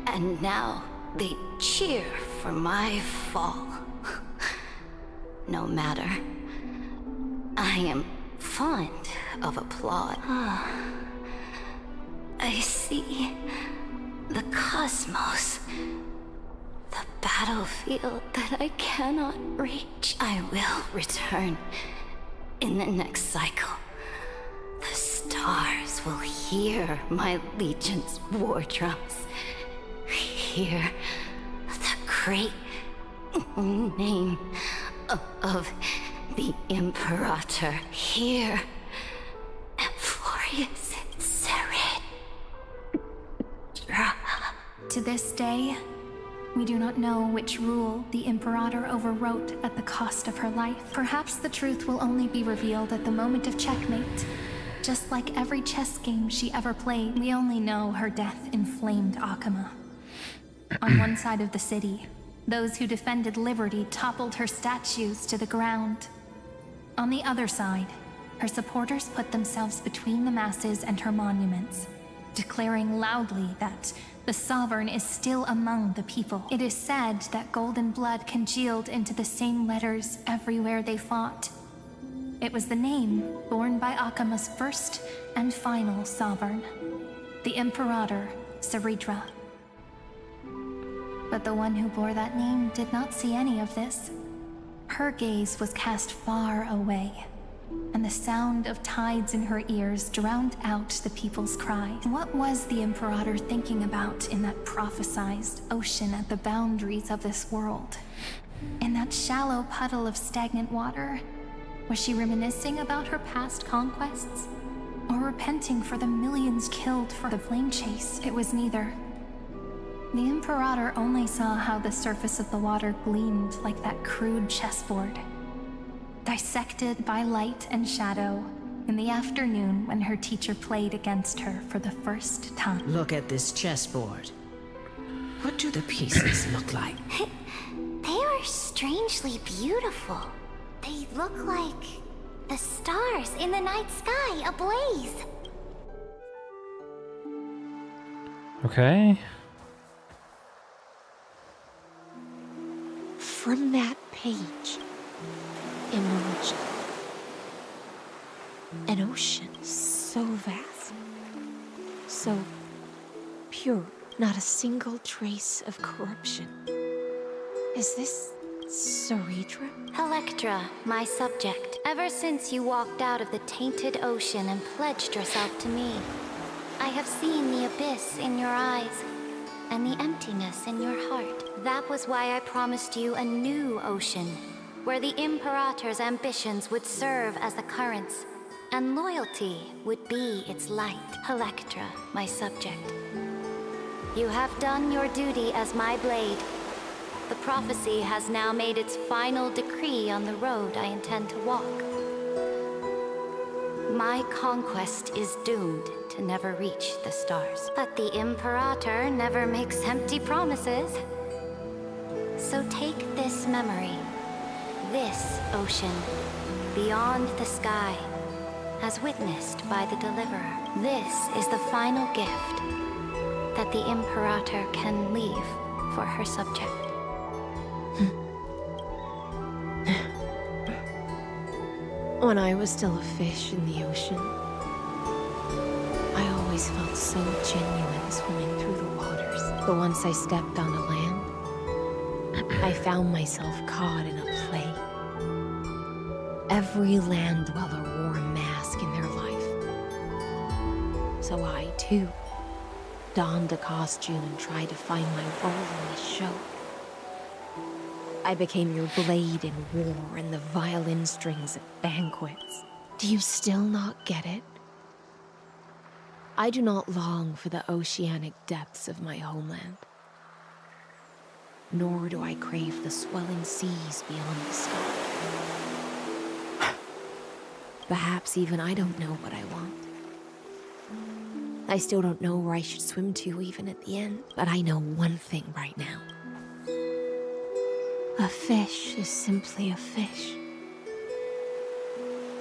And now they cheer for my fall. No matter. I am fond of applause. I see the cosmos. The battlefield that I cannot reach. I will return in the next cycle. The stars will hear my legion's war drums. Hear the great name of the Imperator. Hear Amphorius Serid. To this day, we do not know which rule the Imperator overwrote at the cost of her life. Perhaps the truth will only be revealed at the moment of checkmate. Just like every chess game she ever played, we only know her death inflamed Akama. On one side of the city, those who defended liberty toppled her statues to the ground. On the other side, her supporters put themselves between the masses and her monuments, declaring loudly that the Sovereign is still among the people. It is said that golden blood congealed into the same letters everywhere they fought. It was the name borne by Akama's first and final Sovereign, the Imperator Seridra. But the one who bore that name did not see any of this. Her gaze was cast far away, and the sound of tides in her ears drowned out the people's cries. What was the Imperator thinking about in that prophesized ocean at the boundaries of this world? In that shallow puddle of stagnant water, was she reminiscing about her past conquests? Or repenting for the millions killed for the flame chase? It was neither. The Imperator only saw how the surface of the water gleamed like that crude chessboard, dissected by light and shadow in the afternoon when her teacher played against her for the first time. Look at this chessboard. What do the pieces look like? They are strangely beautiful. They look like the stars in the night sky ablaze. Okay. From that page emerged an ocean so vast, so pure, not a single trace of corruption. Is this Seridra? Electra, my subject. Ever since you walked out of the tainted ocean and pledged yourself to me, I have seen the abyss in your eyes and the emptiness in your heart. That was why I promised you a new ocean, where the Imperator's ambitions would serve as the currents, and loyalty would be its light. Electra, my subject. You have done your duty as my blade. The prophecy has now made its final decree on the road I intend to walk. My conquest is doomed to never reach the stars. But the Imperator never makes empty promises. So take this memory, this ocean, beyond the sky, as witnessed by the Deliverer. This is the final gift that the Imperator can leave for her subject. When I was still a fish in the ocean, I always felt so genuine swimming through the waters. But once I stepped onto land, I found myself caught in a play. Every land dweller wore a mask in their life. So I, too, donned a costume and tried to find my role in this show. I became your blade in war and the violin strings at banquets. Do you still not get it? I do not long for the oceanic depths of my homeland. Nor do I crave the swelling seas beyond the sky. Perhaps even I don't know what I want. I still don't know where I should swim to even at the end, but I know one thing right now. A fish is simply a fish.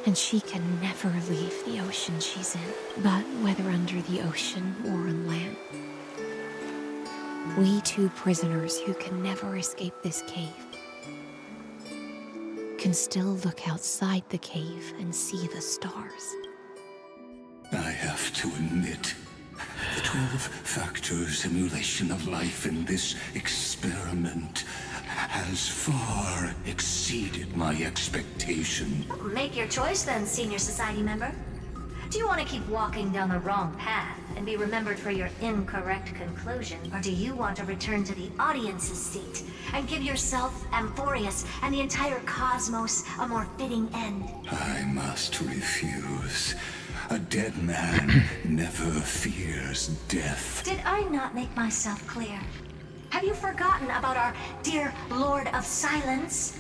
And she can never leave the ocean she's in. But whether under the ocean or on land, we two prisoners who can never escape this cave can still look outside the cave and see the stars. I have to admit, the 12-factor simulation of life in this experiment has far exceeded my expectation. Make your choice then, senior society member. Do you want to keep walking down the wrong path and be remembered for your incorrect conclusion? Or do you want to return to the audience's seat and give yourself, Amphorius, and the entire cosmos a more fitting end? I must refuse. A dead man never fears death. Did I not make myself clear? Have you forgotten about our dear Lord of Silence?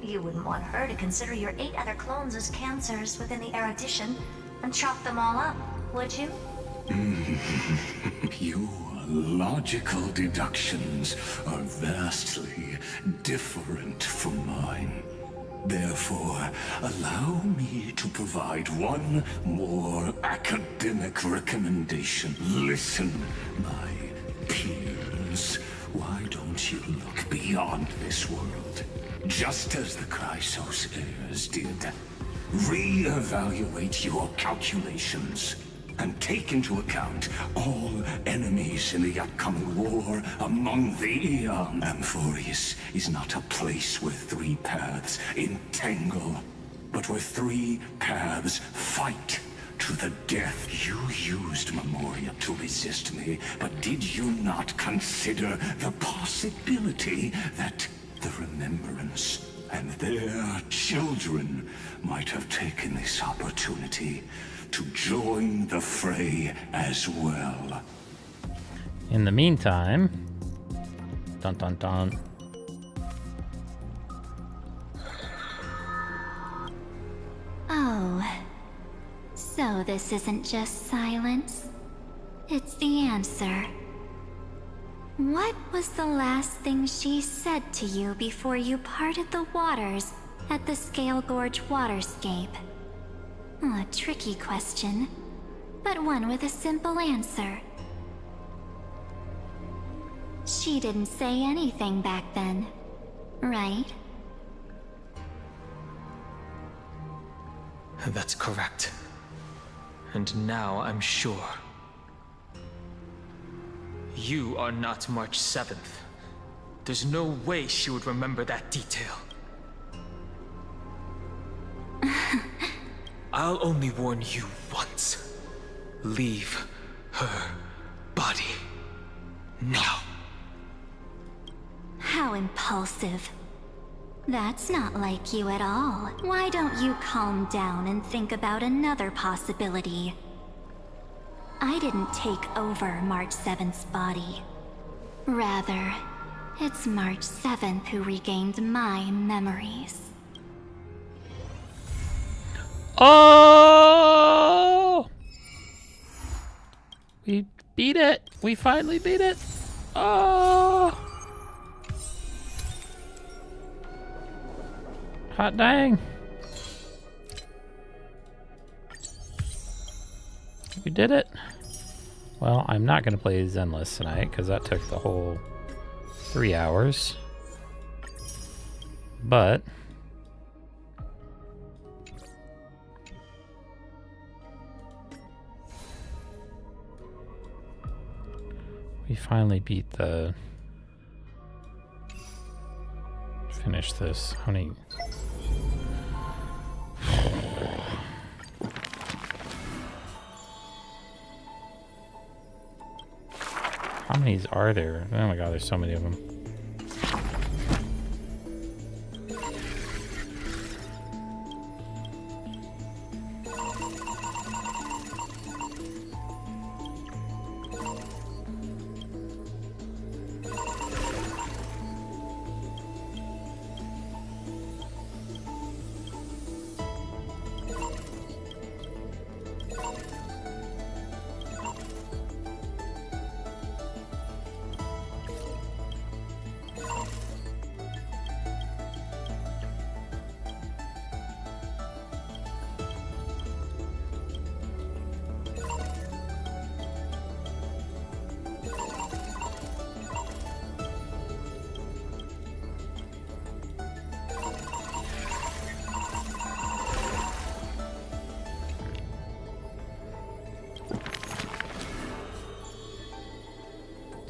You wouldn't want her to consider your 8 other clones as cancers within the erudition and chop them all up, would you? Your logical deductions are vastly different from mine. Therefore, allow me to provide one more academic recommendation. Listen, my peers. Why don't you look beyond this world? Just as the Chrysos heirs did. Re-evaluate your calculations and take into account all enemies in the upcoming war among the Eon. Amphorius is not a place where 3 paths entangle, but where 3 paths fight to the death. You used Memoria to resist me, but did you not consider the possibility that the Remembrance and their children might have taken this opportunity to join the fray as well? In the meantime, dun dun dun. Oh, so this isn't just silence. It's the answer. What was the last thing she said to you before you parted the waters at the Scale Gorge waterscape? A tricky question, but one with a simple answer. She didn't say anything back then, right? That's correct. And now I'm sure. You are not March 7th. There's no way she would remember that detail. I'll only warn you once. Leave her body now. How impulsive. That's not like you at all. Why don't you calm down and think about another possibility? I didn't take over March 7th's body. Rather, it's March 7th who regained my memories. Oh! We beat it. We finally beat it. Oh! Hot dang. You did it. Well, I'm not going to play Zenless tonight because that took the whole 3 hours. But we finally beat the... Finish this. How many... How many are there? Oh my god, there's so many of them.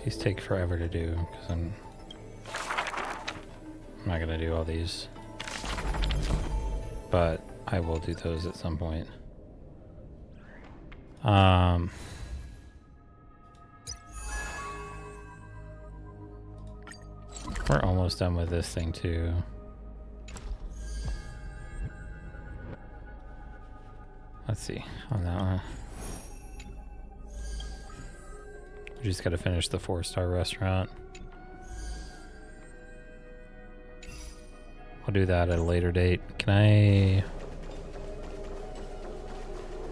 These take forever to do because I'm not gonna do all these, but I will do those at some point. We're almost done with this thing too. Let's see on that one. We just gotta finish the 4-star restaurant. I'll do that at a later date. Can I...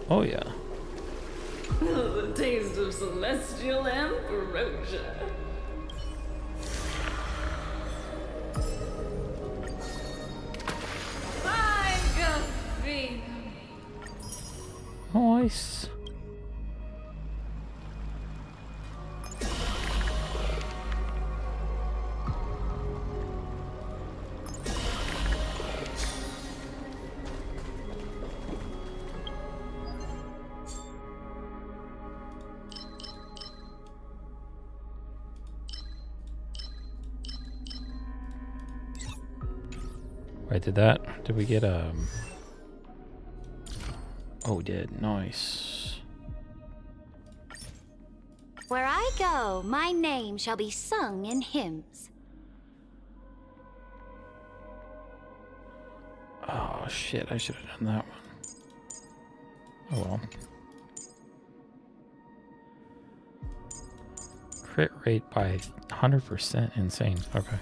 Oh yeah. The taste of celestial ambrosia. Fine, Guppy. Nice. Right, did that? Did we get Oh, we did. Nice. Where I go, my name shall be sung in hymns. Oh shit, I should have done that one. Oh well. Crit rate by 100%. Insane. Okay.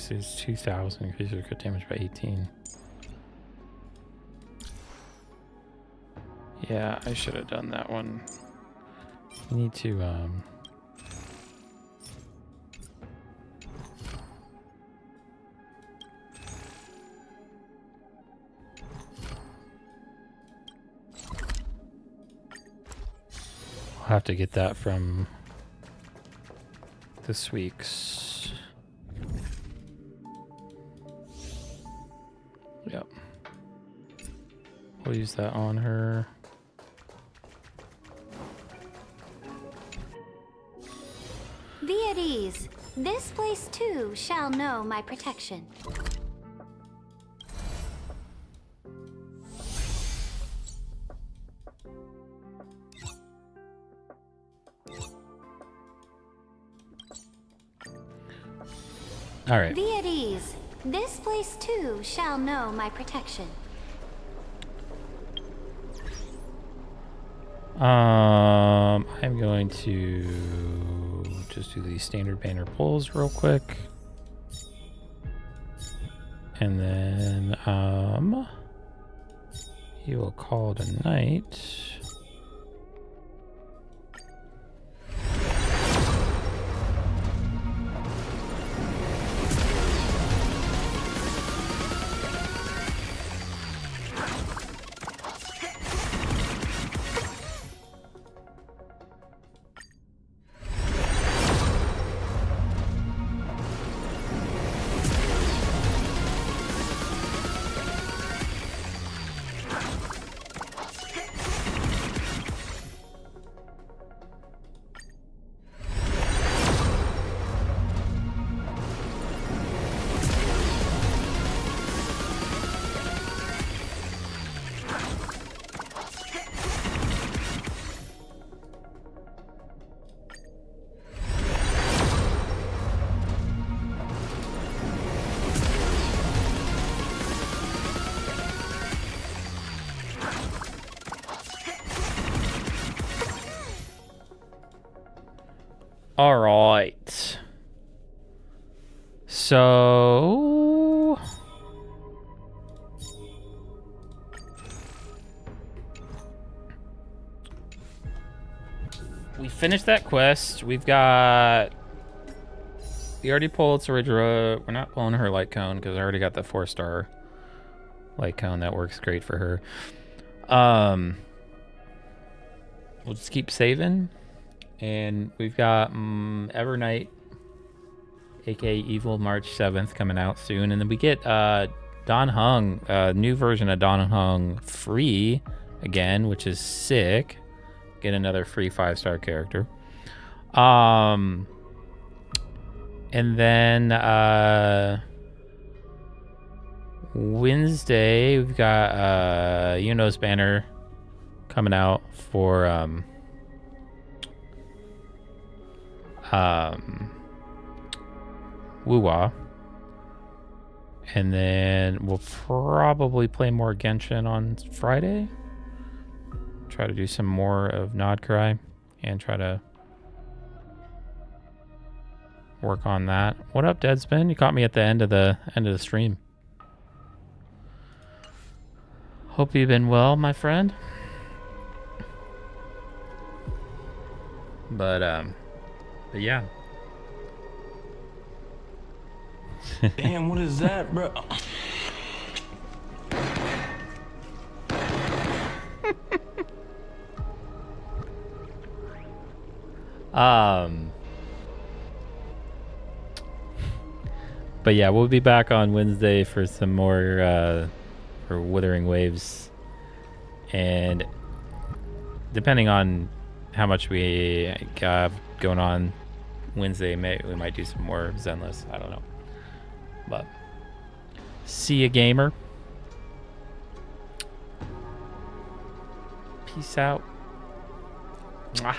It's 2,000, increase your crit damage by 18. Yeah, I should have done that one. You need to, I'll have to get that from this week's. Yep. We'll use that on her. Be at ease. This place too shall know my protection. All right. Be at ease. This place too shall know my protection. I'm going to just do these standard banner pulls real quick. And then, you will call it a night. All right. So we finished that quest. We already pulled Saridra. We're not pulling her light cone because I already got the 4-star light cone. That works great for her. We'll just keep saving. And we've got Evernight, aka Evil March 7th, coming out soon. And then we get Don Hung, a new version of Don Hung free again, which is sick. Get another free 5-star character. And then Wednesday, we've got Yuno's banner coming out for Wuwa. And then we'll probably play more Genshin on Friday. Try to do some more of Nodcry and try to work on that. What up, Deadspin? You caught me at the end of the stream. Hope you've been well, my friend. But yeah. Damn, what is that, bro? But yeah, we'll be back on Wednesday for some more for Withering Waves, and depending on how much we have going on Wednesday, we might do some more Zenless. I don't know. But see ya, gamer. Peace out. Mwah.